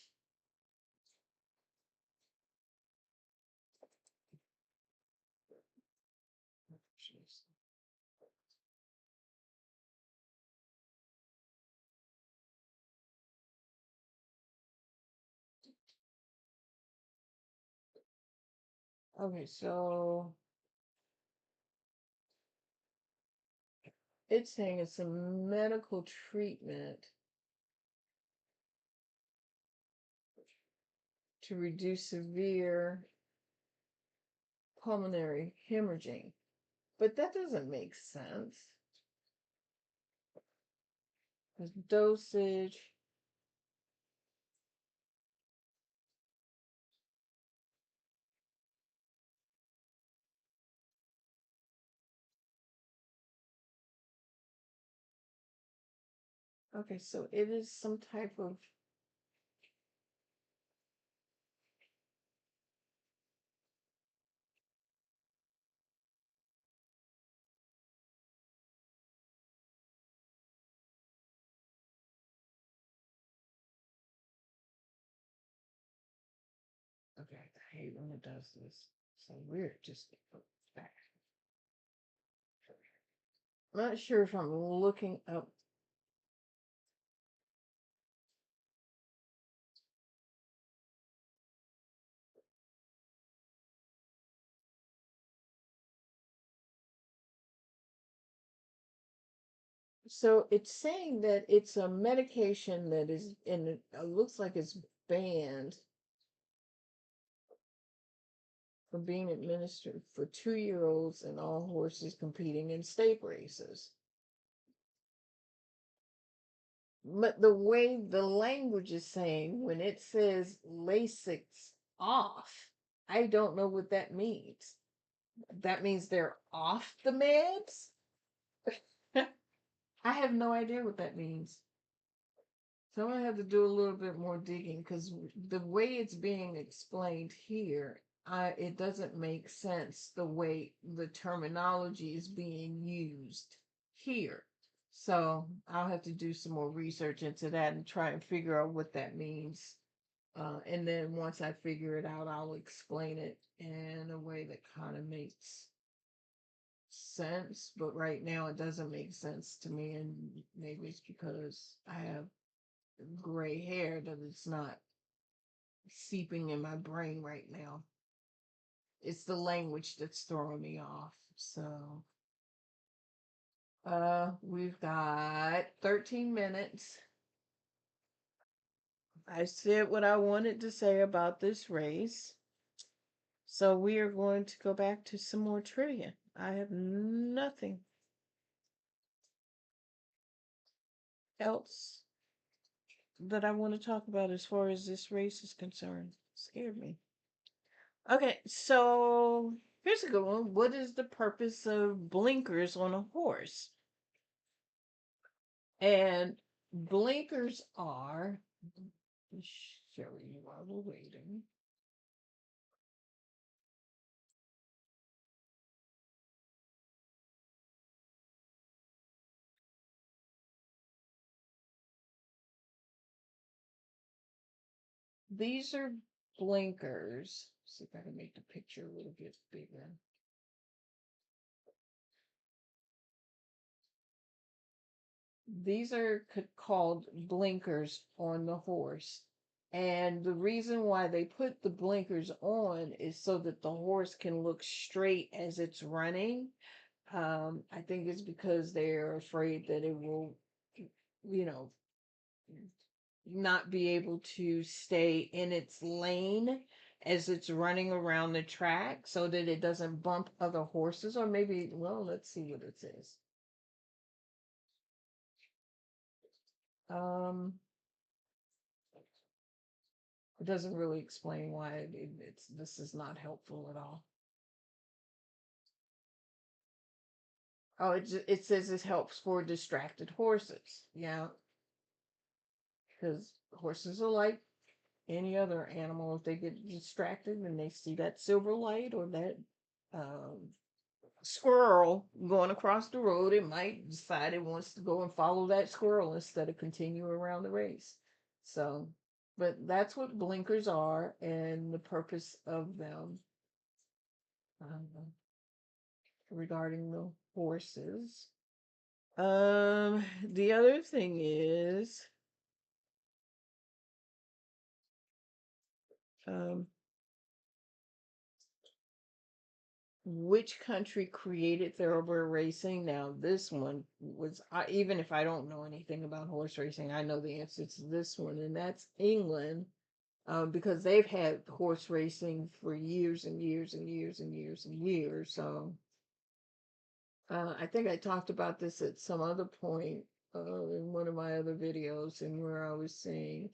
Okay, so it's saying it's a medical treatment to reduce severe pulmonary hemorrhaging. But that doesn't make sense. The dosage. Okay, so it is some type of okay, I hate when it does this. So weird, just back. I'm not sure if I'm looking up. So it's saying that it's a medication that is in it looks like it's banned from being administered for 2-year-olds and all horses competing in stake races. But the way the language is saying, when it says Lasix off, I don't know what that means. That means they're off the meds? I have no idea what that means. So I'm gonna have to do a little bit more digging because the way it's being explained here, it doesn't make sense the way the terminology is being used here. So I'll have to do some more research into that and try and figure out what that means. And then once I figure it out, I'll explain it in a way that kind of makes sense. But right now, it doesn't make sense to me, and maybe it's because I have gray hair that it's not seeping in my brain right now. It's the language that's throwing me off. So we've got 13 minutes. I said what I wanted to say about this race. So we are going to go back to some more trivia. I have nothing else that I want to talk about as far as this race is concerned. Scared me. Okay, so here's a good one. What is the purpose of blinkers on a horse? And blinkers are, let me show you while we're waiting. These are blinkers. See if I can make the picture a little bit bigger. These are called blinkers on the horse. And the reason why they put the blinkers on is so that the horse can look straight as it's running. I think it's because they're afraid that it will, you know, not be able to stay in its lane as it's running around the track so that it doesn't bump other horses. Or maybe, well, let's see what it says. It doesn't really explain why this is not helpful at all. Oh, it says it helps for distracted horses. Yeah, because horses are like any other animal. If they get distracted and they see that silver light or that squirrel going across the road, it might decide it wants to go and follow that squirrel instead of continue around the race. So, but that's what blinkers are and the purpose of them regarding the horses. The other thing is, which country created thoroughbred racing? Now, this one was, even if I don't know anything about horse racing, I know the answer to this one, and that's England, because they've had horse racing for years and years and years and years and years. So, I think I talked about this at some other point in one of my other videos, and where I was saying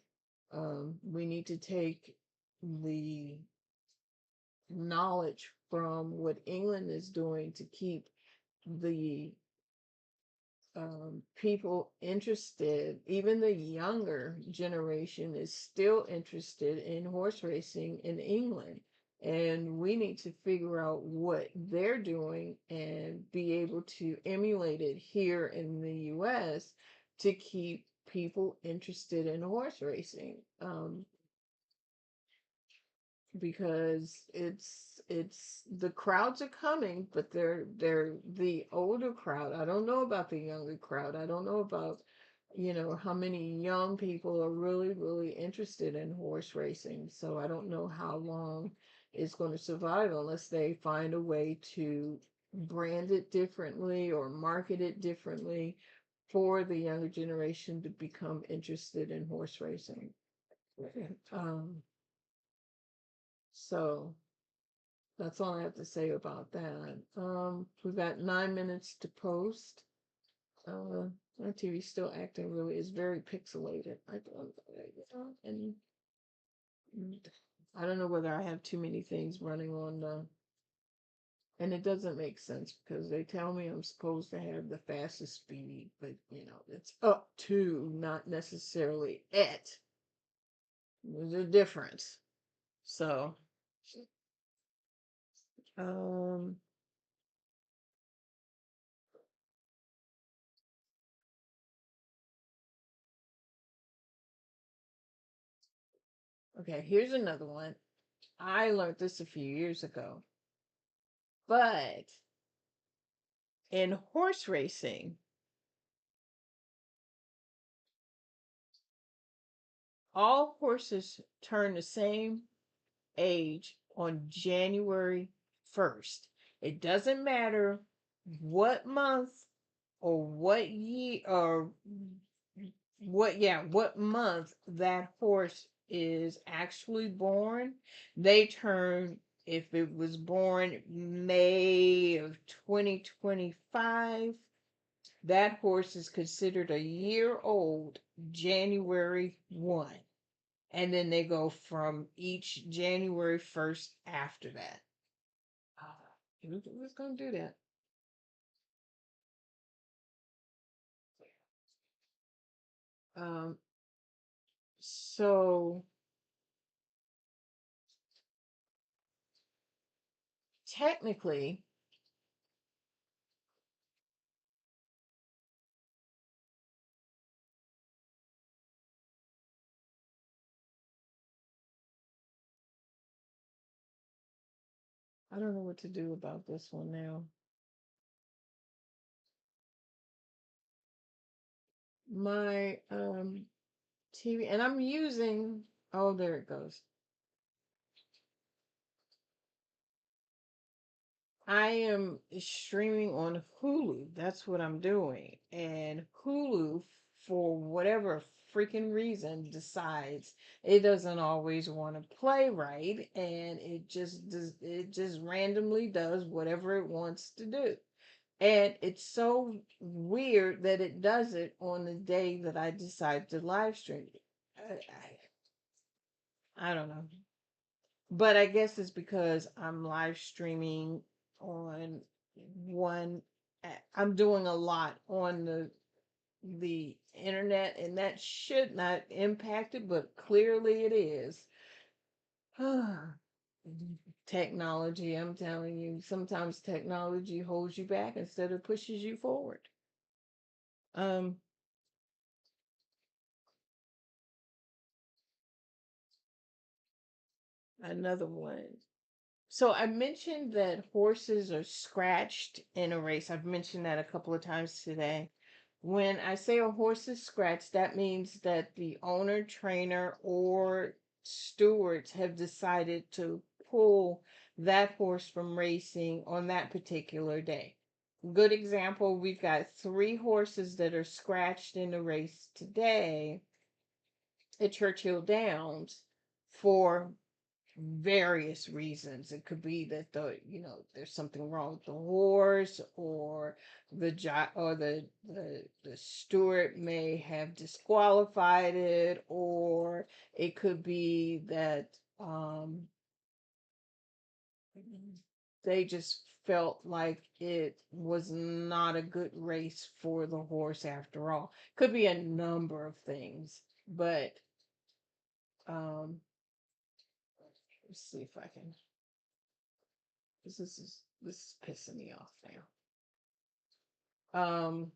we need to take the knowledge from what England is doing to keep the people interested. Even the younger generation is still interested in horse racing in England. And we need to figure out what they're doing and be able to emulate it here in the US to keep people interested in horse racing. Because it's the crowds are coming, but they're the older crowd. I don't know about the younger crowd. I don't know about, how many young people are really interested in horse racing. So I don't know how long it's going to survive unless they find a way to brand it differently or market it differently for the younger generation to become interested in horse racing. So that's all I have to say about that. We've got 9 minutes to post. My TV's still acting really, it's very pixelated. And I don't know whether I have too many things running on and it doesn't make sense because they tell me I'm supposed to have the fastest speed, but it's up to, not necessarily at. There's a difference. So okay, here's another one. I learned this a few years ago. But in horse racing, all horses turn the same age on January 1st. It doesn't matter what month or what year or what month that horse is actually born. They turn, if it was born May of 2025, that horse is considered a year old January 1. And then they go from each January 1st after that. Who's going to do that? So technically, I don't know what to do about this one now. My TV, and I'm using, oh, there it goes. I am streaming on Hulu. That's what I'm doing. And Hulu, for whatever freaking reason, decides it doesn't always want to play right, and it just randomly does whatever it wants to do. And it's so weird that it does it on the day that I decide to live stream it. I don't know. But I guess it's because I'm live streaming on one. I'm doing a lot on the internet, and that should not impact it, but clearly it is. Technology, I'm telling you, sometimes technology holds you back instead of pushes you forward. Another one. So I mentioned that horses are scratched in a race. I've mentioned that a couple of times today. When I say a horse is scratched, that means that the owner, trainer, or stewards have decided to pull that horse from racing on that particular day. Good example, we've got 3 horses that are scratched in the race today at Churchill Downs for various reasons. It could be that there's something wrong with the horse, or the steward may have disqualified it, or it could be that they just felt like it was not a good race for the horse after all. Could be a number of things, but let's see if I can. This is pissing me off now.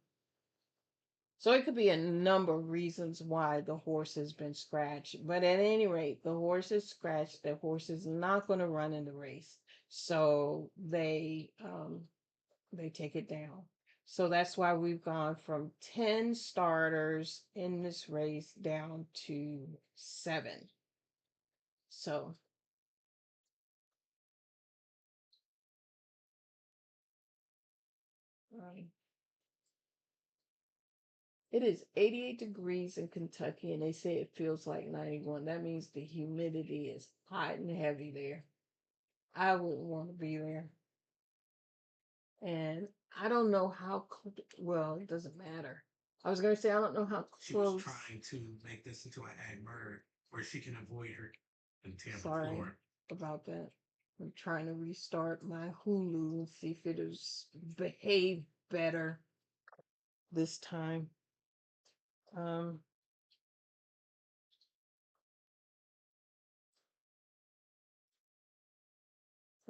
So it could be a number of reasons why the horse has been scratched, but at any rate, the horse is scratched. The horse is not going to run in the race, so they take it down. So that's why we've gone from 10 starters in this race down to 7. So it is 88 degrees in Kentucky, and they say it feels like 91. That means the humidity is hot and heavy there. I wouldn't want to be there. And I don't know how, well, it doesn't matter. I was going to say, I don't know how She was close. trying to make this into an ag murder where she can avoid her in Tampa, Sorry Florida. about that. I'm trying to restart my Hulu and see if it is behave better this time. And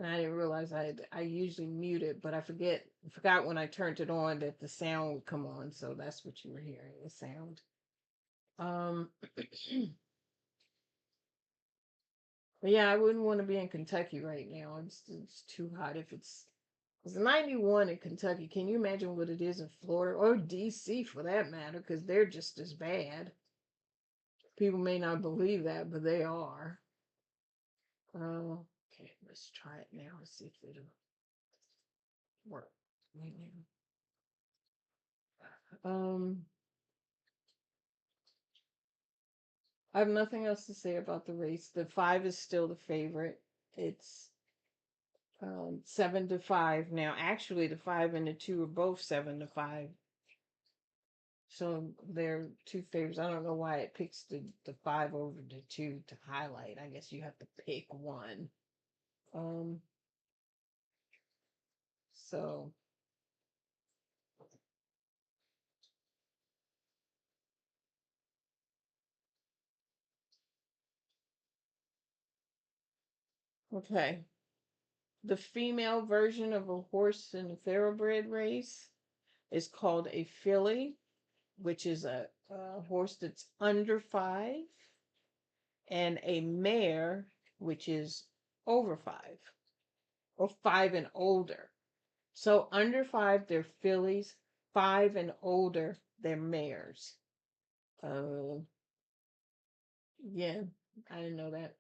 I didn't realize I usually mute it, but I forgot when I turned it on that the sound would come on, so that's what you were hearing, the sound. But yeah, I wouldn't want to be in Kentucky right now. It's too hot. If it's 91 in Kentucky, can you imagine what it is in Florida or DC for that matter? Because they're just as bad. People may not believe that, but they are. Okay, let's try it now and see if it'll work right now. I have nothing else to say about the race. The 5 is still the favorite. It's 7-5 now. Actually, the 5 and the 2 are both 7-5. So they're two favorites. I don't know why it picks the 5 over the 2 to highlight. I guess you have to pick one. So okay. The female version of a horse in the thoroughbred race is called a filly, which is a horse that's under 5, and a mare, which is over 5, or 5 and older. So under 5, they're fillies. 5 and older, they're mares. Yeah, I didn't know that.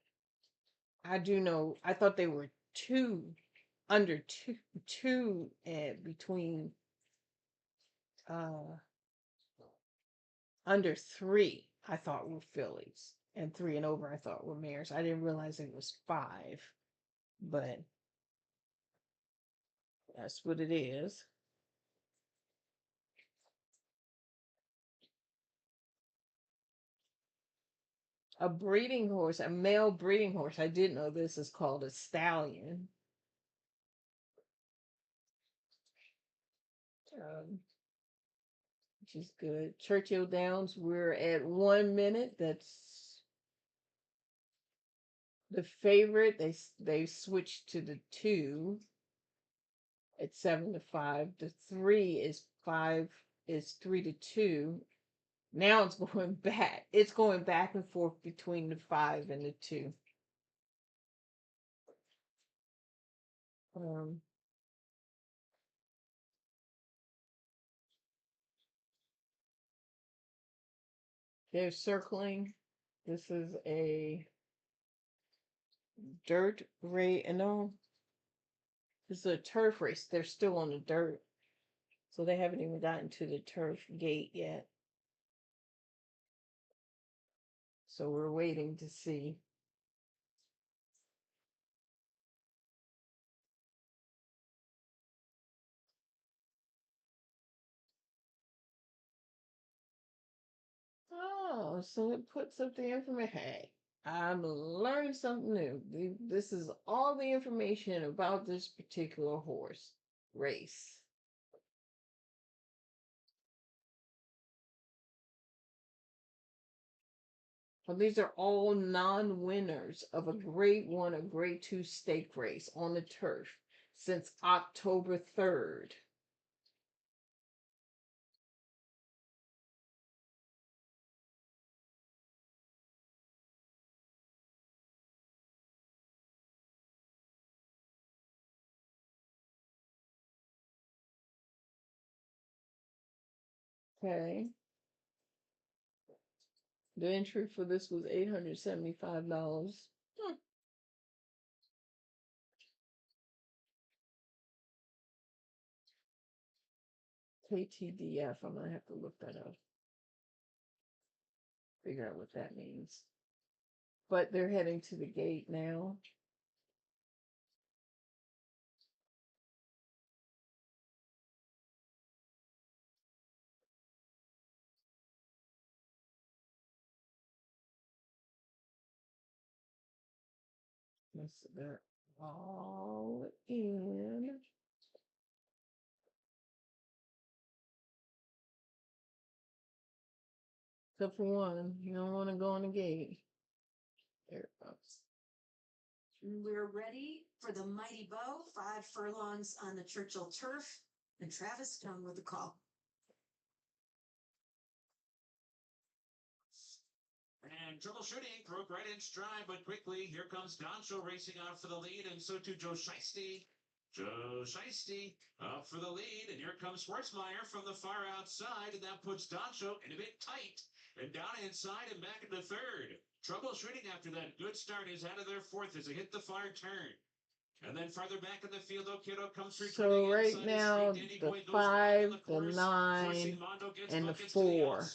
I do know. I thought they were under two, between under 3. I thought were fillies, and 3 and over I thought were mares. I didn't realize it was 5, but that's what it is. A breeding horse, a male breeding horse, I did know this, is called a stallion. Which is good. Churchill Downs, we're at 1 minute. That's the favorite. They switched to the 2 at 7-5. The 3 is 3-2. Now it's going back. It's going back and forth between the 5 and the 2. They're circling. This is a dirt race. No, this is a turf race. They're still on the dirt. So they haven't even gotten to the turf gate yet. So we're waiting to see. Oh, so it puts up the information. Hey, I'm learning something new. This is all the information about this particular horse race. Well, these are all non-winners of a Grade 1 or Grade 2 stake race on the turf since October 3rd. Okay. The entry for this was $875. KTDF, I'm gonna have to look that up. Figure out what that means. But they're heading to the gate now. Yes, they're all in. Except for one, you don't want to go on the gate. There it goes. We're ready for the Mighty Bow, 5 furlongs on the Churchill turf, and Travis Young with the call. And troubleshooting broke right in stride, but quickly here comes Doncho racing out for the lead, and so too Joe Shiesty. Joe Shiesty up for the lead, and here comes Schwartzmeyer from the far outside, and that puts Doncho in a bit tight, and down inside and back into third. Troubleshooting after that good start is out of their fourth as they hit the far turn. And then farther back in the field, Okito comes through. So right now, the 5, the 9, and the 4.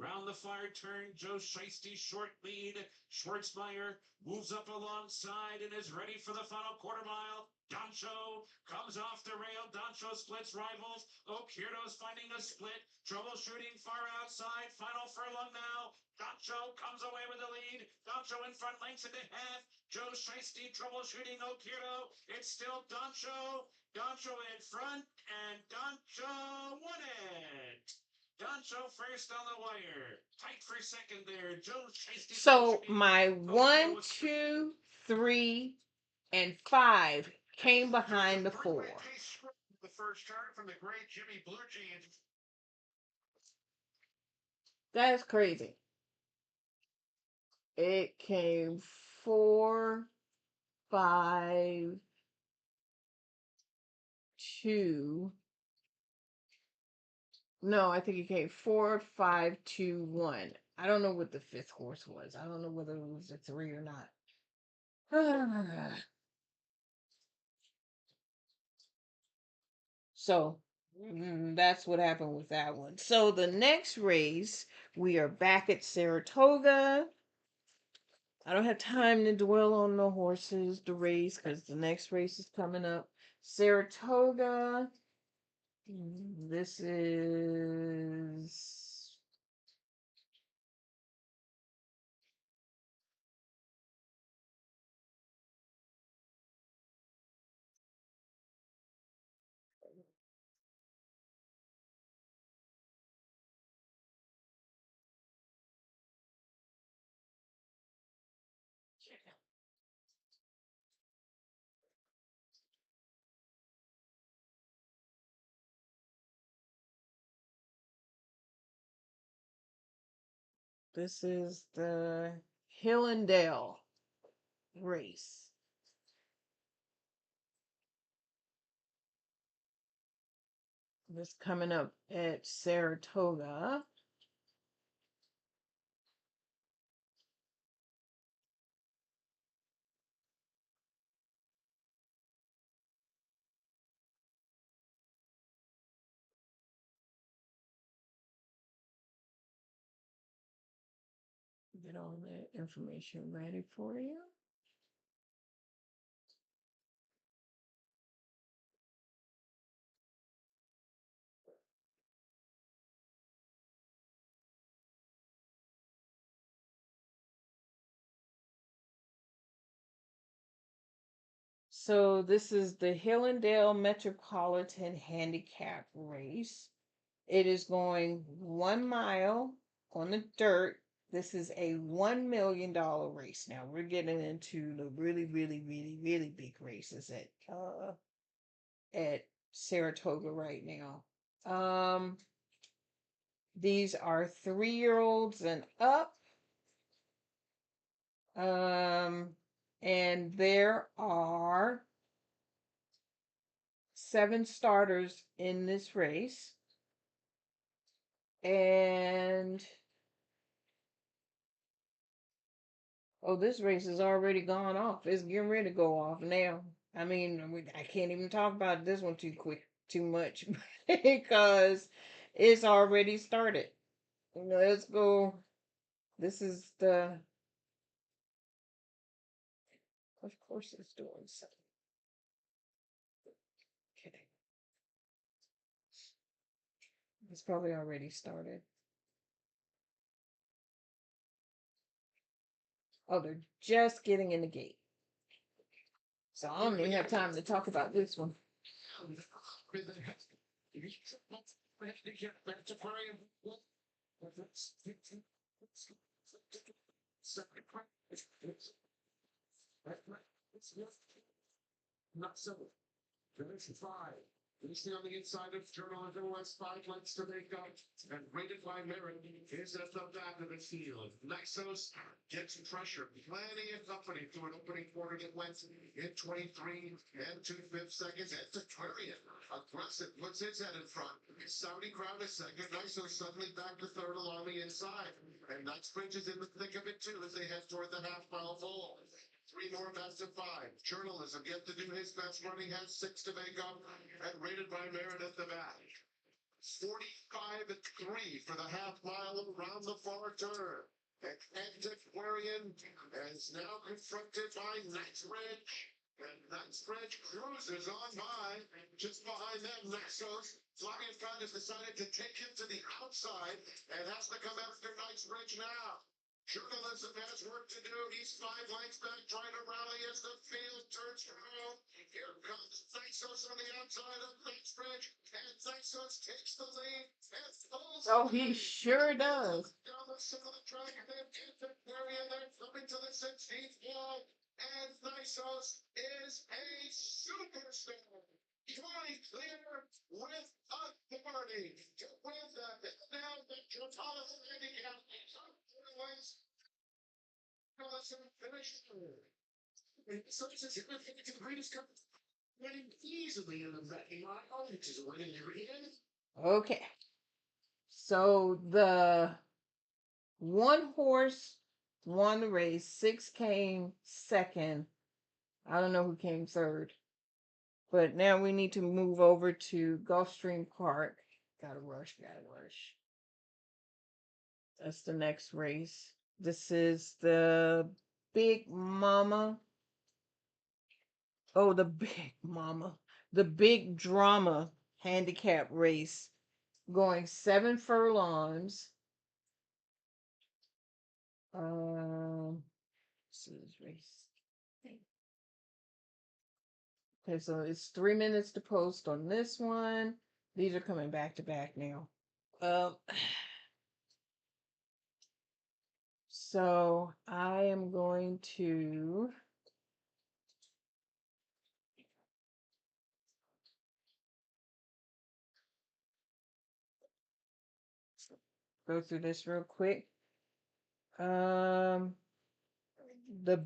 Round the far turn, Joe Shiesty short lead. Schwartzmeyer moves up alongside and is ready for the final quarter mile. Doncho comes off the rail. Doncho splits rivals. Okirdo's finding a split. Troubleshooting far outside. Final furlong now. Doncho comes away with the lead. Doncho in front, lengths and a half. Joe Shiesty troubleshooting Okirdo. It's still Doncho. Doncho in front, and Doncho won it. Doncho first on the wire. Tight for second there. Joe Shiesty. So my 1, 2, 3, and 5 came behind the 4. The first turn from the great Jimmy Blue Jeans. That's crazy. It came 4, 5, 2. No, I think it came 4, 5, 2, 1. I don't know what the 5th horse was. I don't know whether it was a 3 or not. So that's what happened with that one. So the next race, we are back at Saratoga. I don't have time to dwell on the horses, the race, because the next race is coming up. Saratoga. This is the Hillendale race. This coming up at Saratoga. Get all that information ready for you. So this is the Hillendale Metropolitan Handicap Race. It is going 1 mile on the dirt. This is a $1 million race. Now we're getting into the really, really, really, really big races at Saratoga right now. These are 3-year-olds and up. And there are 7 starters in this race. And this race has already gone off. It's getting ready to go off now. I mean, I can't even talk about this one too much because it's already started. Let's go. This is of course it's doing something. Okay. It's probably already started. Oh, they're just getting in the gate. So I don't even have time to talk about this one. Not so. Finish 5. Finishing on the inside of Journalism West 5 lengths to make up. And rated by Merit is at the back of the field. Naxos gets pressure. Plenty of company through an opening quarter that went in 23 and 2/5 seconds. It's Aquarian. Aggressive puts its head in front. Saudi crowd is second. Naxos suddenly back to third along the inside. And Knightsbridge is in the thick of it too as they head toward the half-mile pole. 3 more best of 5. Journalism yet to do his best running, has 6 to make up, and rated by Merit at the back. 45-3 for the half mile around the far turn. Antiquarian is now confronted by Knightsbridge. And Knightsbridge cruises on by. Just behind them, Naxos. Flying Front has decided to take him to the outside and has to come after Knightsbridge now. Journalism has work to do. He's 5 lengths back, trying to rally as the field turns around. Here comes Naxos on the outside of Knightsbridge, and Naxos takes the lead and pulls. Oh, he sure does. Down the center of the track, and then Antiquarian, they're coming to the 16th wall, and Naxos is a superstar. Joy clear with authority to win the now Metropolitan Handicap. Finished. So this is the greatest company winning easily in the betting mile, which is winning every end. Okay. So the one horse won the race, 6 came second. I don't know who came third. But now we need to move over to Gulfstream Park. Gotta rush. That's the next race. This is the Big Mama. Oh, the Big Mama. The Big Drama handicap race. Going 7 furlongs. This is race. Okay, so it's 3 minutes to post on this one. These are coming back to back now. So I am going to go through this real quick. The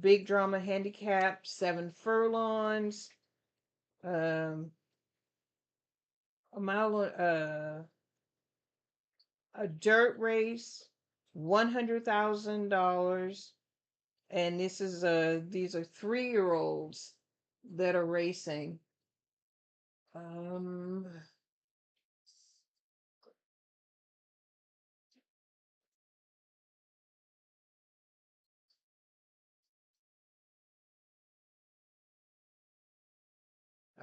Big Drama handicap, 7 furlongs. A mile, a dirt race, $100,000, and these are 3-year-olds that are racing.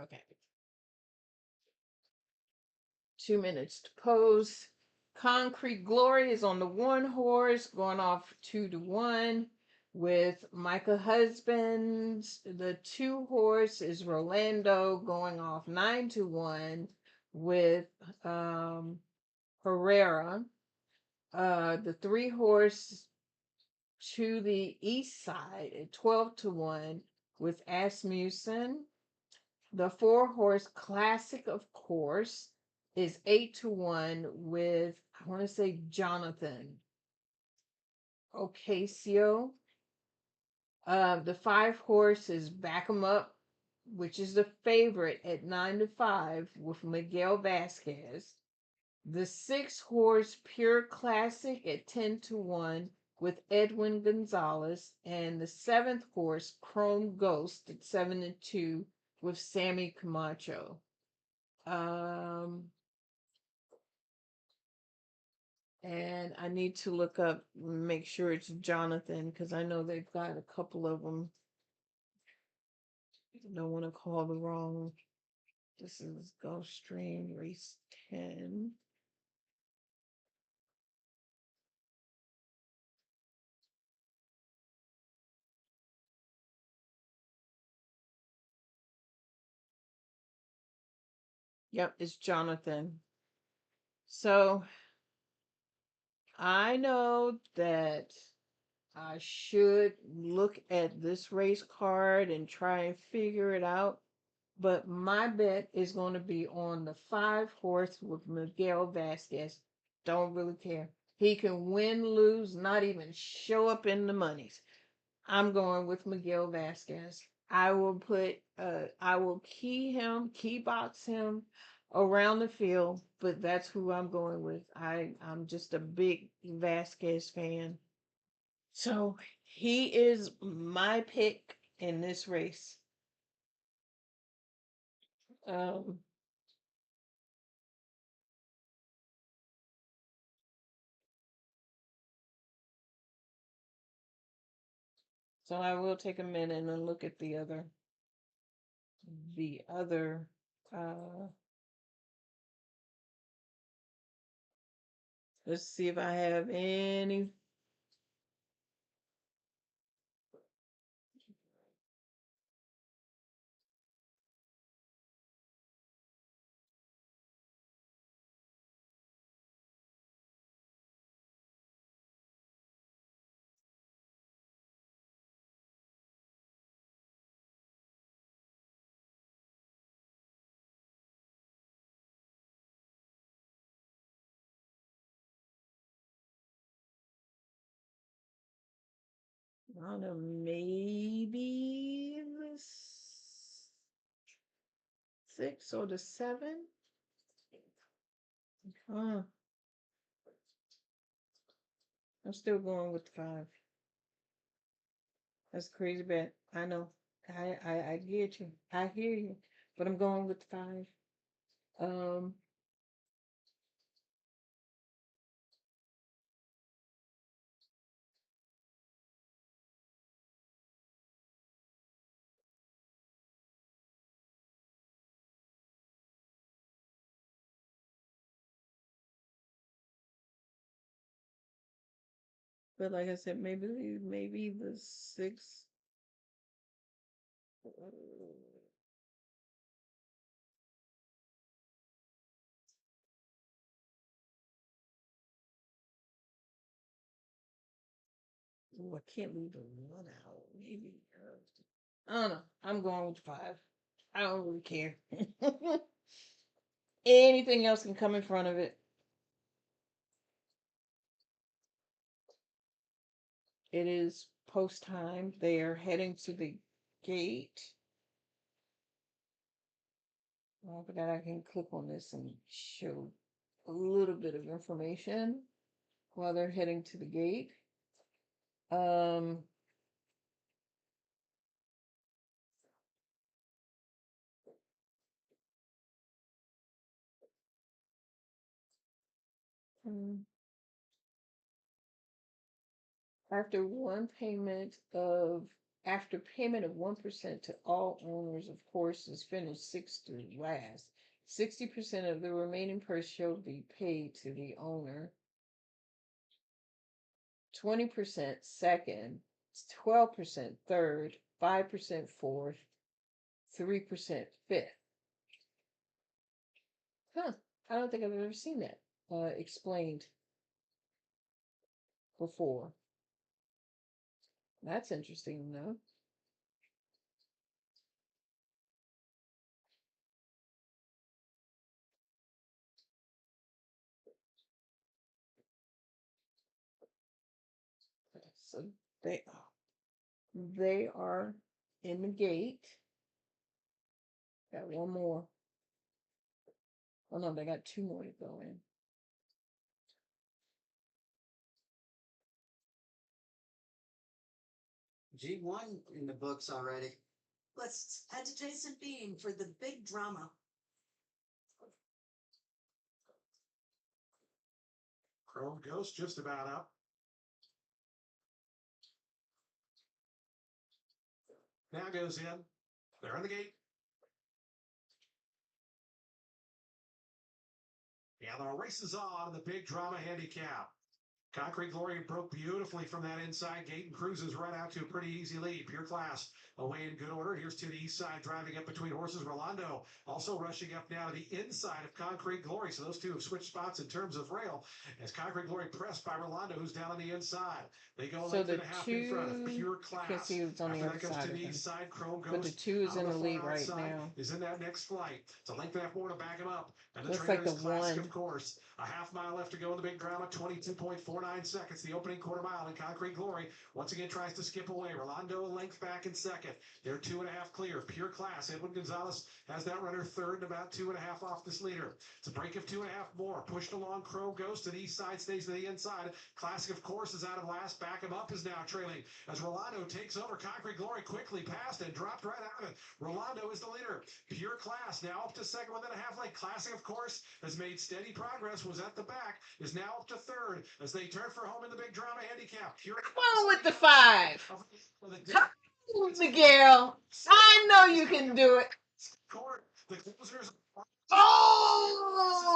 Okay. 2 minutes to pose. Concrete Glory is on the 1 horse, going off 2-1 with Micah Husbands. The 2 horse is Rolando, going off 9-1 with Herrera. The 3 horse to the east side at 12-1 with Asmussen. The 4 horse Classic, of course, is 8-1 with, I want to say, Jonathan Ocasio. The 5 horse is Back 'em Up, which is the favorite at 9-5 with Miguel Vasquez. The 6 horse Pure Classic at 10-1 with Edwin Gonzalez, and the 7th horse Chrome Ghost at 7-2 with Sammy Camacho. And I need to look up, make sure it's Jonathan, because I know they've got a couple of them. I don't want to call the wrong. This is Gulfstream Race 10. Yep, it's Jonathan. So I know that I should look at this race card and try and figure it out, but my bet is going to be on the 5 horse with Miguel Vasquez. Don't really care. He can win, lose, not even show up in the monies. I'm going with Miguel Vasquez. I will key box him around the field, but that's who I'm going with. I'm just a big Vasquez fan. So he is my pick in this race. So I will take a minute and look at the other uh let's see if I have any. I don't know, maybe the 6 or the 7. Huh. I'm still going with the 5. That's crazy bet. I know. I get you. I hear you. But I'm going with the 5. Um but like I said, maybe the 6. Ooh, I can't leave the 1 out. Maybe I don't know. I'm going with 5. I don't really care. Anything else can come in front of it. It is post time. They are heading to the gate. Oh, I forgot I can click on this and show a little bit of information while they're heading to the gate. Um, hmm. After payment of 1% to all owners of horses finished 6th to last, 60% of the remaining purse shall be paid to the owner. 20% second, 12% third, 5% fourth, 3% fifth. Huh. I don't think I've ever seen that explained before. That's interesting to know. So they are in the gate. Got one more. Oh no, they got 2 more to go in. G1 in the books already. Let's head to Jason Bean for the big drama. Chrome Ghost just about up. Now goes in. They're in the gate. Yeah, the race is on in the big drama handicap. Concrete Glory broke beautifully from that inside gate and cruises right out to a pretty easy lead. Pure Class away in good order. Here's to the east side, driving up between horses. Rolando also rushing up now to the inside of Concrete Glory. So those two have switched spots in terms of rail as Concrete Glory pressed by Rolando, who's down on the inside. They go So length the and a half in front of Pure Class. You can see it's on the After other that comes side to of the them. east side, Chrome Ghost. But the 2 is in the lead right outside, now. is in that next flight. It's a length and a half more to back him up. And the Looks trainer like the is Classic, 1. of course. A half mile left to go in the big drama. 22.49 seconds. The opening quarter mile in Concrete Glory. Once again tries to skip away. Rolando a length back in second. They're 2.5 clear. Pure Class. Edwin Gonzalez has that runner third and about 2.5 off this leader. It's a break of 2.5 more. Pushed along. Chrome Ghost to the east side. Stays to the inside. Classic, of course, is out of last. Back him up is now trailing as Rolando takes over. Concrete Glory quickly passed and dropped right out of it. Rolando is the leader. Pure Class now up to second within a half length. Classic, of course, has made steady progress. Was at the back. Is now up to third as they return for home in the big drama handicap. Here Come on with the 5. Come on, Miguel. I know you can do it. The closers. Oh!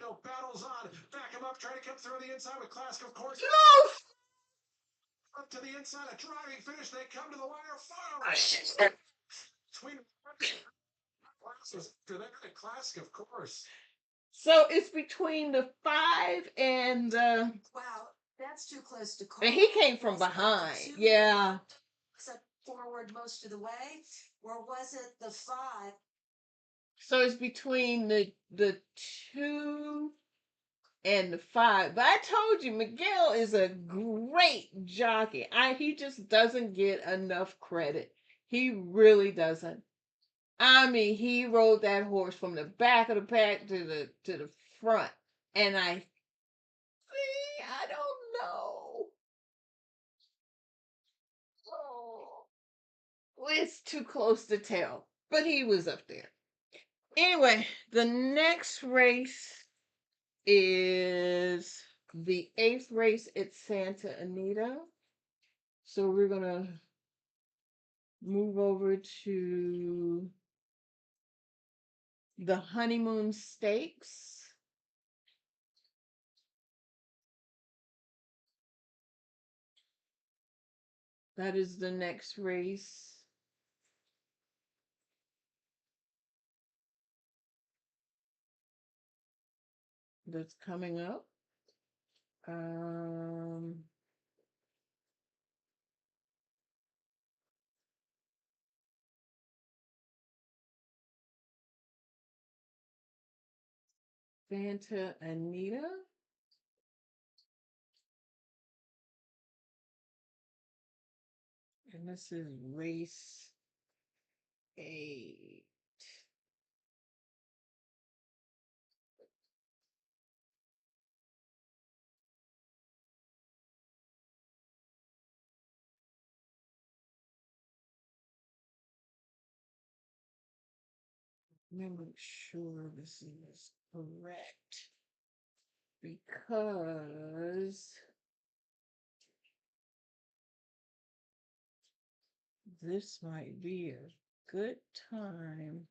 No battles on. Back him up, trying to come through the inside with Classic, of course. No! Up to the inside, a driving finish. They come to the wire. Final. Between classes after that, a Classic, of course. So it's between the 5 and the. Wow, that's too close to call. And he came from behind. Yeah. Except forward most of the way, or was it the 5? So it's between the 2 and the 5. But I told you, Miguel is a great jockey. He just doesn't get enough credit. He really doesn't. I mean, he rode that horse from the back of the pack to the front, and I don't know. Oh, it's too close to tell, but he was up there. Anyway, the next race is the 8th race at Santa Anita. So we're gonna move over to the Honeymoon Stakes. That is the next race. That's coming up. Santa Anita. And this is race 8. Let me make sure this is correct, because this might be a good time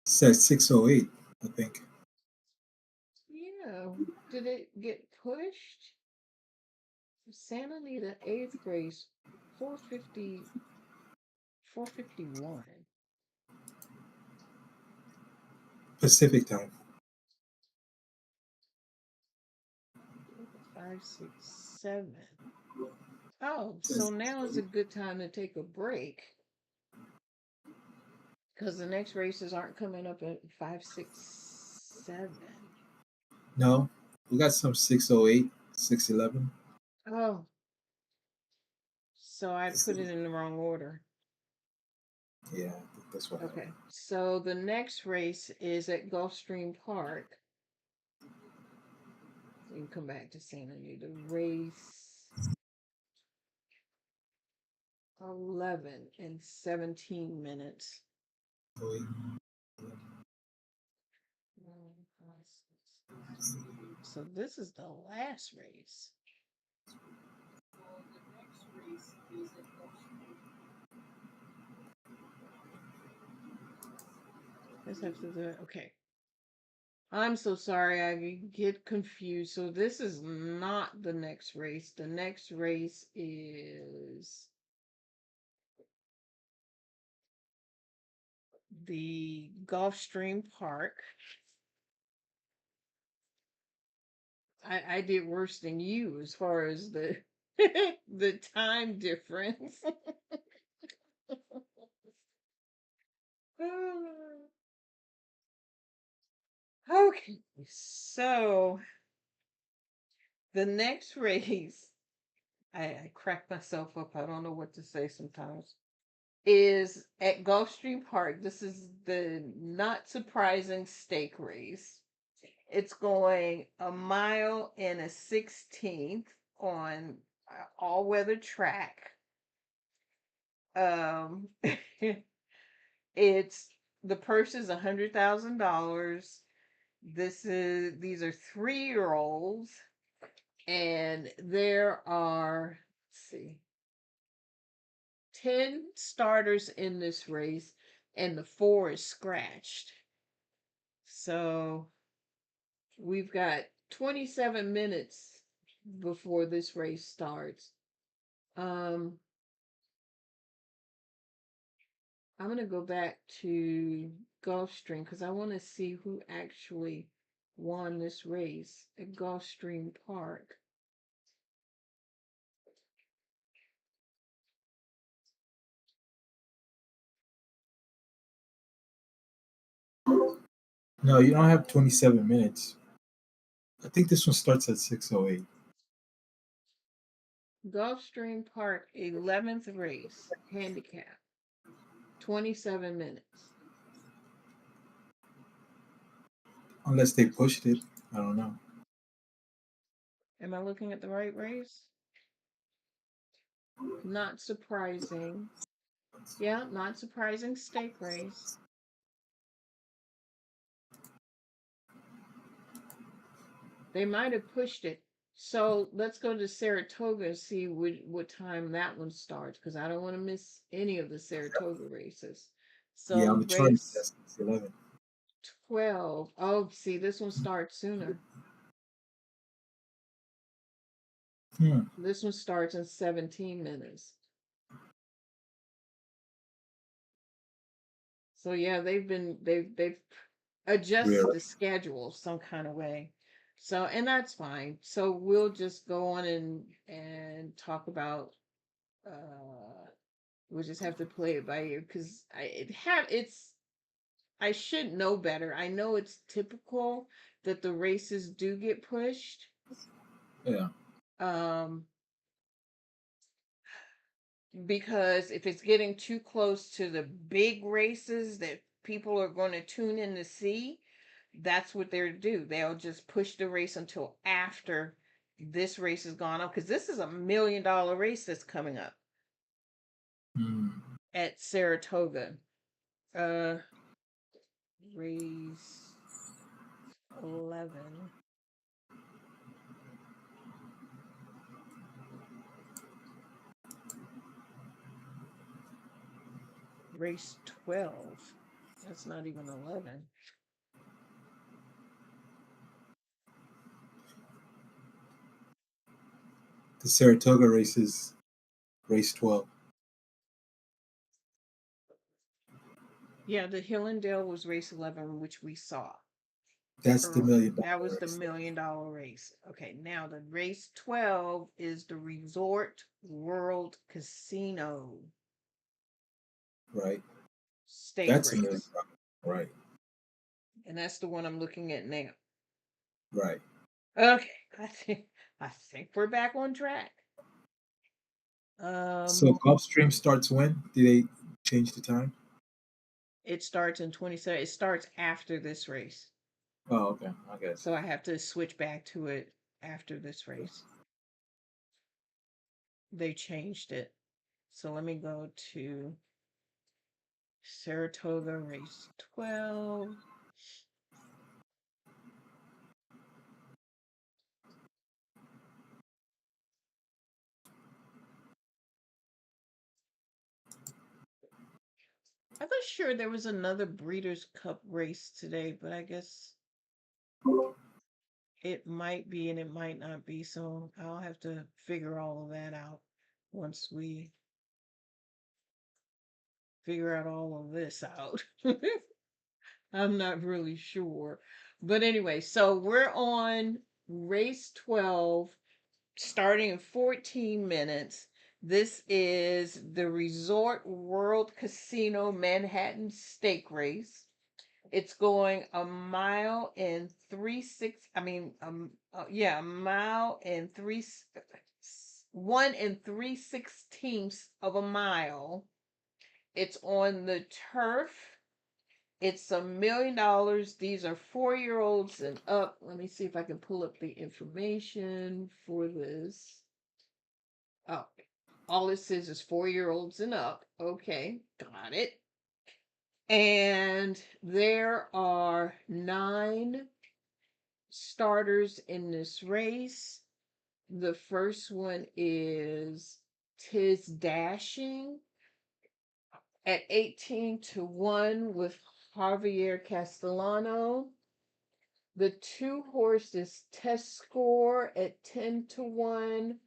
Says 608, I think. Yeah, did it get pushed? Santa Anita 8th race, 450, 451. Pacific time. 5, 6, 7. Oh, so now is a good time to take a break, because the next races aren't coming up at 5, 6, 7. No, we got some 608, 611. Oh, so I put it in the wrong order. Yeah, I think that's what happened. Okay, so the next race is at Gulfstream Park. You can come back to Santa Anita. Race 11 in 17 minutes. So this is the last race. This after the okay. I'm so sorry, I get confused. So this is not the next race. The next race is the Gulfstream Park. I did worse than you as far as the the time difference. Okay. Okay, so the next race, I crack myself up. I don't know what to say sometimes. Is at Gulfstream Park. This is the not surprising stake race. It's going a mile and a 16th on all weather track. It's the purse is $100,000. These are 3-year-olds, and there are, let's see, 10 starters in this race, and the 4 is scratched. So we've got 27 minutes before this race starts. I'm going to go back to Gulfstream because I want to see who actually won this race at Gulfstream Park. No, you don't have 27 minutes. I think this one starts at 6:08. Gulfstream Park 11th race, handicap, 27 minutes. Unless they pushed it. I don't know. Am I looking at the right race? Not surprising. Yeah, not surprising stake race. They might have pushed it. So let's go to Saratoga and see what time that one starts because I don't want to miss any of the Saratoga races. So Yeah, I'm trying to race test 11. 12. Oh, see, this one starts sooner. This one starts in 17 minutes. So yeah, they've adjusted the schedule some kind of way. So, and that's fine. So we'll just go on and talk about we'll just have to play it by ear because I should know better. I know it's typical that the races do get pushed. Yeah. Because if it's getting too close to the big races that people are going to tune in to see, that's what they'll do. They'll just push the race until after this race has gone up because this is $1 million race that's coming up at Saratoga. Race 11. Race 12. That's not even 11. The Saratoga race is race 12. Yeah, the Hillendale was race 11, which we saw. That's the $1 million. That was the $1 million race. Okay, now the race 12 is the Resort World Casino. Right. Stake That's race. $1 million. Right. And that's the one I'm looking at now. Right. Okay, I think we're back on track. So Gulfstream starts when? Did they change the time? It starts in 27. It starts after this race. Oh, okay. I guess. So I have to switch back to it after this race. They changed it. So let me go to Saratoga race 12. I was sure there was another Breeders' Cup race today, but I guess it might be and it might not be. So I'll have to figure all of that out once we figure out all of this out. I'm not really sure. But anyway, so we're on race 12 starting in 14 minutes. This is the Resort World Casino Manhattan Stake Race. It's going a mile and a mile and 1 3/16 of a mile. It's on the turf. It's $1 million. These are 4-year-olds and up. Let me see if I can pull up the information for this. Oh, all it says is 4-year-olds and up. Okay, got it. And there are 9 starters in this race. The first one is Tis Dashing at 18-1 with Javier Castellano. The 2 horse is Test Score at 10-1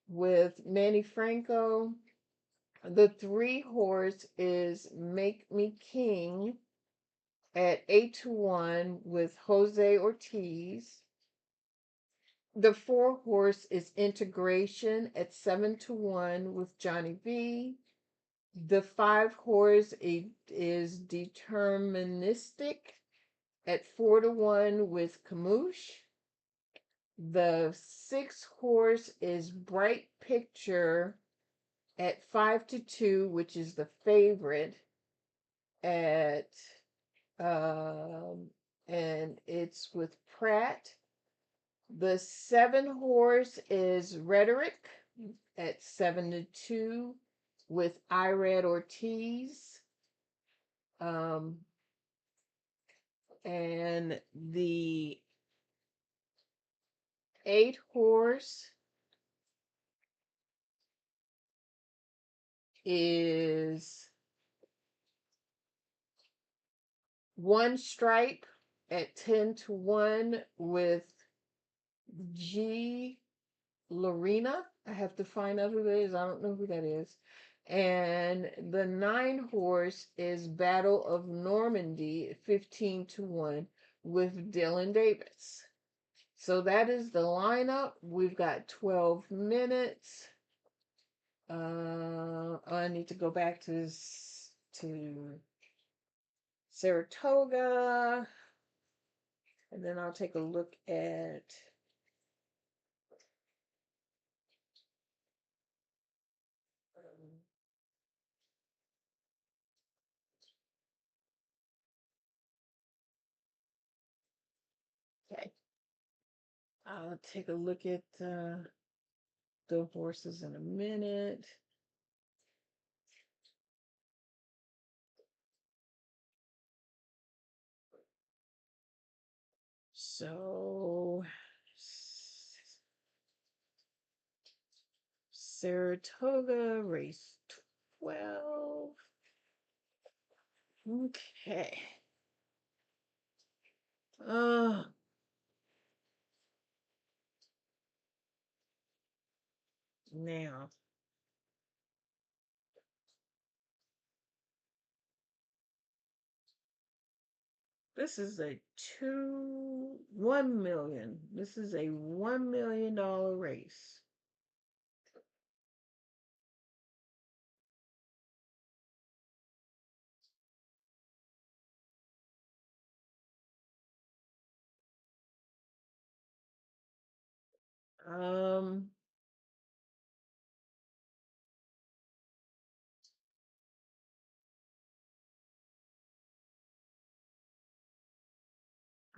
with Manny Franco. The 3 horse is Make Me King at 8-1 with Jose Ortiz. The 4 horse is Integration at 7-1 with Johnny V. The 5 horse is Deterministic at 4-1 with Camouche. The 6 horse is Bright Picture at 5-2, which is the favorite at and it's with Pratt. The 7 horse is Rhetoric at 7-2 with Irad Ortiz. And the 8 horse is One Stripe at 10-1 with G. Lorena. I have to find out who that is. I don't know who that is. And the 9 horse is Battle of Normandy at 15-1 with Dylan Davis. So that is the lineup. We've got 12 minutes. I need to go back to Saratoga, and then I'll take a look at okay. I'll take a look at the horses in a minute. So Saratoga race 12. Okay. Now this is a 1 million. This is a $1 million race.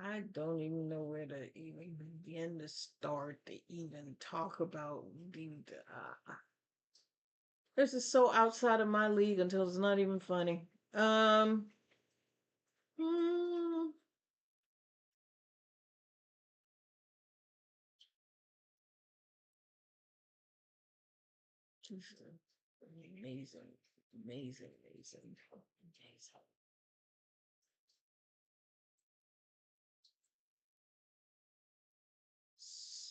I don't even know where to even begin to start to even talk about this is so outside of my league until it's not even funny. Amazing, amazing, amazing, amazing.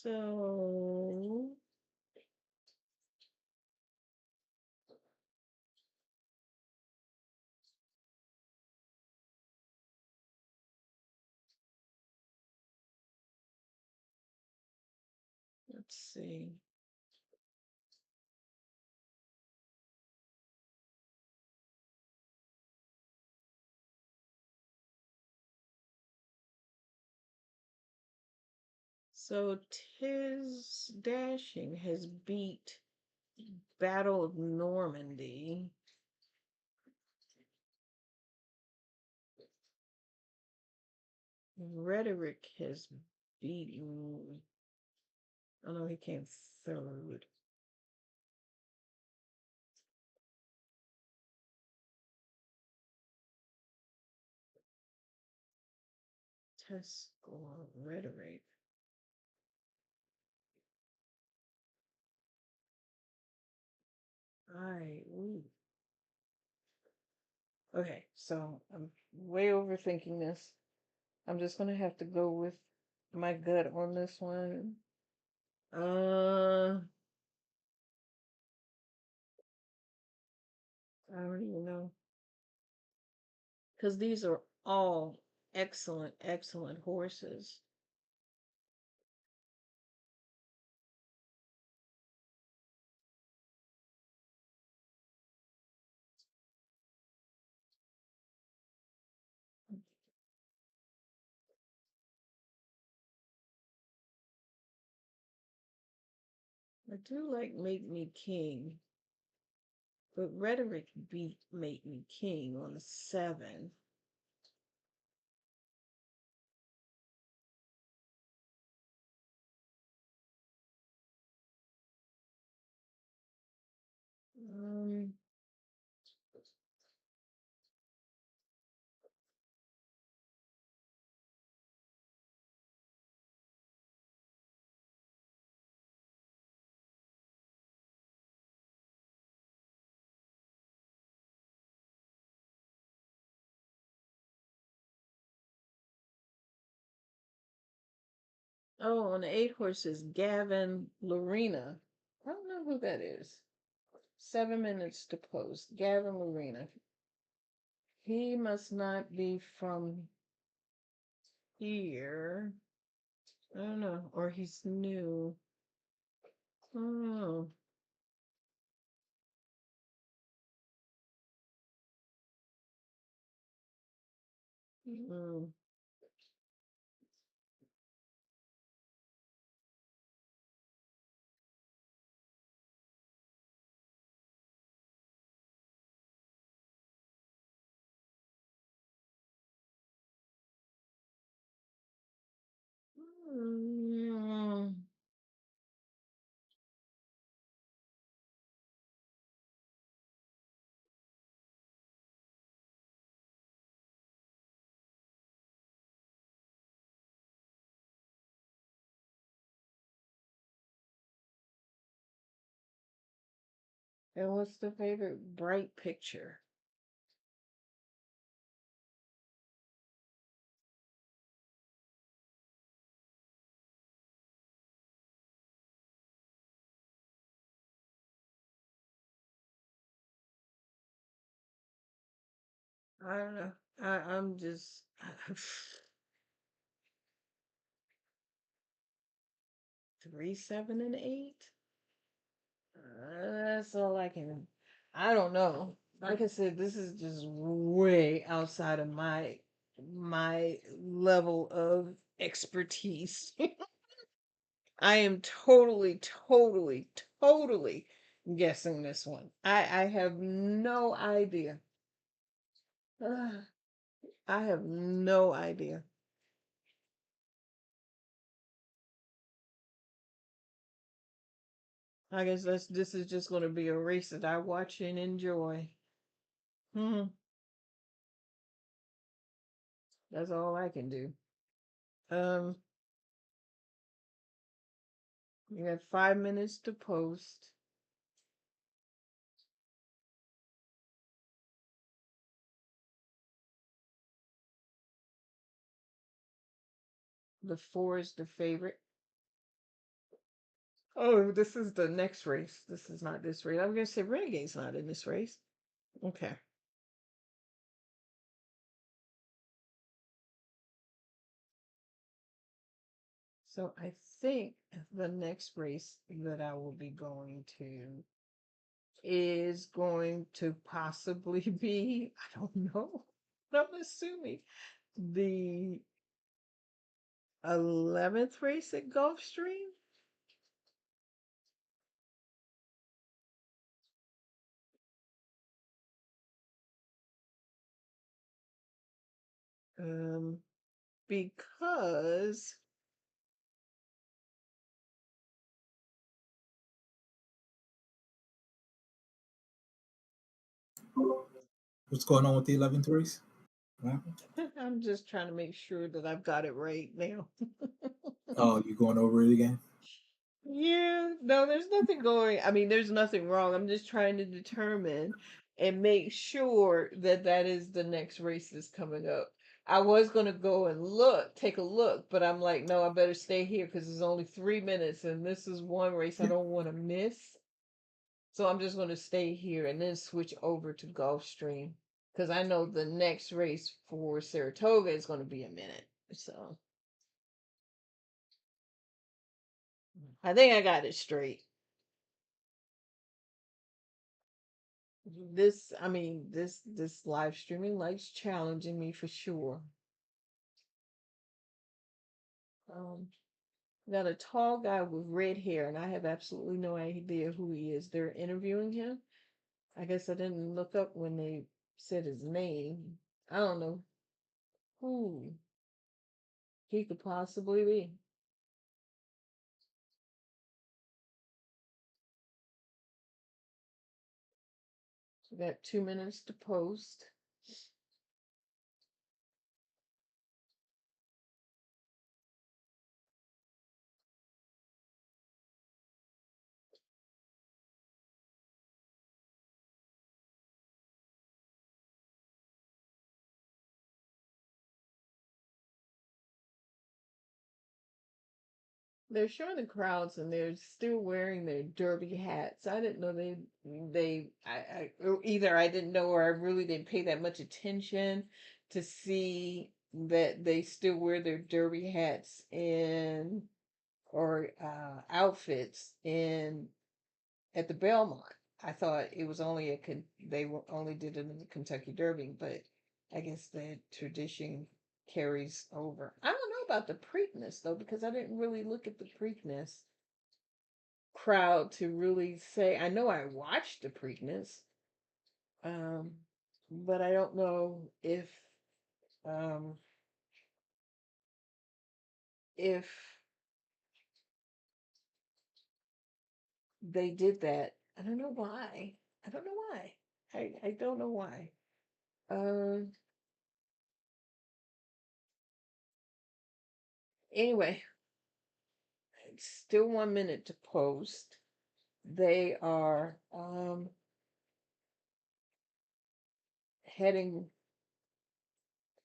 So let's see. So Tis Dashing has beat Battle of Normandy. Rhetoric has beaten. Oh no, he came third. Test score Rhetoric. Ooh. Okay, so I'm way overthinking this. I'm just gonna have to go with my gut on this one. I don't even know. Because these are all excellent, excellent horses. I do like Make Me King, but Rhetoric beat Make Me King on the 7. Oh, on the 8 horses, Gavin Lorena. I don't know who that is. 7 minutes to post. Gavin Lorena. He must not be from here. I don't know. Or he's new. Oh. Mm. Mm. And what's the favorite Bright Picture? I don't know. I'm just 3, 7, and 8. That's all I can. I don't know. Like I said, this is just way outside of my level of expertise. I am totally, totally, totally guessing this one. I have no idea. I have no idea. I guess this is just going to be a race that I watch and enjoy. That's all I can do. You have 5 minutes to post. The 4 is the favorite. Oh, this is the next race. This is not this race. I'm gonna say Renegade's not in this race. Okay. So I think the next race that I will be going to is going to possibly be, I don't know, but I'm assuming the 11th race at Gulfstream. Because What's going on with the 11th race? What happened? I'm just trying to make sure that I've got it right now. Oh, you going over it again? Yeah, no, there's nothing going. I mean, there's nothing wrong. I'm just trying to determine and make sure that that is the next race that's coming up. I was going to go and take a look, but I'm like, no, I better stay here because it's only 3 minutes and this is one race I don't want to miss. So I'm just going to stay here and then switch over to Gulfstream because I know the next race for Saratoga is going to be a minute. So I think I got it straight. This live streaming likes challenging me for sure. Um, got a tall guy with red hair, and I have absolutely no idea who he is. They're interviewing him. I guess I didn't look up when they said his name. I don't know who he could possibly be. We got 2 minutes to post. They're showing the crowds and they're still wearing their derby hats. I didn't know or either I didn't know or I really didn't pay that much attention to see that they still wear their derby hats and or outfits in at the Belmont. I thought it was only they were only did it in the Kentucky Derby, but I guess the tradition carries over. I don't know about the Preakness though, because I didn't really look at the Preakness crowd to really say. I know I watched the Preakness, um, but I don't know um, if they did that. I don't know why. I don't know why. I don't know why. Anyway, it's still 1 minute to post. They are heading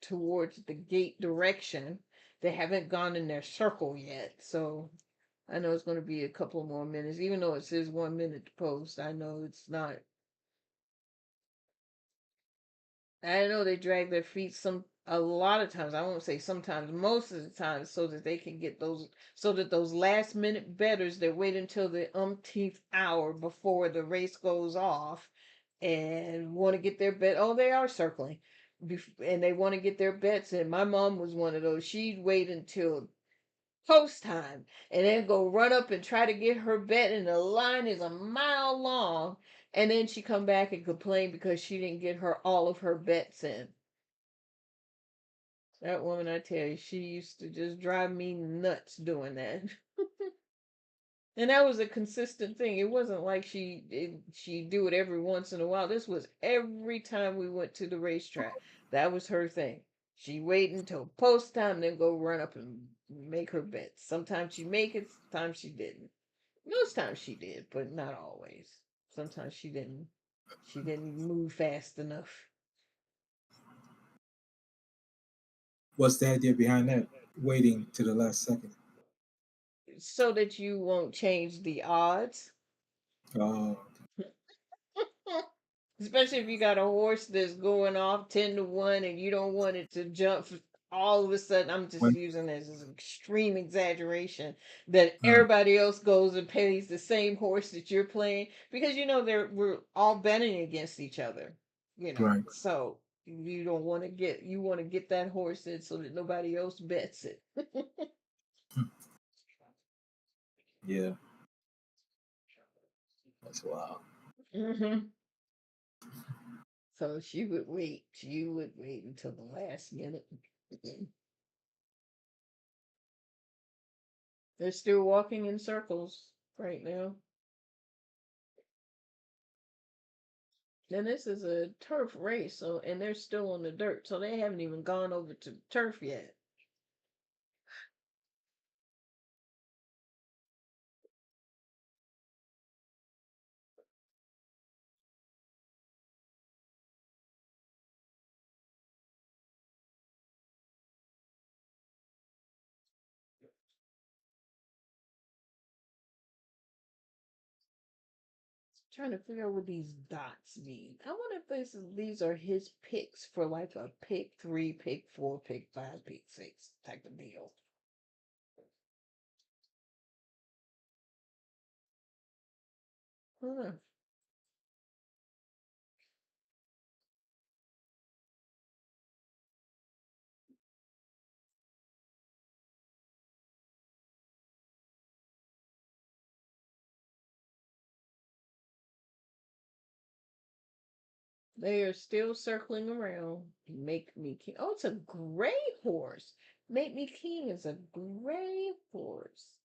towards the gate direction. They haven't gone in their circle yet, so I know it's going to be a couple more minutes. Even though it says 1 minute to post, I know it's not. I know they drag their feet a lot of times. I won't say sometimes, most of the time, so that they can get so that those last minute bettors that wait until the umpteenth hour before the race goes off and want to get their bet. Oh, they are circling, and they want to get their bets in. My mom was one of those. She'd wait until post time and then go run up and try to get her bet, and the line is a mile long, and then she come back and complain because she didn't get all of her bets in. That woman, I tell you, she used to just drive me nuts doing that. And that was a consistent thing. It wasn't like she do it every once in a while. This was every time we went to the racetrack. That was her thing. She wait until post time, then go run up and make her bets. Sometimes she make it, sometimes she didn't. Most times she did, but not always. Sometimes she didn't. She didn't move fast enough. What's the idea behind that? Waiting to the last second. So that you won't change the odds. Oh. Especially if you got a horse that's going off 10-1 and you don't want it to jump all of a sudden. I'm just using this as an extreme exaggeration that everybody else goes and pays the same horse that you're playing because we're all betting against each other. Right. So you want to get that horse in so that nobody else bets it. Yeah, that's wild. Hmm. So she would wait. She would wait until the last minute. They're still walking in circles right now. And this is a turf race, so and they're still on the dirt, so they haven't even gone over to the turf yet. Trying to figure out what these dots mean. I wonder if these are his picks for like a pick 3, pick 4, pick 5, pick 6 type of deal. Huh. They are still circling around. Make Me King. Oh, it's a gray horse. Make Me King is a gray horse.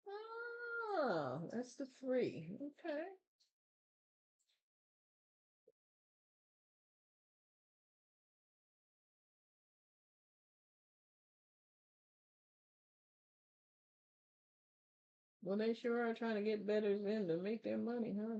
Ah, that's the 3. Okay. Well, they sure are trying to get betters in to make their money, huh?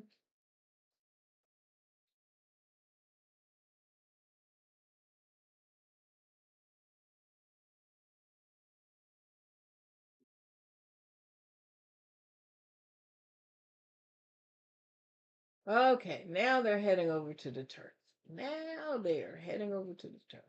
Okay, now they're heading over to the turf. Now they are heading over to the turf.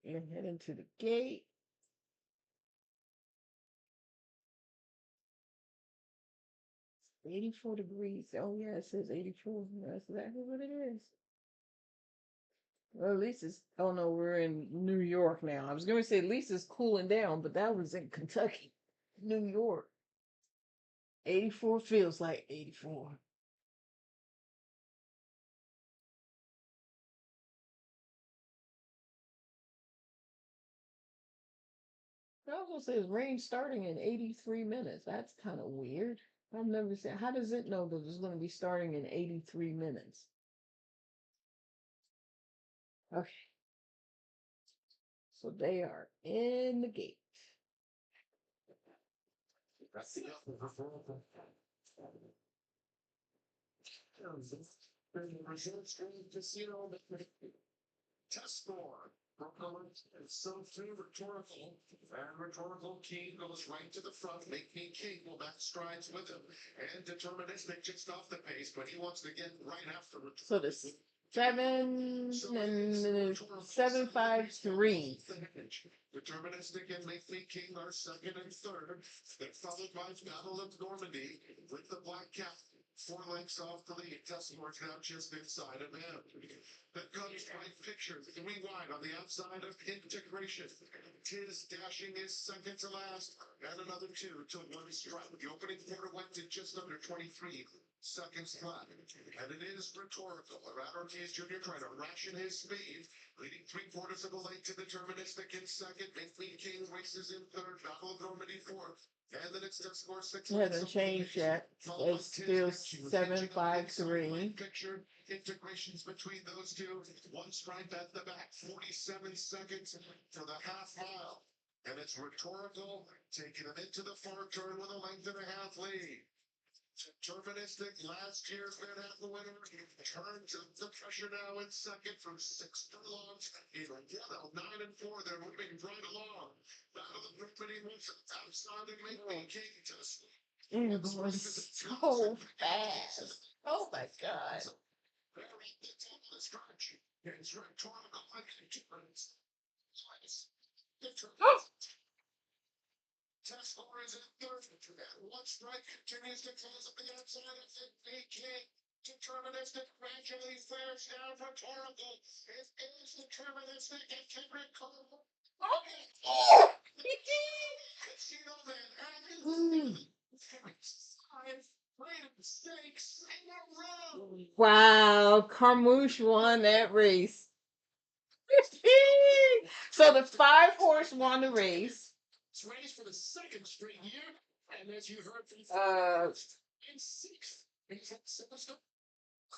You're heading to the gate. It's 84 degrees. Oh, yeah, it says 84. That's exactly what it is. Well, at least it's. Oh, no, we're in New York now. I was going to say at least it's cooling down, but that was in Kentucky. New York. 84 feels like 84. It also says rain starting in 83 minutes. That's kind of weird. I've never seen. How does it know that it's going to be starting in 83 minutes? Okay. So they are in the gate. Test score. So too Rhetorical. And Rhetorical King goes right to the front. Make Me King will back strides with him. And Deterministic just off the pace, but he wants to get right after Rhetorical. So this 7-5-3. Deterministic and Make Me King are second and third. Then followed by Battle of Normandy with the Black Cat 4 lengths off the lead. Tessmore's now just inside of him. The comes right picture 3 wide on the outside of Integration. Tiz dashing is second to last, and another 2 to 1 strike. The opening quarter went to just under 23 seconds flat. And it is Rhetorical. Around Ortiz Jr. trying to ration his speed, leading 3/4 of the lane to Deterministic in second. Make Me King races in third. Battle of Normandy fourth. And then it's test score 6. It hasn't changed yet. It's still 7-5-3. Picture integrations between those two. 1 stripe at the back. 47 seconds for the half mile. And it's Rhetorical taking him into the far turn with a 1.5 length lead. Deterministic last year's Manhattan winner turns up the pressure now in second from 6 furlongs in 1:09 and 4. They're moving right along. Battle of Normandy was outside and Make Me King just. It was so fast. Oh my god. Very the top of the stretch. It's Rhetorical and Deterministic. Tesla is in third. One strike continues to close up the outside of the VK. Deterministic gradually flares down for Torrico. It is deterministic and Kendrick Cole. Oh! Casino Man. Five random mistakes in a row. Wow, Carmouche won that race. So the 5-horse won the race. It's race for the second straight year, and as you heard from in sixth.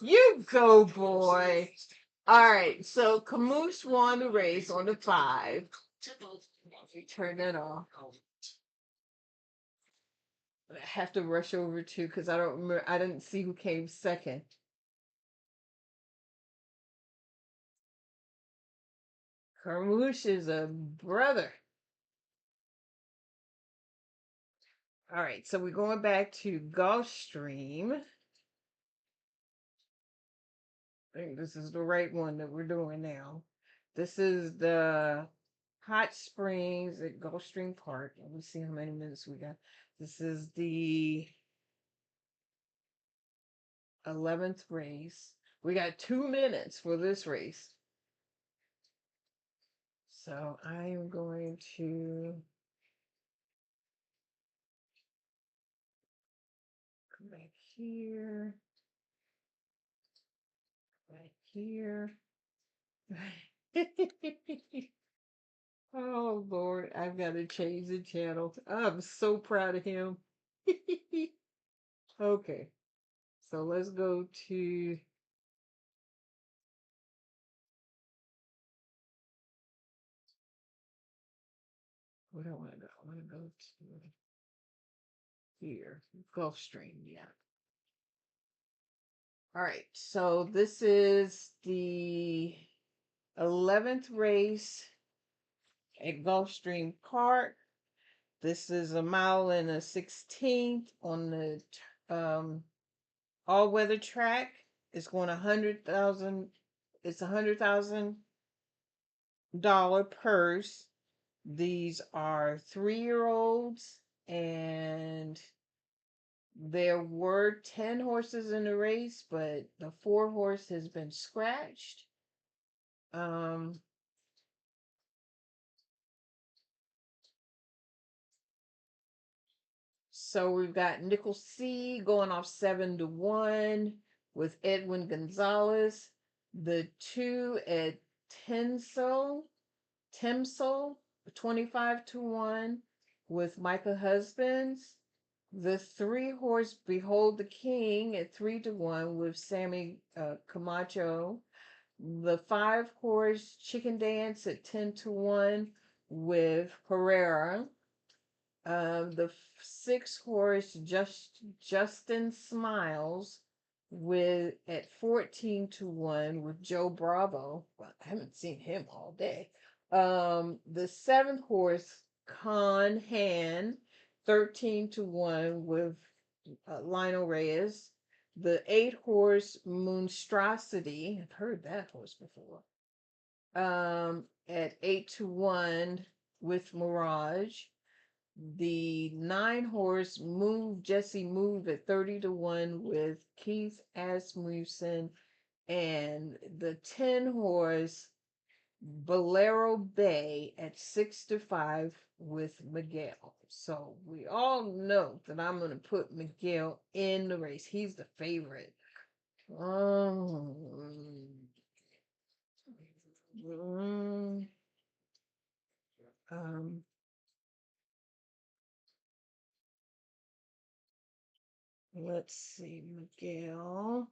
You go, boy. All right, so Camus won the race on the 5. Let me turn that off. I have to rush over to because I don't remember. I didn't see who came second. Carmouche is a brother. All right, so we're going back to Gulfstream. I think this is the right one that we're doing now. This is the hot springs at Gulfstream Park. Let me see how many minutes we got. This is the 11th race. We got 2 minutes for this race. So I am going to come back here. Right here. Oh Lord, I've got to change the channel. I'm so proud of him. Okay, so let's go to where do I want to go? I want to go to here, Gulfstream. Yeah. All right, so this is the 11th race at Gulfstream Park. This is a mile and a 16th on the all-weather track. It's going 100,000. It's $100,000 purse. These are 3-year-olds, and there were 10 horses in the race, but the 4-horse has been scratched. So we've got Nickel C going off 7-1 with Edwin Gonzalez. The 2 at Timso 25-1 with Micah Husbands. The 3-horse Behold the King at 3-1 with Sammy Camacho. The 5-horse Chicken Dance at 10-1 with Herrera. The 6-horse Justin Smiles with at 14-1 with Joe Bravo. Well, I haven't seen him all day. The 7-horse Con Han 13-1 with Lionel Reyes. The 8-horse Monstrosity, I've heard that horse before. At 8-1 with Mirage. The 9-horse Jesse Move at 30-1 with Keith Asmussen, and the 10-horse Bolero Bay at 6-5 with Miguel. So we all know that I'm going to put Miguel in the race. He's the favorite. Let's see, Miguel.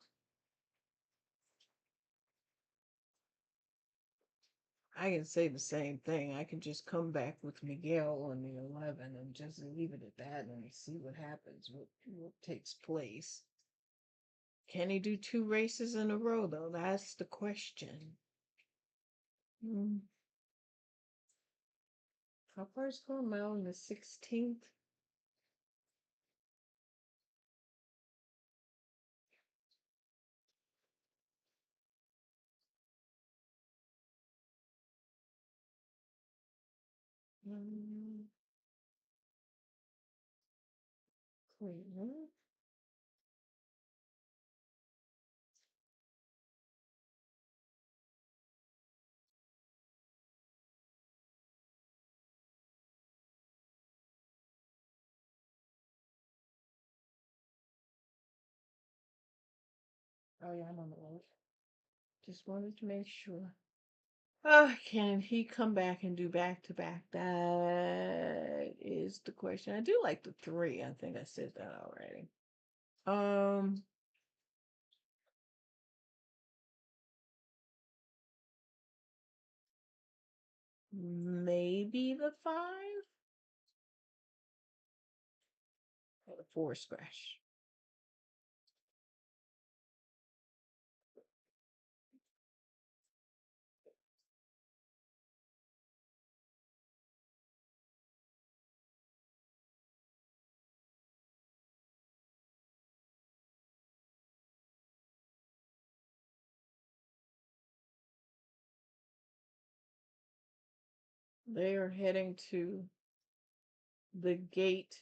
I can say the same thing. I can just come back with Miguel on the 11 and just leave it at that and see what happens, what takes place. Can he do 2 races in a row, though? That's the question. How far is Cornell on the 16th? Wait, what? Oh yeah, I'm on the road. Just wanted to make sure. Can he come back and do back to back? That is the question. I do like the three. I think I said that already. Maybe the 5 or the 4 scratch. They are heading to the gate.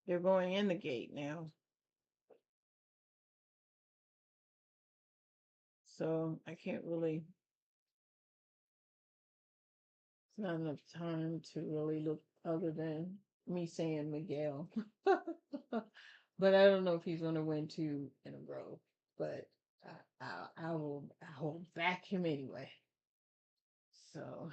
They're going in the gate now. So I can't really, it's not enough time to really look other than me saying Miguel. But I don't know if he's going to win 2 in a row. But I will back him anyway. So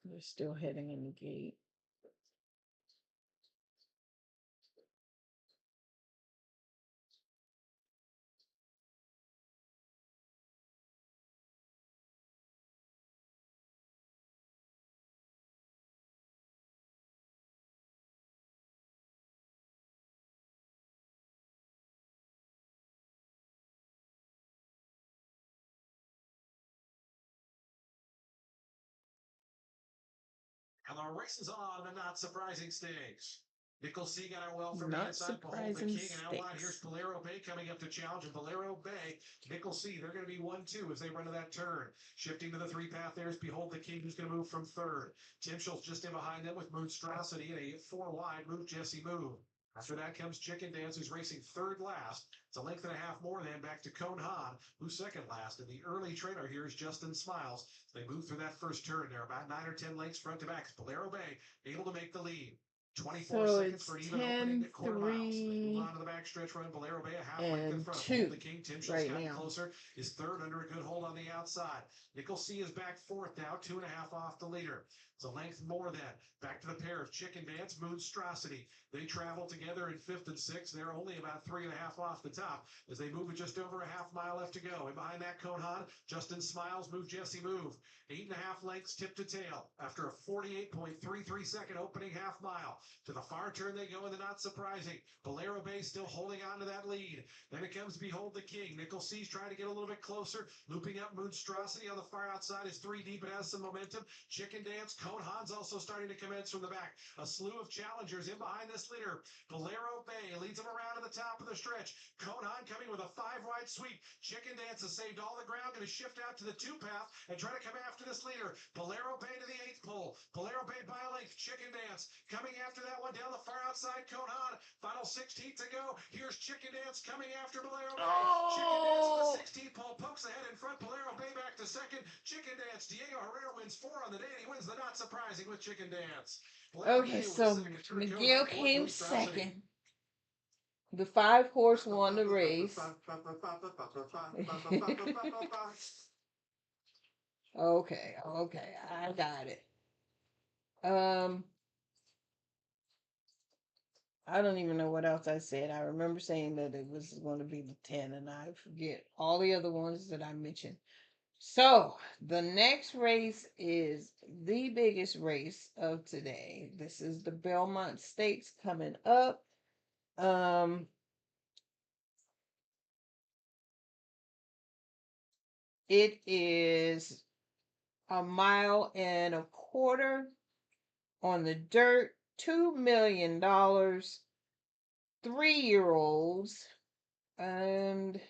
they're still heading in the gate. And the race is on the not surprising stakes. Nickel C got out well from the Not inside. Behold the surprising King. And out wide, here's stakes. Bolero Bay coming up to challenge. And Bolero Bay, Nickel C, they're going to be 1-2 as they run to that turn. Shifting to the 3 path, there's Behold the King, who's going to move from 3rd. Tim Schultz just in behind them with Moonstrosity and a 4 wide Move Jesse Move. After that comes Chicken Dance, who's racing 3rd last. It's a length and a half more than back to Cone Han, who's 2nd last. And the early trailer here is Justin Smiles. They move through that first turn. They're about 9 or 10 lengths front to back. Bolero Bay able to make the lead. 24 So seconds it's for an even opening 10, at quarter miles. They move 3, on to the backstretch run. Bolero Bay a half length in and front. 2 Hold the King. Tim Schultz right gotten now. closer. Is 3rd under a good hold on the outside. Nickel C is back 4th now, 2.5 off the leader. It's a length more than. Back to the pair of Chicken Dance, Moonstrosity. They travel together in 5th and 6th. They're only about 3.5 off the top as they move with just over a half mile left to go. And behind that, Cone Han, Justin Smiles, Move Jesse Move. 8.5 lengths tip to tail after a 48.33 second opening half mile. To the far turn they go in the not surprising. Bolero Bay still holding on to that lead. Then it comes Behold the King. Nickel C's trying to get a little bit closer. Looping up Moonstrosity on the far outside is 3 deep. It has some momentum. Chicken Dance. Cone Han's also starting to commence from the back. A slew of challengers in behind this leader. Bolero Bay leads them around to the top of the stretch. Cone Han coming with a 5 wide sweep. Chicken Dance has saved all the ground. Going to shift out to the 2 path and try to come after this leader. Bolero Bay to the 8th pole. Bolero Bay by a length. Chicken Dance coming after that one down the far outside. Cone Han. Final 16th to go. Here's Chicken Dance coming after Bolero Bay. Chicken Dance to the 16th pole. Pokes ahead in front. Bolero Bay back to 2nd. Chicken Dance. Diego Herrera wins 4 on the day. And he wins the not surprising with Chicken Dance. Okay, so Miguel came 2nd. The 5 horse won the race. Okay, I got it. I don't even know what else I said. I remember saying that it was going to be the 10, and I forget all the other ones that I mentioned. So the next race is the biggest race of today. This is the Belmont Stakes coming up. It is 1.25 miles on the dirt, $2 million, 3-year-olds, and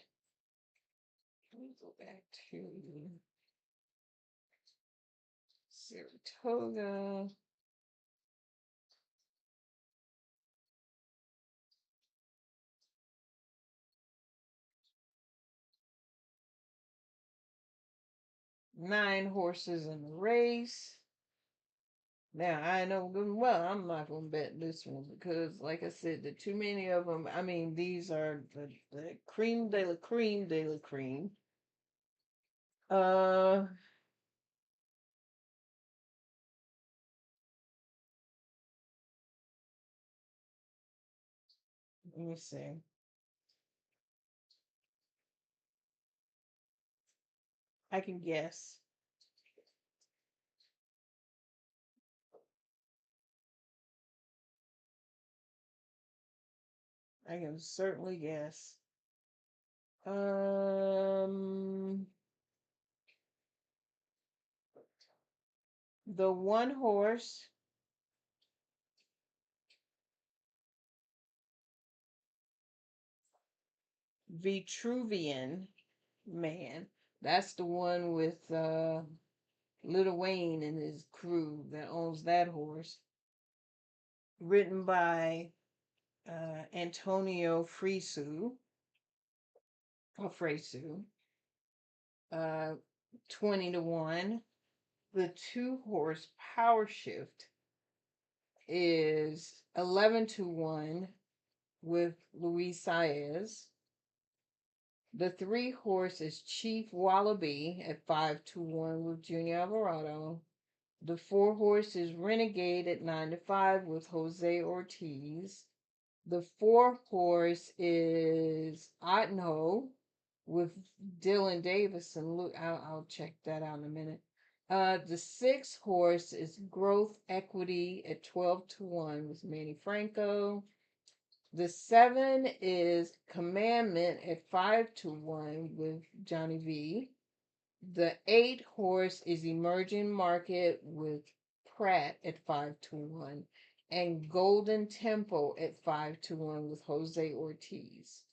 back to Saratoga. Nine horses in the race. Now I know good and well I'm not gonna bet this one because, like I said, the too many of them. I mean, these are the cream de la cream de la cream. Let me see. I can guess. I can certainly guess. The one horse Vitruvian Man. That's the one with Lil Wayne and his crew that owns that horse. Written by Antonio Frisu. Or Fresu. 20-1. The 2-horse Power Shift is 11-1 with Luis Saez. The 3-horse is Chief Wallaby at 5-1 with Junior Alvarado. The 4-horse is Renegade at 9-5 with Jose Ortiz. The 4-horse is Ottenho with Dylan Davis, and look, I'll check that out in a minute. The 6-horse is Growth Equity at 12-1 with Manny Franco. The 7 is Commandment at 5-1 with Johnny V. The 8-horse is Emerging Market with Pratt at 5-1, and Golden Tempo at 5-1 with Jose Ortiz.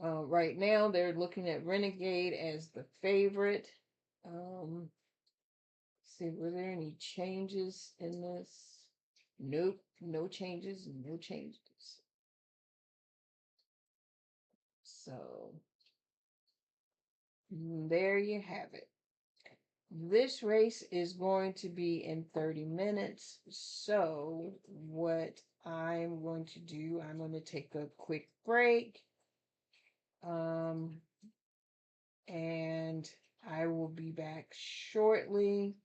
Right now, they're looking at Renegade as the favorite. See, were there any changes in this? Nope, no changes, no changes. So, there you have it. This race is going to be in 30 minutes. So, what I'm going to do, I'm going to take a quick break. And I will be back shortly.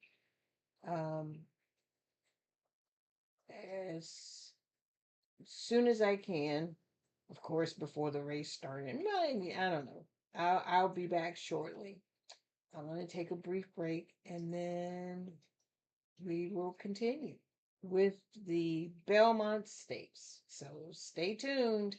As soon as I can, of course, before the race started. Maybe, I don't know. I'll be back shortly. I'm going to take a brief break and then we will continue with the Belmont Stakes. So stay tuned.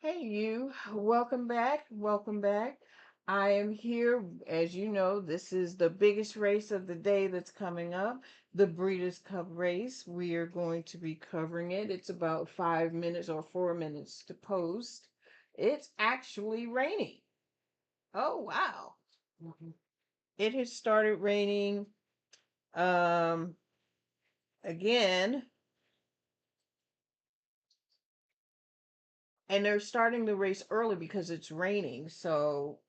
Hey, you. Welcome back. Welcome back. I am here. As you know, this is the biggest race of the day that's coming up, the Breeders' Cup race. We are going to be covering it. It's about 5 minutes or 4 minutes to post. It's actually raining. Oh, wow. It has started raining again. And they're starting the race early because it's raining, so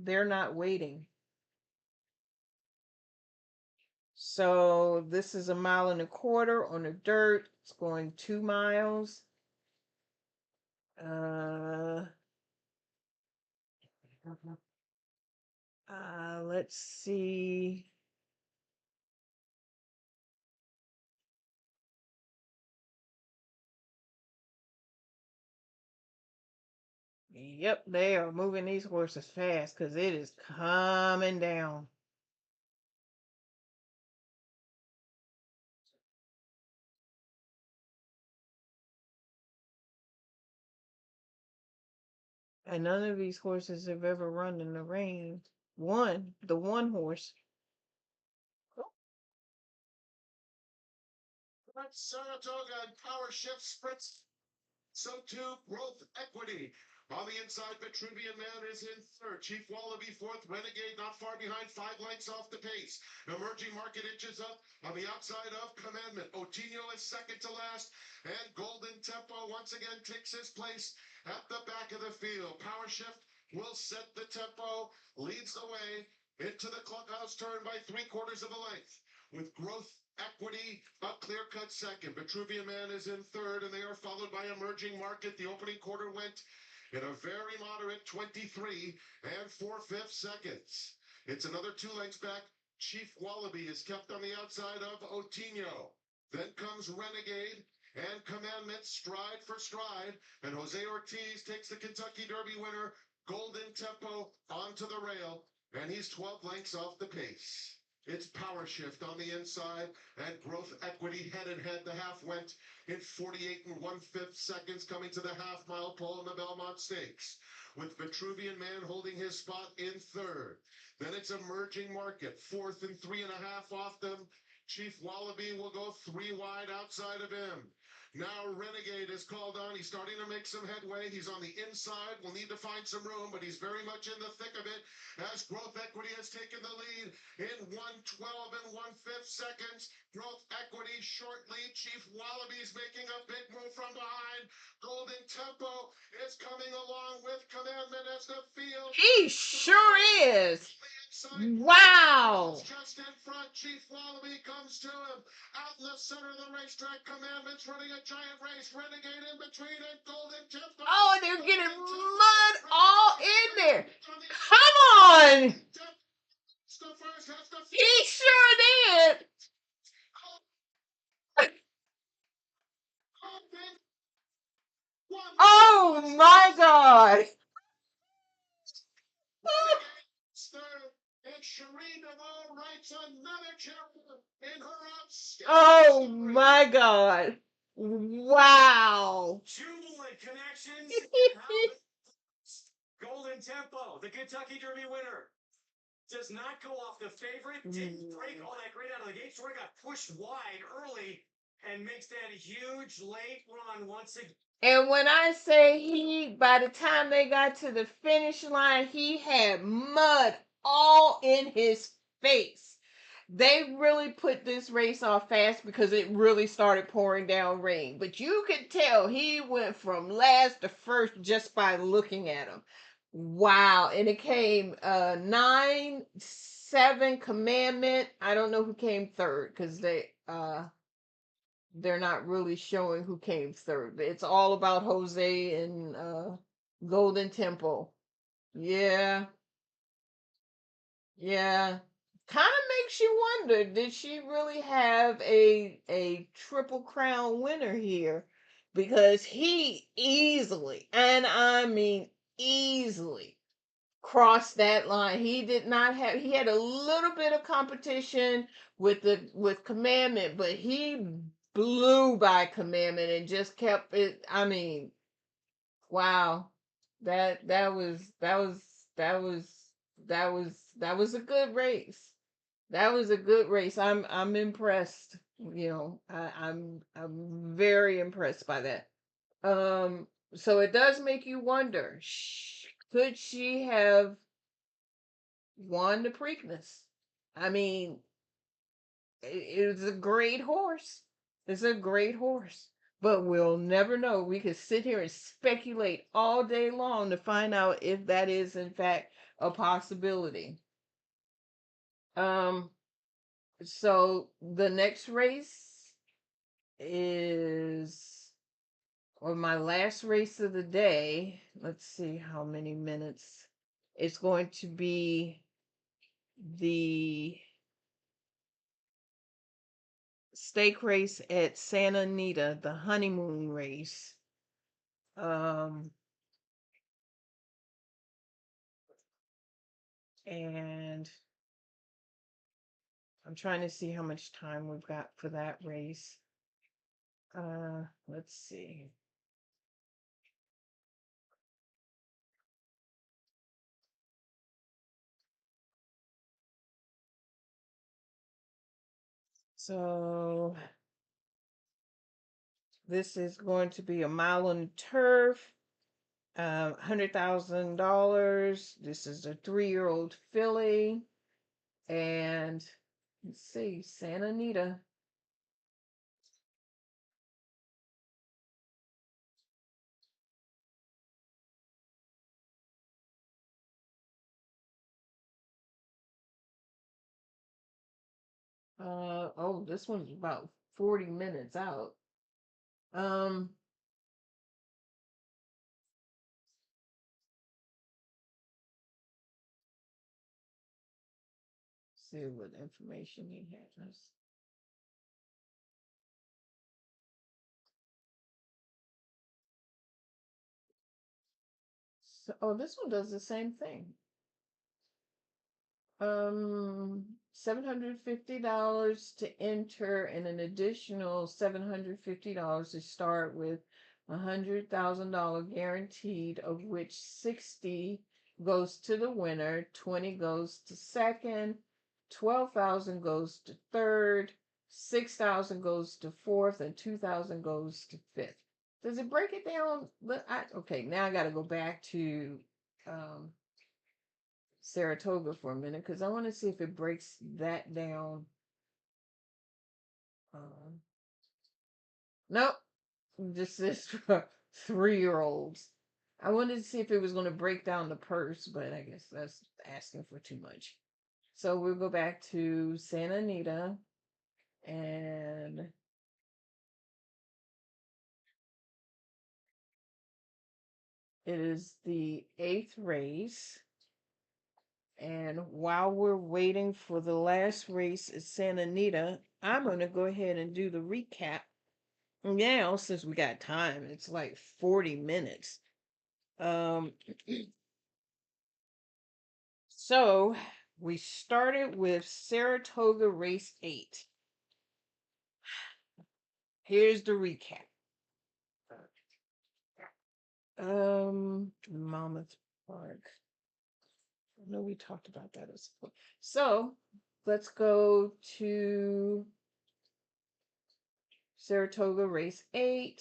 they're not waiting. So this is 1.25 miles on the dirt. It's going 2 miles. Let's see. Yep, they are moving these horses fast because it is coming down. And none of these horses have ever run in the rain. The one horse. That's Saratoga and Power Shift Spritz. So too, Growth Equity. On the inside, Vitruvian Man is in third. Chief Wallaby fourth. Renegade not far behind, 5 lengths off the pace. Emerging Market inches up on the outside of Commandment. Otinho is second to last. And Golden Tempo once again takes his place at the back of the field. Power Shift will set the tempo, leads the way into the clubhouse turn by 3/4 of a length. With Growth Equity, a clear-cut second. Vitruvian Man is in third, and they are followed by Emerging Market. The opening quarter went in a very moderate 23 4/5 seconds. It's another 2 lengths back. Chief Wallaby is kept on the outside of Otinho. Then comes Renegade and Commandment stride for stride. And Jose Ortiz takes the Kentucky Derby winner, Golden Tempo, onto the rail. And he's 12 lengths off the pace. It's Power Shift on the inside, and Growth Equity head-and-head. The half went in 48 1/5 seconds, coming to the half-mile pole in the Belmont Stakes, with Vitruvian Man holding his spot in third. Then it's Emerging Market, fourth and 3.5 off them. Chief Wallaby will go 3 wide outside of him. Now Renegade is called on. He's starting to make some headway. He's on the inside. We'll need to find some room, but he's very much in the thick of it as Growth Equity has taken the lead in 1:12 1/5 seconds. Growth Equity short lead. Chief Wallaby's making a big move from behind. Golden Tempo is coming along with Commandment as the field. He sure is. Wow. Just in front, Chief Wallaby comes to him. Out in the center of the racetrack, Commandment's running a giant race. Renegade in between and Golden Tempo. Oh, they're getting mud all in there. Come on. He sure did. Oh my God. And Cherie DeVoe writes another chapter in her outstanding. Oh my God. Wow. Jubilant connections. Golden Tempo, the Kentucky Derby winner, does not go off the favorite. Didn't break all that great out of the gate. Sort of got pushed wide early and makes that huge late run once again. And when I say by the time they got to the finish line, he had mud all in his face. They really put this race off fast because it really started pouring down rain. But you could tell he went from last to first just by looking at him. Wow. And it came 9-7 Commandment. I don't know who came third because they're not really showing who came third. It's all about Jose and Golden Tempo. Yeah. Yeah. Kind of makes you wonder, did she really have a Triple Crown winner here? Because he easily, and I mean easily, crossed that line. He did not have, he had a little bit of competition with Commandment, but he blew by Commandment and just kept it. I mean, Wow. That was a good race. That was a good race. I'm impressed. I'm very impressed by that. So it does make you wonder, could she have won the Preakness? I mean, it's a great horse. It's a great horse. But we'll never know. We could sit here and speculate all day long to find out if that is in fact a possibility. So the next race is, or my last race of the day. Let's see how many minutes. It's going to be the stake race at Santa Anita, the honeymoon race. And I'm trying to see how much time we've got for that race. Let's see. So this is going to be a mile on turf, $100,000. This is a 3-year-old filly, and let's see, Santa Anita. Oh, this one's about 40 minutes out. See what information he has. So, oh, this one does the same thing. $750 to enter and an additional $750 to start with, $100,000 guaranteed, of which 60 goes to the winner, 20 goes to second, 12,000 goes to third, 6,000 goes to fourth, and 2,000 goes to fifth. Does it break it down? Okay, now I got to go back to Saratoga for a minute because I want to see if it breaks that down. Nope, this is for 3-year-olds. I wanted to see if it was going to break down the purse, but I guess that's asking for too much. So we'll go back to Santa Anita, and it is the 8th race. And while we're waiting for the last race at Santa Anita, I'm going to go ahead and do the recap now since we got time. It's like 40 minutes. So we started with Saratoga race 8. Here's the recap. Monmouth Park. I know we talked about that as well. So let's go to Saratoga race 8.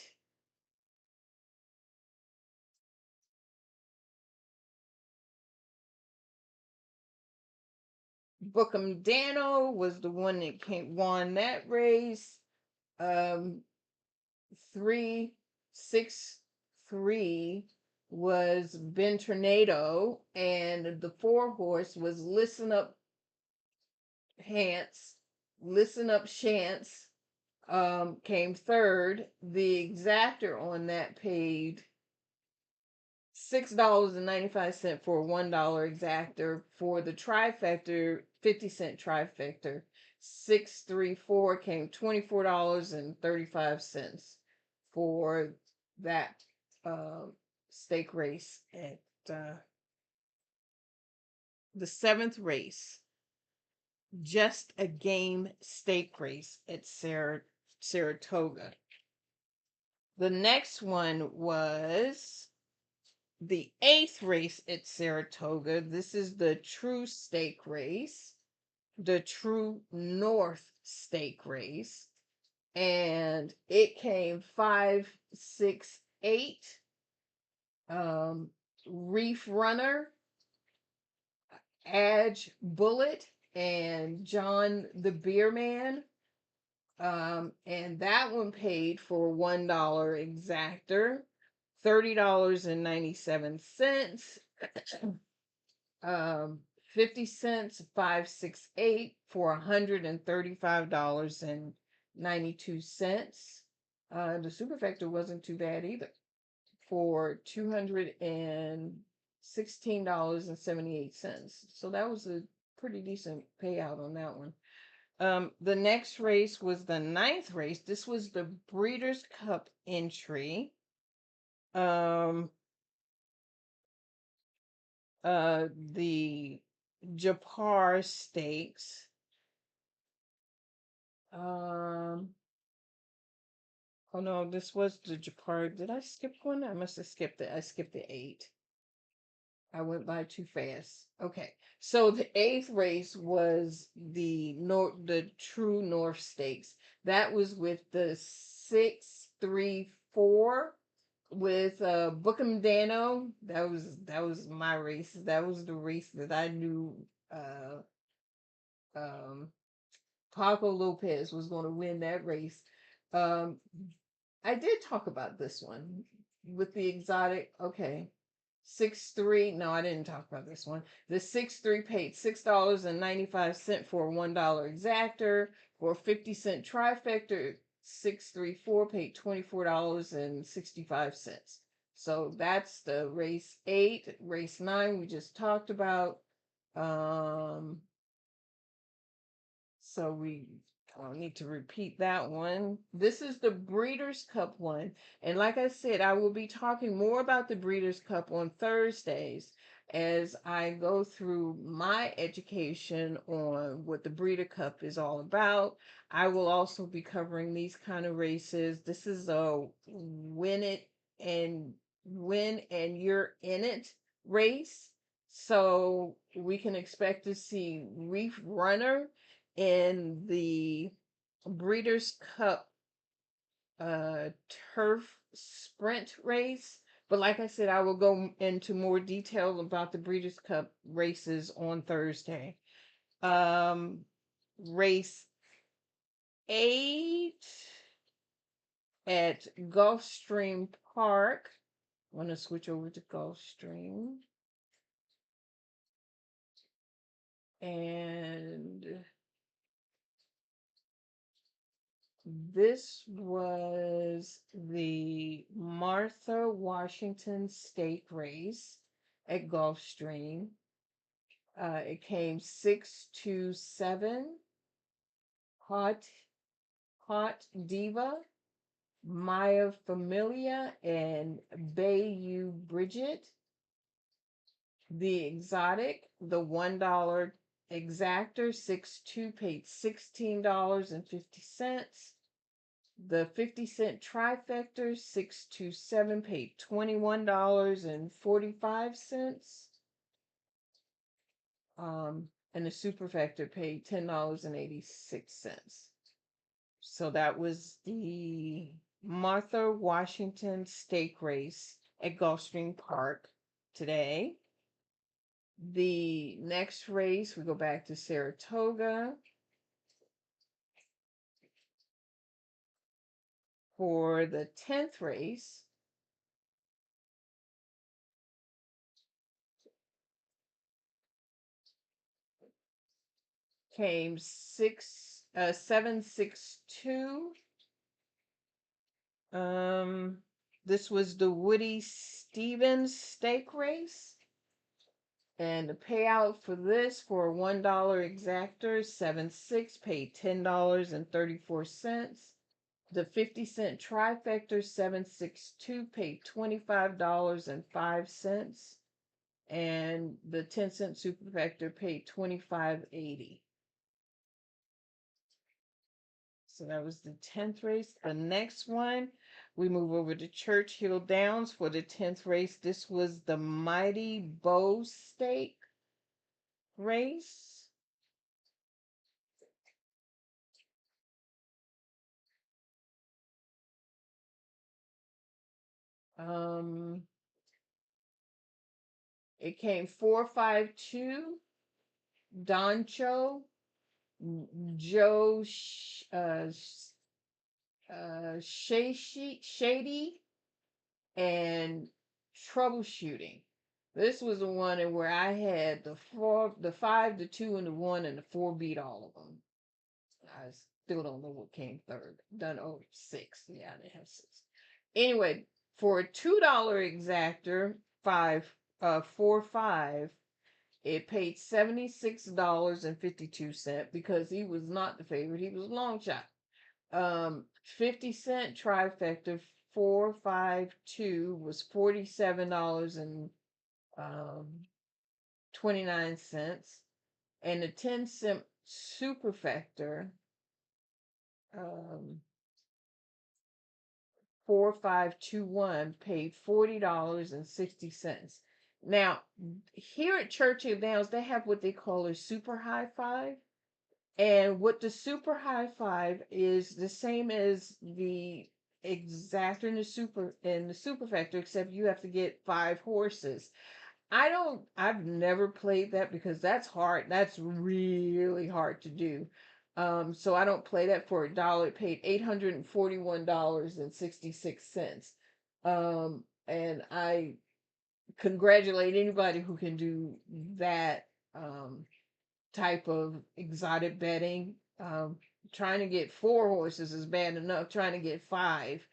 Bookham Dano was the one that won that race. 363 was Ben Tornado, and the 4 horse was Listen Up Chance. Came third. The exactor on that paid $6.95 for a $1 exactor. For the trifecta, 50-cent trifecta, 634 came $24.35 for that stake race at the 7th race. Just a game stake race at Saratoga. The next one was the 8th race at Saratoga. This is the True Stake race, the True North Stake race, and it came 5, 6, 8. Reef Runner, Edge Bullet, and John the Beer Man. And that one paid for $1 exactor, $30.97. 50 cents, 568 for $135.92. The superfecta wasn't too bad either, for $216.78. So that was a pretty decent payout on that one. The next race was the 9th race. This was the Breeders' Cup entry. The Japar Stakes. Oh no, this was the Japar. Did I skip one? I must have skipped it. I skipped the 8. I went by too fast. Okay, so the 8th race was the True North Stakes. That was with the 6-3-4 with Bookham Dano. That was my race. That was the race that I knew Paco Lopez was going to win that race. I did talk about this one with the exotic. Okay. 6-3. No, I didn't talk about this one. The 6-3 paid $6.95 for a $1 exactor. For a 50-cent trifecta, 6-3-4 paid $24.65. So that's the race 8. Race 9 we just talked about. So we don't need to repeat that one. This is the Breeders' Cup one. And like I said, I will be talking more about the Breeders' Cup on Thursdays as I go through my education on what the Breeder Cup is all about. I will also be covering these kind of races. This is a win and you're in it race. So we can expect to see Reef Runner in the Breeders' Cup turf sprint race. But like I said, I will go into more detail about the Breeders' Cup races on Thursday. Race 8 at Gulfstream Park. I want to switch over to Gulfstream. And this was the Martha Washington Stake race at Gulfstream. It came 6-7. Hot Diva, Maya Familia, and Bayou Bridget. The exotic, the $1 exactor, 6-2 paid $16.50. The 50-cent trifecta, 6-7 paid $21.45. And the superfecta paid $10.86. So that was the Martha Washington Stake race at Gulfstream Park today. The next race, we go back to Saratoga for the 10th race. Came 7-6-2. This was the Woody Stevens Stake race. And the payout for this for a $1 exactor, 7-6 paid $10.34. The 50-cent trifecta, 7-6-2 paid $25.05. And the 10-cent superfecta paid $25.80. So that was the 10th race. The next one We move over to Churchill Downs for the 10th race. This was the Mighty Bow Stake race. It came 4-5-2. Doncho, Joe Shady, and Troubleshooting. This was the one where I had the 5, the 2, and the 1, and the 4 beat all of them. I still don't know what came third. Done 6. Yeah, they have 6. Anyway, for a $2 exactor, 4-5, it paid $76.52 because he was not the favorite. He was a long shot. 50-cent trifecta 4-5-2 was $47.29, and the 10-cent superfecta 4-5-2-1 paid $40.60. Now, here at Churchill Downs, they have what they call a super high five. And what the super high five is the same as the exactor and the superfecta, except you have to get 5 horses. I've never played that because that's hard. That's really hard to do. So I don't play that for $1. It paid $841.66. And I congratulate anybody who can do that type of exotic betting. Trying to get 4 horses is bad enough. Trying to get 5,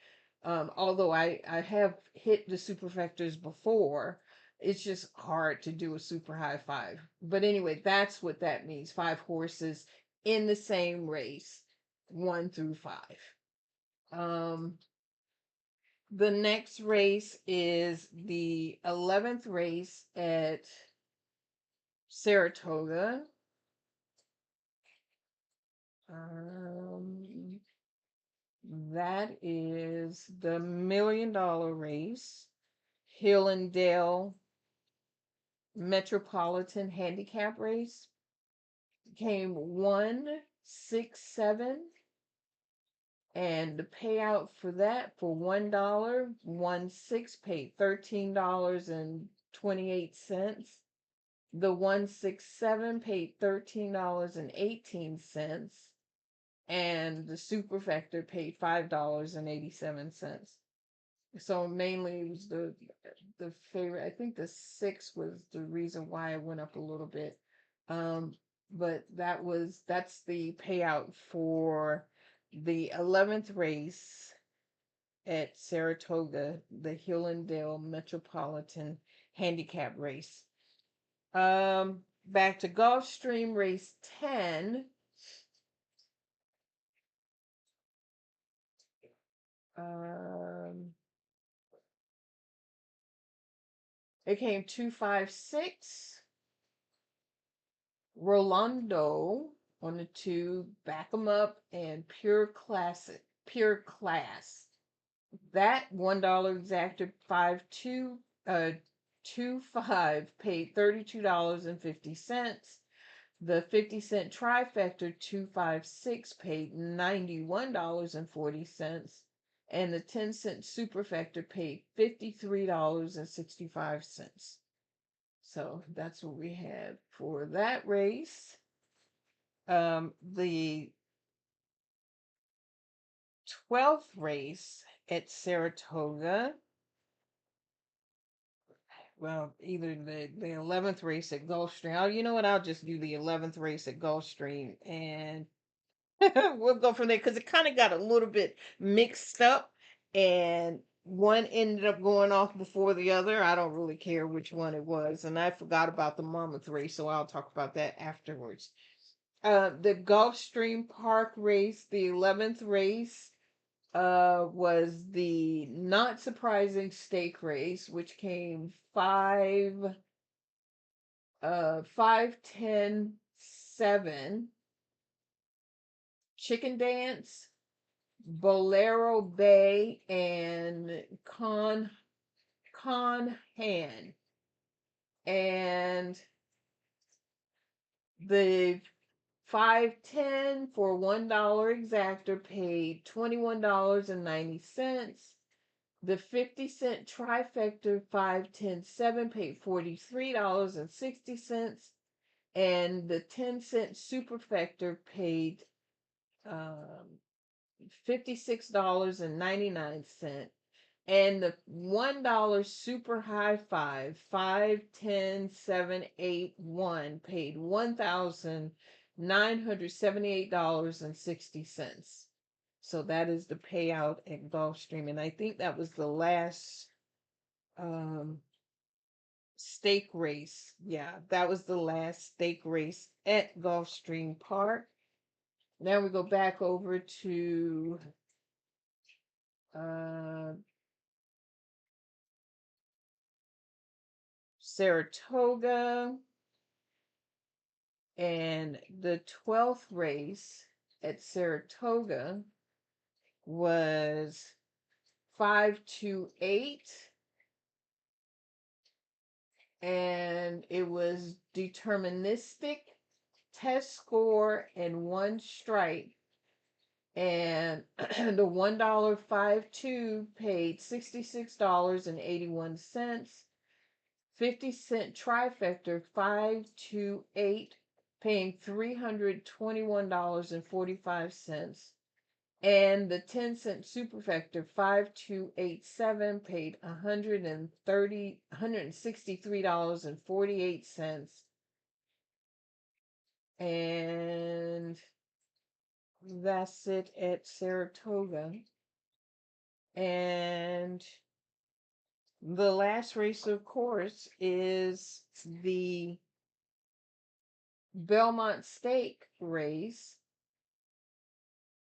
although I have hit the superfectas before, it's just hard to do a super high 5. But anyway, that's what that means. 5 horses in the same race, 1 through 5. The next race is the 11th race at Saratoga. That is the $1 million race, Hill and Dale Metropolitan Handicap Race. Came 1-6-7, and the payout for that for $1, 1-6 paid $13.28. The 1-6-7 paid $13.18, and the superfecta paid $5.87. So mainly it was the favorite. I think the 6 was the reason why it went up a little bit. But that's the payout for the 11th race at Saratoga, the Hill and Dale Metropolitan Handicap Race. Back to Gulfstream Race 10. It came 2-5-6. Rolando on the 2, Back 'em Up, and Pure Class. That $1 exacted 5-2, 2-5 paid $32.50. The 50-cent trifecta 2-5-6 paid $91.40, and the 10-cent superfecta paid $53.65. So that's what we had for that race. The 12th race at Saratoga. Well, either the 11th race at Gulfstream. Oh, you know what? I'll just do the 11th race at Gulfstream, and we'll go from there because it kind of got a little bit mixed up, and one ended up going off before the other. I don't really care which one it was, and I forgot about the Monmouth race, so I'll talk about that afterwards. The Gulfstream Park race, the 11th race, was the not surprising stake race, which came 5-10-7. Chicken Dance, Bolero Bay and Conhan. And the 510 for $1 exactor paid $21.90. The 50-cent trifecta 510-7 paid $43.60. And the 10-cent superfecta paid $56.99. And the $1 super high five 510-781 paid $1,978.60. So that is the payout at Gulfstream, and I think that was the last stake race. Yeah, that was the last stake race at Gulfstream Park. Now we go back over to Saratoga, and the 12th race at Saratoga was 528, and it was deterministic, test score, and one strike. And the $1 5-2 paid $66.81. 50-cent trifecta 528 paying $321.45. And the 10-cent superfecta 5287 paid $163.48. And that's it at Saratoga. And the last race, of course, is the Belmont Stake race.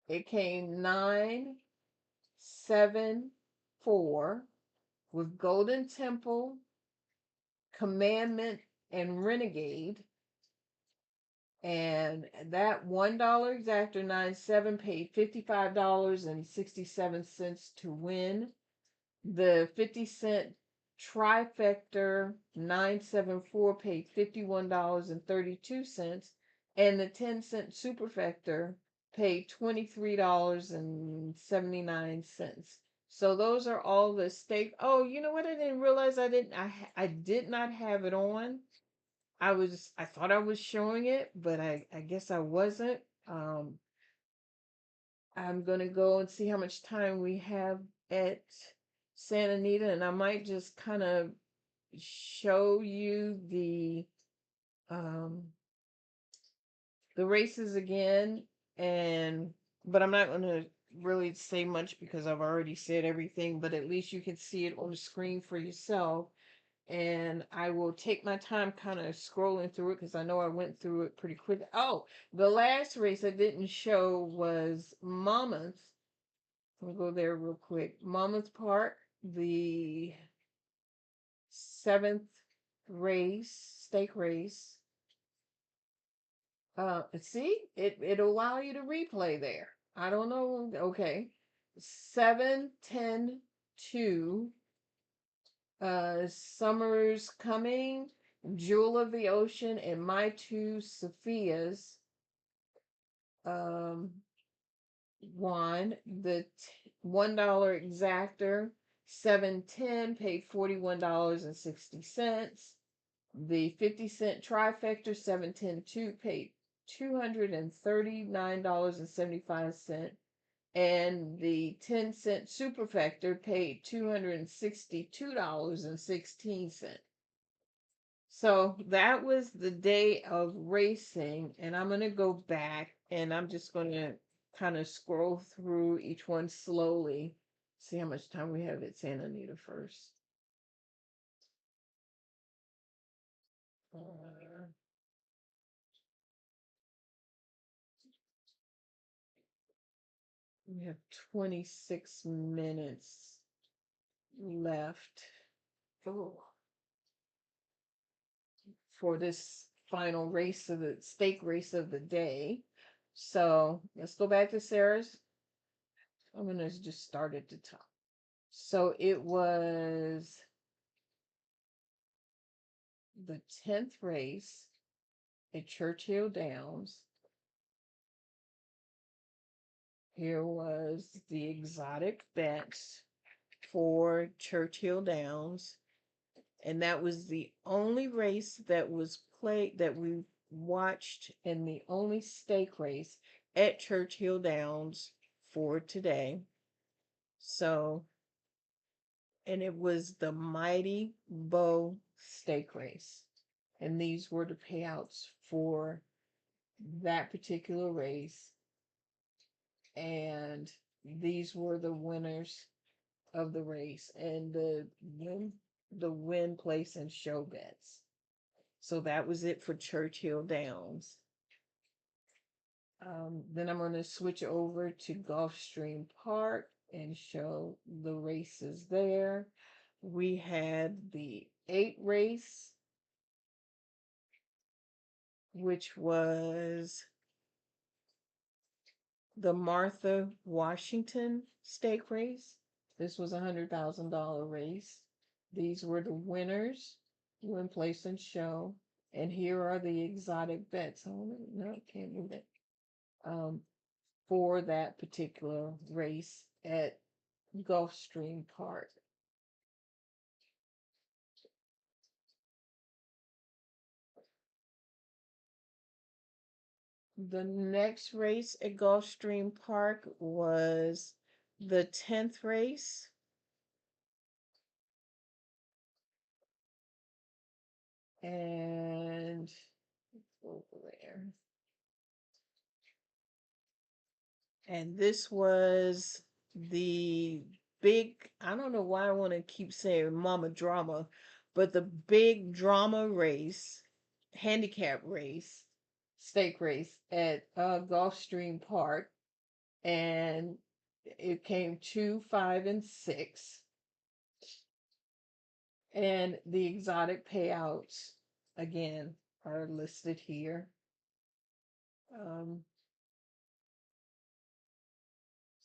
It came 9-7-4 with Golden Temple, Commandment, and Renegade. And that $1 exactor 9-7 paid $55.67 to win. The 50-cent trifecta 974 paid $51.32, and the 10-cent superfecta paid $23.79. So those are all the stake. Oh, you know what? I didn't realize I did not have it on. I thought I was showing it, but I guess I wasn't. I'm gonna go and see how much time we have at Santa Anita, and I might just kind of show you the races again, but I'm not gonna really say much because I've already said everything, but at least you can see it on the screen for yourself. And I will take my time kind of scrolling through it because I know I went through it pretty quick. Oh, the last race I didn't show was Monmouth. We'll go there real quick. Monmouth Park, the 7th race, stake race. See, it'll allow you to replay there. I don't know. Okay. 7-10-2. Summer's Coming, Jewel of the Ocean, and My Two Sophias won. The $1 exactor 710 paid $41.60. The 50-cent trifecta 710-2 paid $239.75. And the 10-cent superfecta paid $262.16. So that was the day of racing, and I'm going to go back and I'm just going to kind of scroll through each one slowly, see how much time we have at Santa Anita first. We have 26 minutes left for this final race of the stake race of the day. So let's go back to Sarah's I'm going to just start at the top. So it was the 10th race at Churchill Downs. Here was the exotic bets for Churchill Downs. And that was the only race that was played that we watched, and the only stake race at Churchill Downs for today. So, and it was the Mighty Bow stake race. And these were the payouts for that particular race. And these were the winners of the race and the win, place, and show bets. So that was it for Churchill Downs. Then I'm going to switch over to Gulfstream Park and show the races there. We had the 8 race, which was the Martha Washington stake race. This was a $100,000 race. These were the winners, win, place, and show. And here are the exotic bets. Oh, no, can't move it. For that particular race at Gulfstream Park. The next race at Gulfstream Park was the 10th race. And over there. And this was the big, I don't know why I want to keep saying Mama Drama, but the big drama race, handicap race, stake race at Gulfstream Park. And it came 2, 5, and 6. And the exotic payouts, again, are listed here.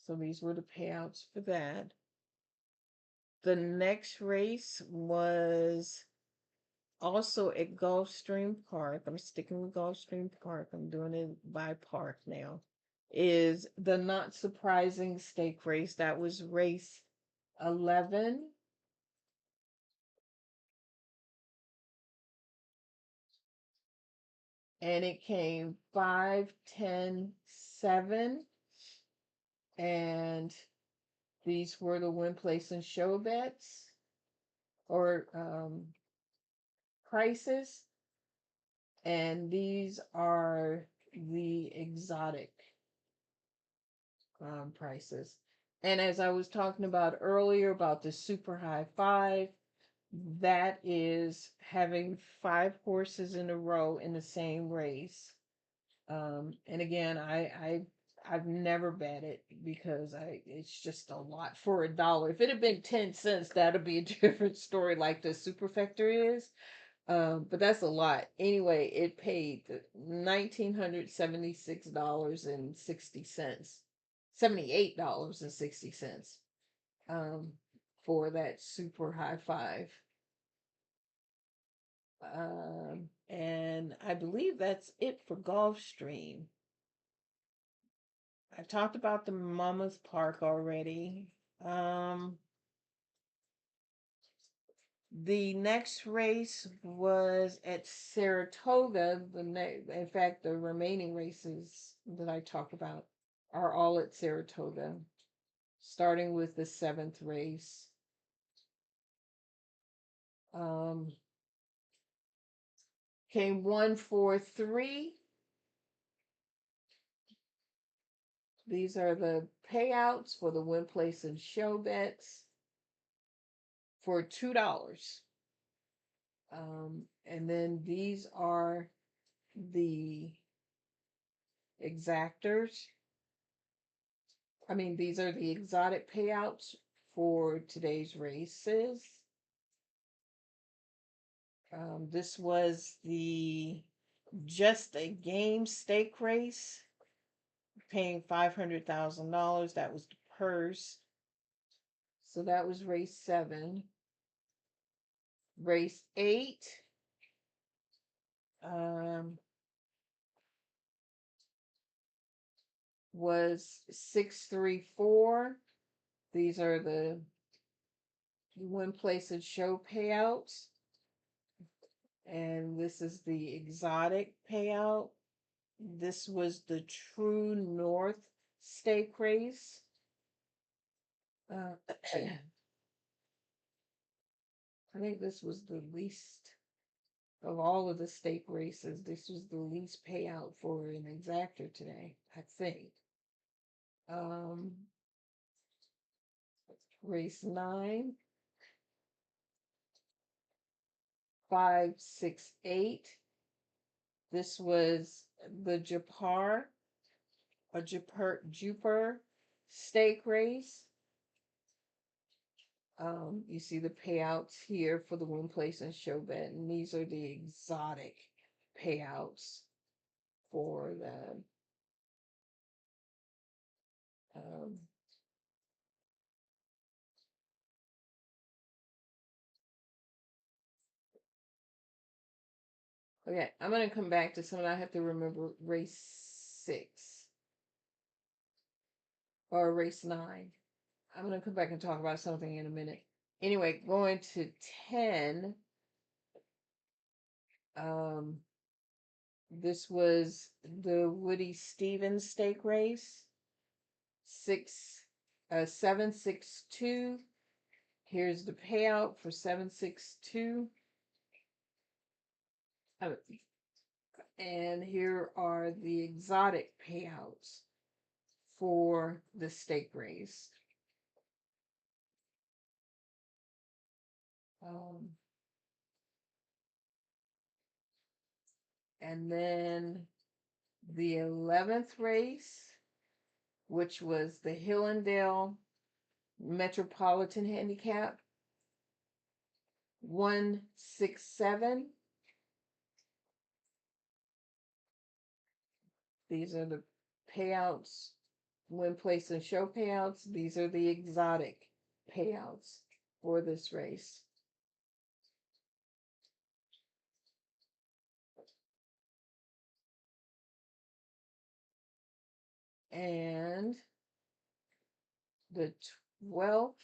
So these were the payouts for that. The next race was also at Gulfstream Park. I'm sticking with Gulfstream Park. I'm doing it by park now. Is the Not Surprising stake race. That was race 11. And it came 5, 10, 7. And these were the win, place, and show bets or prices. And these are the exotic prices. And as I was talking about earlier about the super high 5, that is having 5 horses in a row in the same race. And again, I've never bet it because it's just a lot for $1. If it had been 10 cents, that'd be a different story, like the Superfecta is. But that's a lot. Anyway, it paid $1,976.60, $78.60 for that super high 5. And I believe that's it for Gulfstream. I talked about the Mama's Park already. The next race was at Saratoga. In fact, the remaining races that I talk about are all at Saratoga, starting with the 7th race. Came 1, 4, 3. These are the payouts for the win, place, and show bets for $2. And then these are the exactors. These are the exotic payouts for today's races. This was the Just a Game stake race, paying $500,000. That was the purse. So that was race 7. Race 8. Was 634. These are the win place and show payouts. And this is the exotic payout. This was the True North stake race. I think this was the least of all of the stake races. This was the least payout for an exactor today, I think. Race 9, 5, 6, 8. This was the Jupiter stake race. You see the payouts here for the win place and show bet, and these are the exotic payouts for the okay, I'm going to come back to something. I have to remember race 6 or race 9. I'm going to come back and talk about something in a minute. Anyway, going to 10. This was the Woody Stevens stake race. 762. Here's the payout for 762. And here are the exotic payouts for the stake race. And then the 11th race, which was the Hillendale Metropolitan Handicap, 167. These are the payouts, win place and show payouts. These are the exotic payouts for this race. And the 12th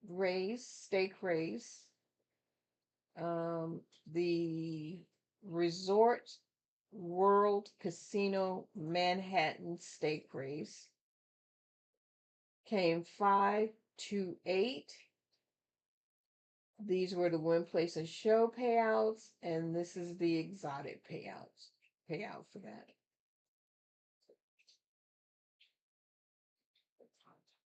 race, stake race, the Resort World Casino Manhattan stake race came 5 to 8. These were the win place and show payouts, and this is the exotic payout for that.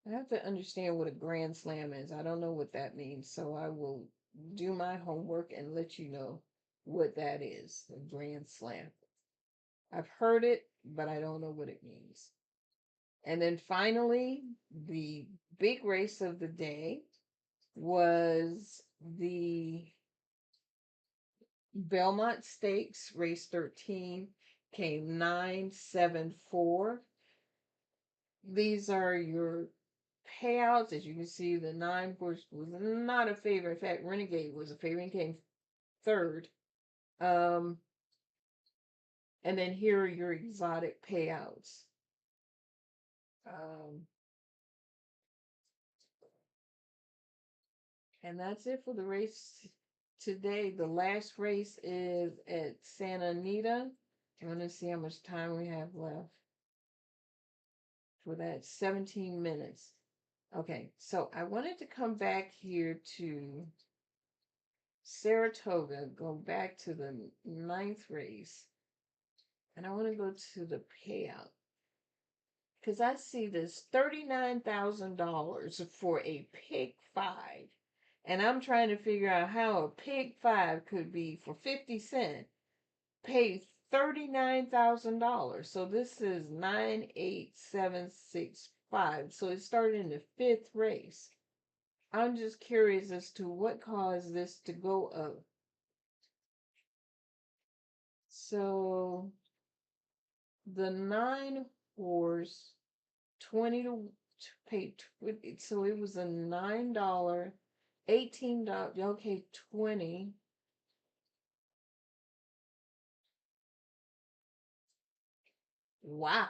I have to understand what a grand slam is. I don't know what that means, so I will do my homework and let you know what that is, a grand slam. I've heard it, but I don't know what it means. And then finally, the big race of the day was the Belmont Stakes, race 13, came 974. These are your payouts. As you can see, the 9 was not a favorite. In fact, Renegade was a favorite and came 3rd. And then here are your exotic payouts. And that's it for the race today. The last race is at Santa Anita. I'm going to see how much time we have left for that. 17 minutes. Okay, so I wanted to come back here to Saratoga, go back to the 9th race, and I want to go to the payout. Because I see this $39,000 for a pick 5. And I'm trying to figure out how a pig 5 could be for 50 cents, pay $39,000. So this is 98765. So it started in the 5th race. I'm just curious as to what caused this to go up. So the 9 horse 20 to pay. So it was a $9, $18. Okay, 20. Wow.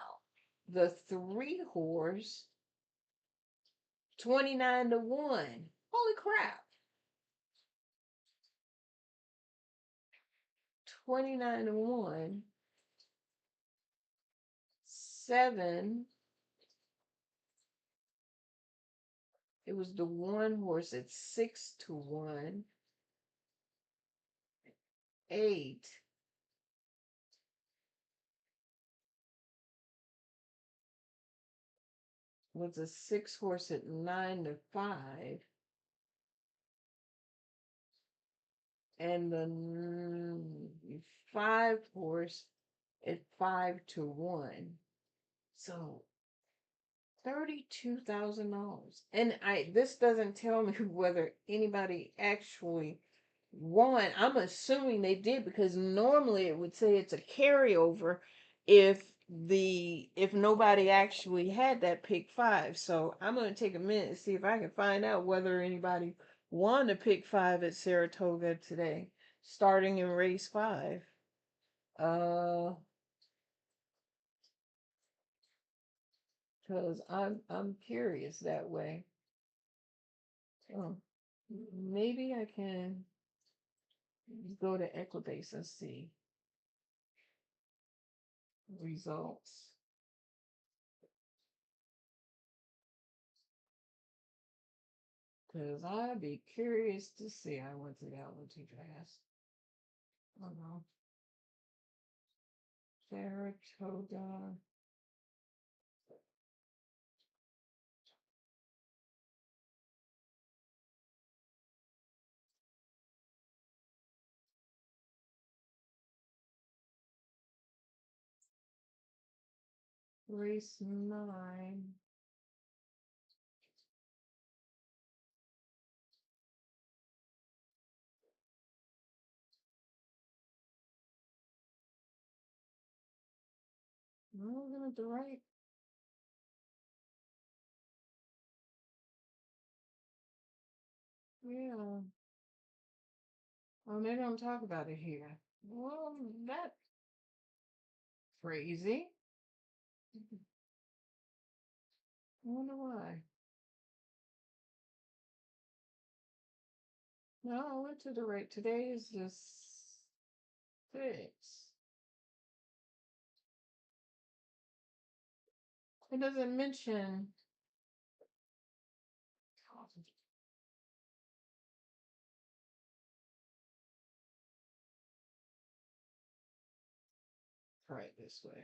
The 3-horse, 29 to 1. Holy crap. 29 to 1. 7. It was the 1-horse at 6 to 1. 8. Was a 6-horse at 9 to 5. And the 5-horse at 5 to 1. So $32,000. And this doesn't tell me whether anybody actually won. I'm assuming they did, because normally it would say it's a carryover if nobody actually had that pick 5. So I'm going to take a minute and see if I can find out whether anybody won the pick 5 at Saratoga today, starting in race 5. Because I'm curious that way. Oh, maybe I can go to Equibase and see results. Because I'd be curious to see. I went to that one too fast. Oh no. Saratoga. Race 9. I'm looking at the right. Yeah. Oh, they don't talk about it here. Well, that's crazy. I wonder why. No, I went to the right. Today is the 6th. It doesn't mention. Try it this way.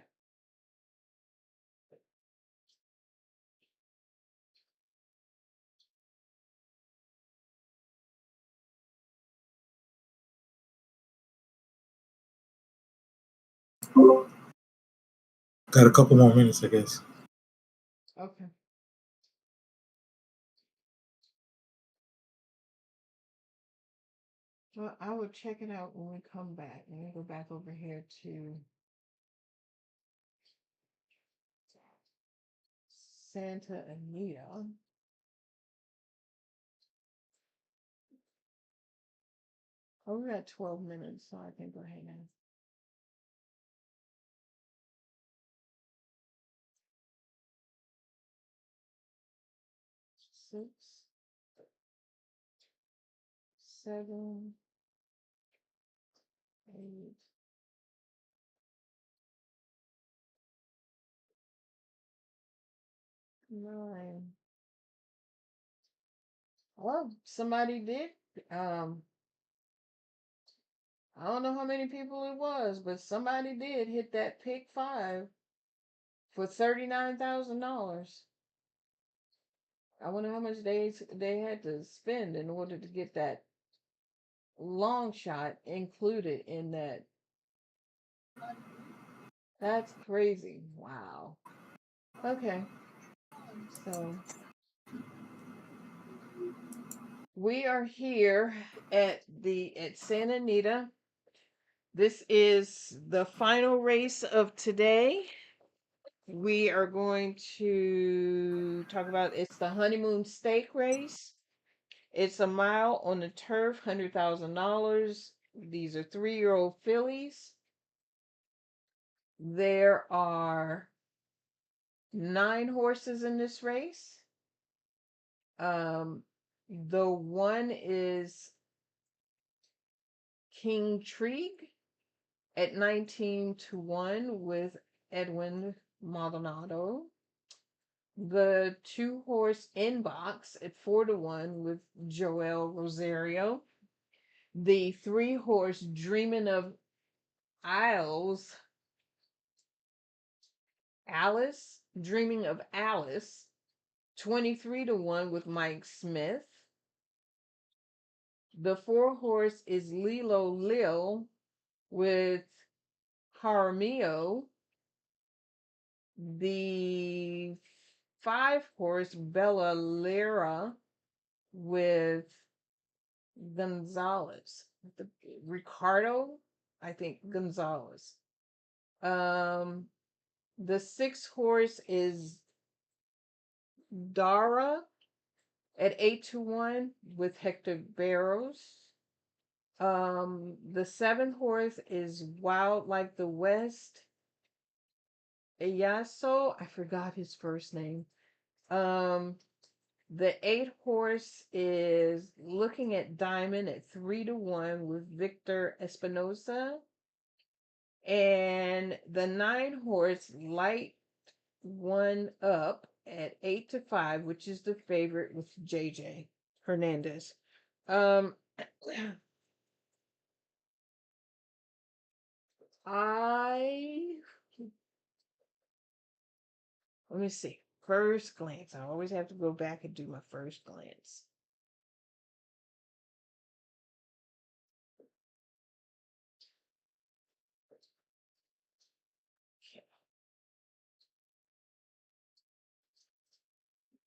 Got a couple more minutes, I guess. Okay. Well, I will check it out when we come back. Let me go back over here to Santa Anita. Oh, we got 12 minutes, so I can go ahead and. Six, 7, 8. Nine. Well, somebody did. I don't know how many people it was, but somebody did hit that pick 5 for $39,000. I wonder how much they had to spend in order to get that long shot included in that. That's crazy. Wow. Okay. So we are here at Santa Anita. This is the final race of today. we are going to talk about it's the honeymoon stake race. It's a mile on the turf, $100,000. These are 3-year-old fillies. There are 9 horses in this race. The one is King Trig at 19-1 with Edwin Maldonado. The 2-horse Inbox at 4-1 with Joel Rosario. The 3-horse Dreaming of Alice, Dreaming of Alice, 23-1 with Mike Smith. The 4-horse is Lilo Lil with Jaramillo. The 5-horse Bella Lera with Gonzalez. Ricardo, I think Gonzalez. The 6-horse is Dara at 8-1 with Hector Barros. The 7-horse is Wild Like the West. Eyaso, I forgot his first name. The 8-horse is Looking at Diamond at 3-1 with Victor Espinosa. And the 9-horse Light One Up at 8-5, which is the favorite with JJ Hernandez. Let me see. First glance. I always have to go back and do my first glance. Okay.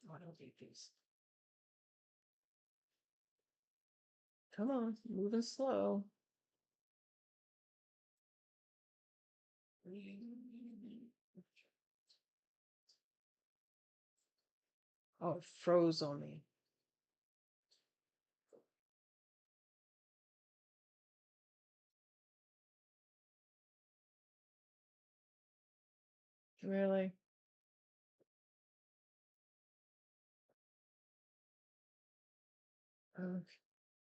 Oh, I don't need these. Come on, moving slow. Oh, it froze on me. Really? Of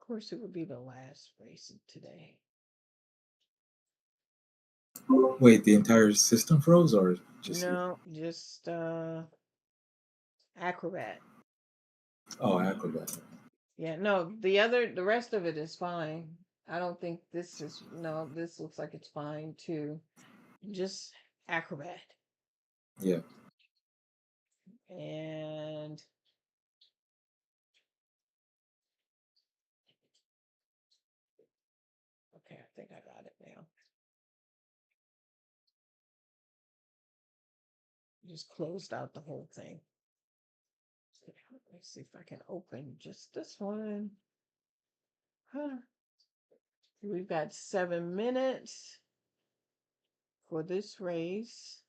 course, it would be the last race of today. Wait, the entire system froze, or just No, just Acrobat. Oh, Acrobat. Yeah, no, the rest of it is fine. I don't think this is, no, this looks like it's fine too. Just Acrobat. Yeah. And okay, I think I got it now. Just closed out the whole thing. Let's see if I can open just this one. Huh. We've got 7 minutes for this race.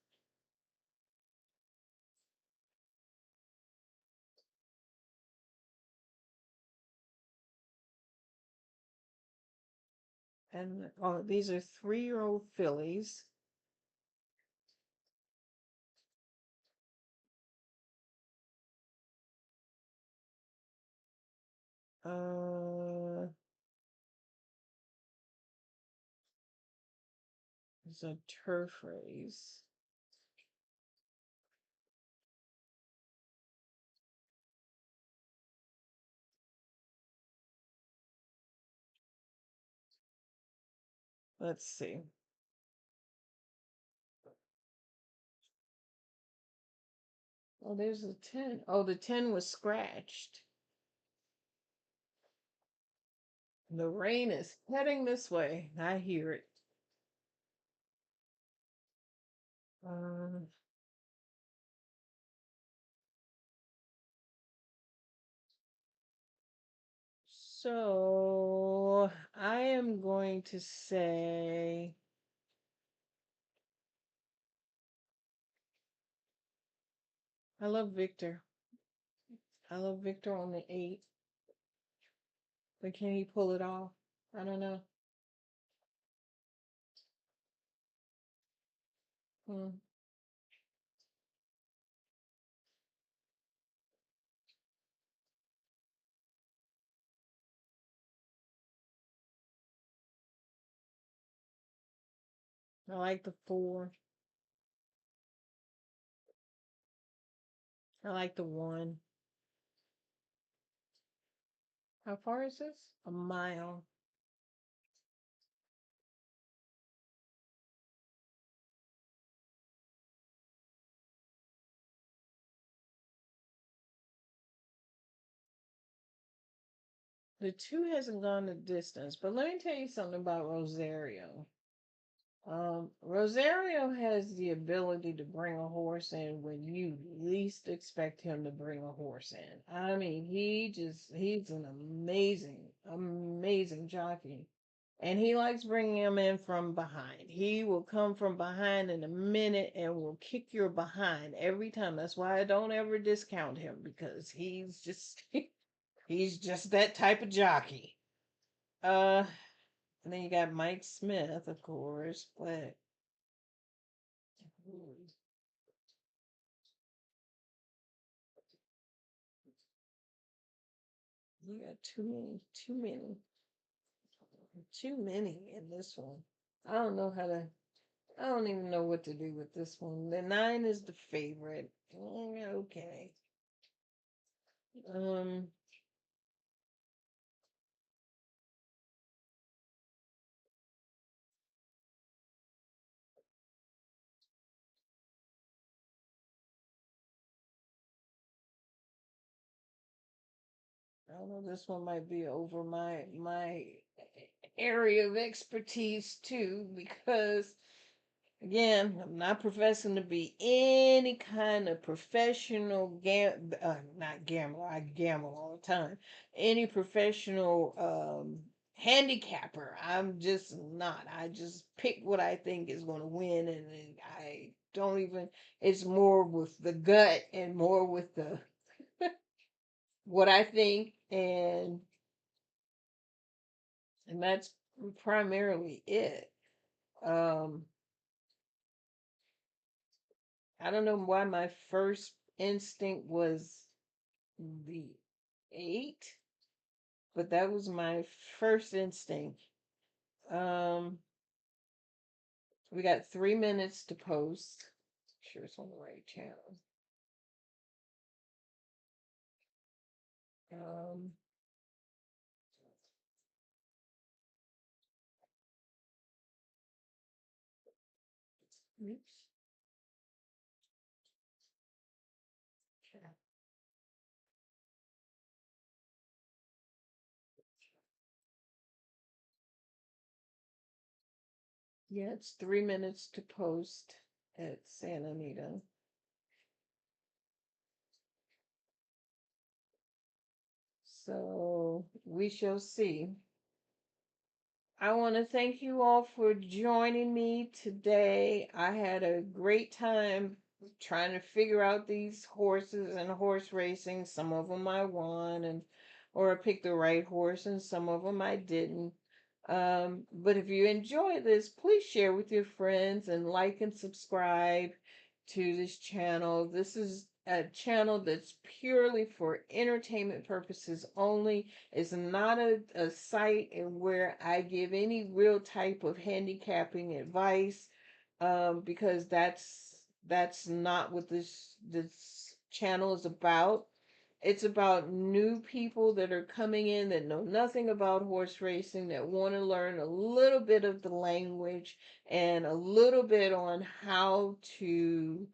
And oh, these are 3-year-old fillies. It's a turf race. Let's see. Oh, there's a 10. Oh, the 10 was scratched. The rain is heading this way. I hear it. So I am going to say I love Victor. I love Victor on the 8. But can he pull it off? I don't know. Hmm. I like the 4. I like the 1. How far is this? A mile. The 2 hasn't gone the distance, but let me tell you something about Rosario. Rosario has the ability to bring a horse in when you least expect him to bring a horse in. I mean, he's an amazing jockey. And he likes bringing him in from behind. He will come from behind in a minute and will kick your behind every time. That's why I don't ever discount him, because he's just that type of jockey. And then you got Mike Smith, of course, but you got too many in this one. I don't know how to, I don't even know what to do with this one. The 9 is the favorite. Okay. Um, I don't know, this one might be over my area of expertise too, because again, I'm not professing to be any kind of professional not gambler. I gamble all the time. Any professional handicapper. I'm just not. I just pick what I think is going to win, and then I don't even. It's more with the gut and more with the what I think, and that's primarily it. Um, I don't know why my first instinct was the 8, but that was my first instinct. Um, we got 3 minutes to post. Sure, it's on the right channel. Um, oops. Okay. Yeah, it's 3 minutes to post at Santa Anita. So we shall see. I want to thank you all for joining me today. I had a great time trying to figure out these horses and horse racing. Some of them I won, or I picked the right horse, and some of them I didn't. But if you enjoy this, please share with your friends and like and subscribe to this channel. This is a channel that's purely for entertainment purposes only. It's not a site in where I give any real type of handicapping advice, because that's not what this channel is about. It's about new people that are coming in that know nothing about horse racing, that want to learn a little bit of the language and a little bit on how to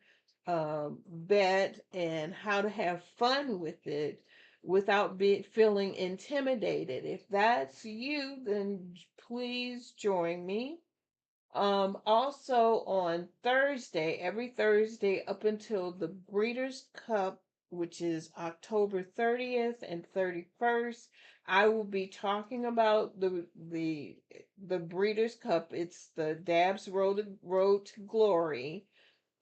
bet and how to have fun with it without feeling intimidated. If that's you, then please join me. Also on Thursday, every Thursday up until the Breeders' Cup, which is October 30th and 31st, I will be talking about the Breeders' Cup. It's the Dabs Road to Glory,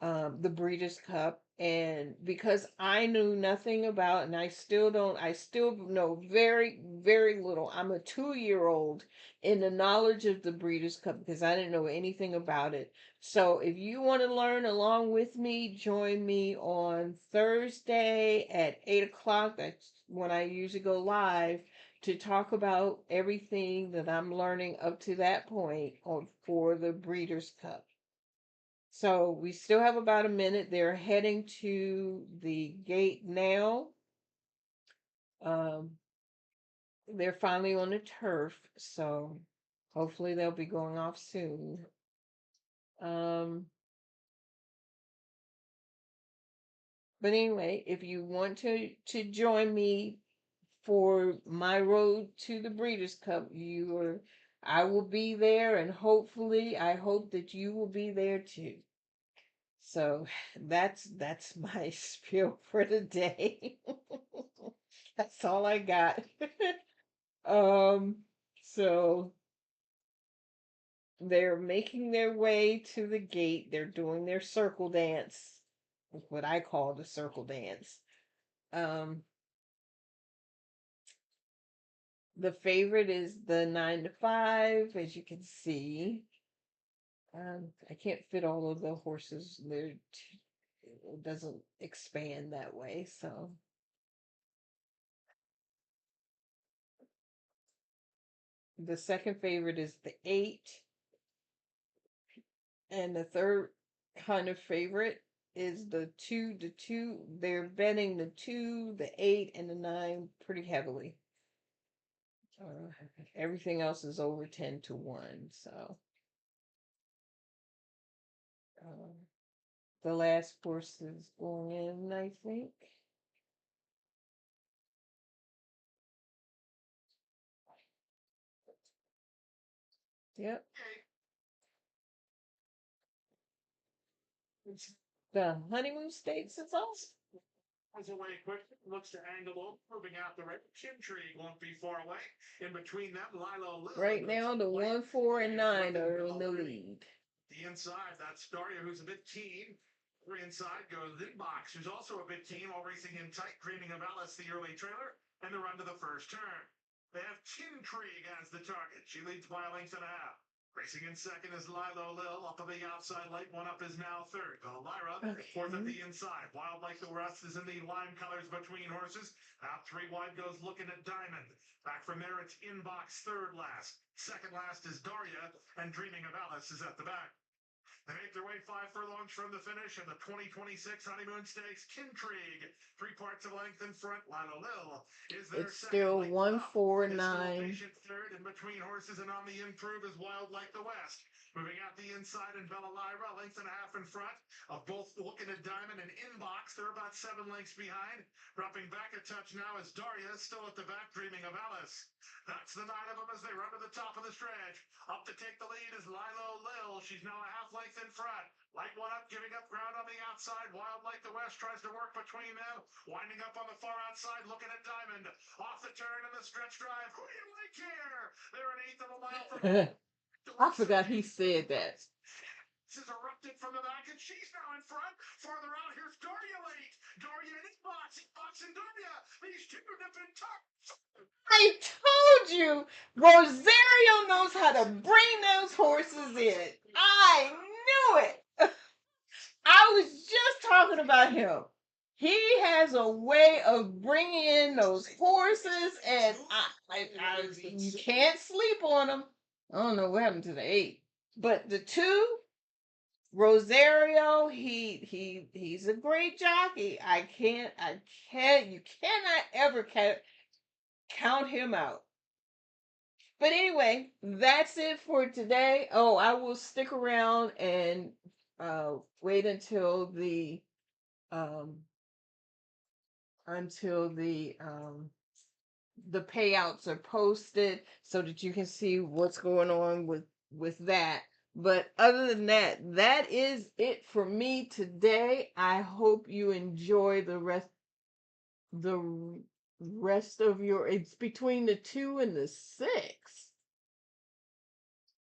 the Breeders' Cup, And because I knew nothing about, and I still don't, I still know very, very little. I'm a 2-year-old in the knowledge of the Breeders' Cup because I didn't know anything about it. So if you want to learn along with me, join me on Thursday at 8 o'clock. That's when I usually go live to talk about everything that I'm learning up to that point for the Breeders' Cup. So we still have about a minute. They're heading to the gate now. They're finally on the turf, so hopefully they'll be going off soon. But anyway, if you want to join me for my road to the Breeders' Cup, I will be there, and hopefully, I hope that you will be there too. So that's my spiel for the day. That's all I got. So they're making their way to the gate. They're doing their circle dance, what I call the circle dance. The favorite is the 9 to 5, as you can see. I can't fit all of the horses. It doesn't expand that way, so. The second favorite is the 8. And the third kind of favorite is the 2 to 2. They're betting the 2, the 8, and the 9 pretty heavily. Everything else is over 10 to 1. So the last horse is going in, I think. Yep. The honeymoon stakes is off. As away quick, looks to angle over, moving out the right. Intrigue won't be far away. In between them, Lilo Lil. Right now, the 1, 4, and 9 are in the lead. The inside, that's Daria, who's a bit keen. Inside goes Inbox, who's also a bit keen while racing in tight, dreaming of Alice, the early trailer, and the run to the first turn. They have Intrigue as the target. She leads by a length and a half. Racing in second is Lilo Lil. Up on the outside, light one up is now third. Lyra, fourth at the inside. Wild Like the Rust is in the lime colors between horses. Out 3 wide goes Looking at Diamond. Back from there, it's Inbox third last. Second last is Daria, and Dreaming of Alice is at the back. They make their way 5 furlongs from the finish in the 2026 Honeymoon Stakes. Intrigue, 3 parts of length in front. Lilo Lil is their It's still 1, 4, 9. patient third in between horses, and on the improve is Wild Like the West. Moving out the inside in Bella Lyra, length and a half in front of both Looking at Diamond and Inbox. They're about 7 lengths behind. Dropping back a touch now is Daria, still at the back, Dreaming of Alice. That's the 9 of them as they run to the top of the stretch. Up to take the lead is Lilo Lil. She's now a half length in front. Light one up, giving up ground on the outside. Wild Like the West tries to work between them. Winding up on the far outside, Looking at Diamond. Off the turn in the stretch drive. Who do you like here? They're an eighth of a mile from I forgot he said that. This is erupted from the back, and she's now in front. Farther out, here's Daria late. Daria and Inbox and Daria. These two have been tough. I told you, Rosario knows how to bring those horses in. I knew it. I was just talking about him. He has a way of bringing in those horses, and you can't sleep on them. I don't know what happened to the 8, but the 2, Rosario, he's a great jockey. You cannot ever count him out. But anyway, that's it for today. Oh, I will stick around and wait until the payouts are posted so that you can see what's going on with that. But other than that, that is it for me today. I hope you enjoy the rest of it's between the 2 and the 6.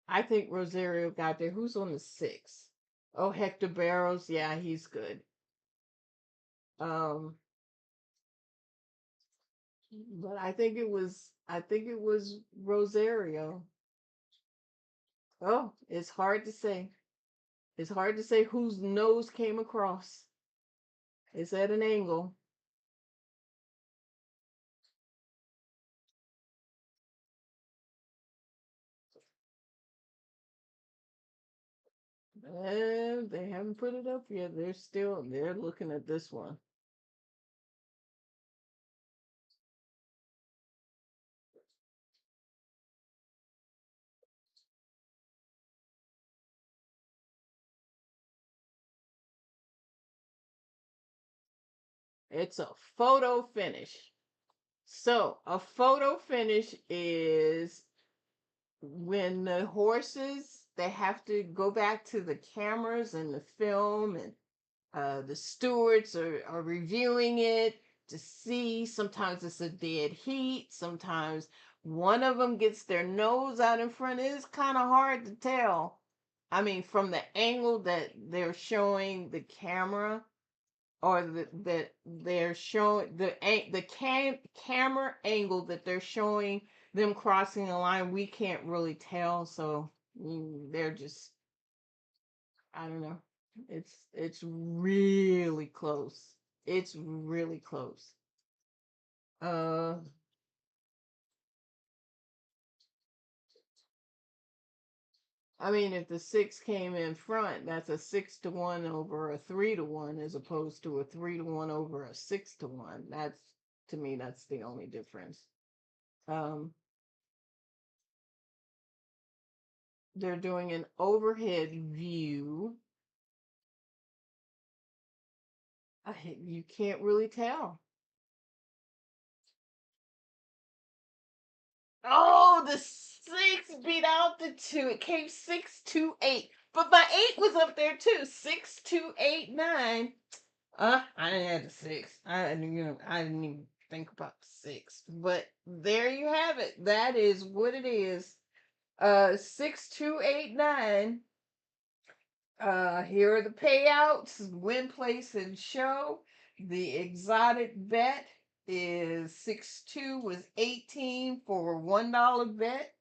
I think Rosario got there. Who's on the 6? Oh, Hector Barros. Yeah, he's good. But I think it was Rosario. Oh, it's hard to say. It's hard to say whose nose came across. It's at an angle. And they haven't put it up yet. They're looking at this one. It's a photo finish. So a photo finish is when the horses, they have to go back to the cameras and the film, and the stewards are reviewing it to see. Sometimes it's a dead heat. Sometimes one of them gets their nose out in front. It's kind of hard to tell. I mean, from the angle that they're showing the camera, or that they're showing the camera angle that they're showing them crossing the line, we can't really tell. So they're just, I don't know. It's really close. It's really close. I mean, if the 6 came in front, that's a 6-1 over a 3-1, as opposed to a 3-1 over a 6-1. That's, to me, that's the only difference. They're doing an overhead view. You can't really tell. Oh, the 6 beat out the 2. It came 6-2-8. But my 8 was up there too. 6-2-8-9. I didn't have the 6. I didn't even think about 6. But there you have it. That is what it is. 6-2-8-9. Here are the payouts: win, place, and show. The exotic bet is 6-2 was 18 for a $1 bet.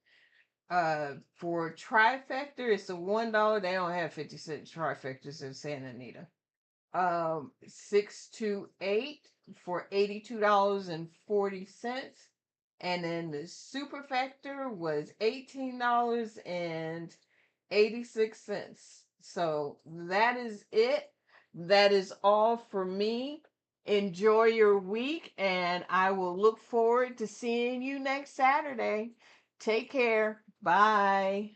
For trifecta, it's a $1. They don't have 50-cent trifectas in Santa Anita. 6-2-8 for $82.40. And then the superfecta was $18.86. So that is it. That is all for me. Enjoy your week, and I will look forward to seeing you next Saturday. Take care. Bye.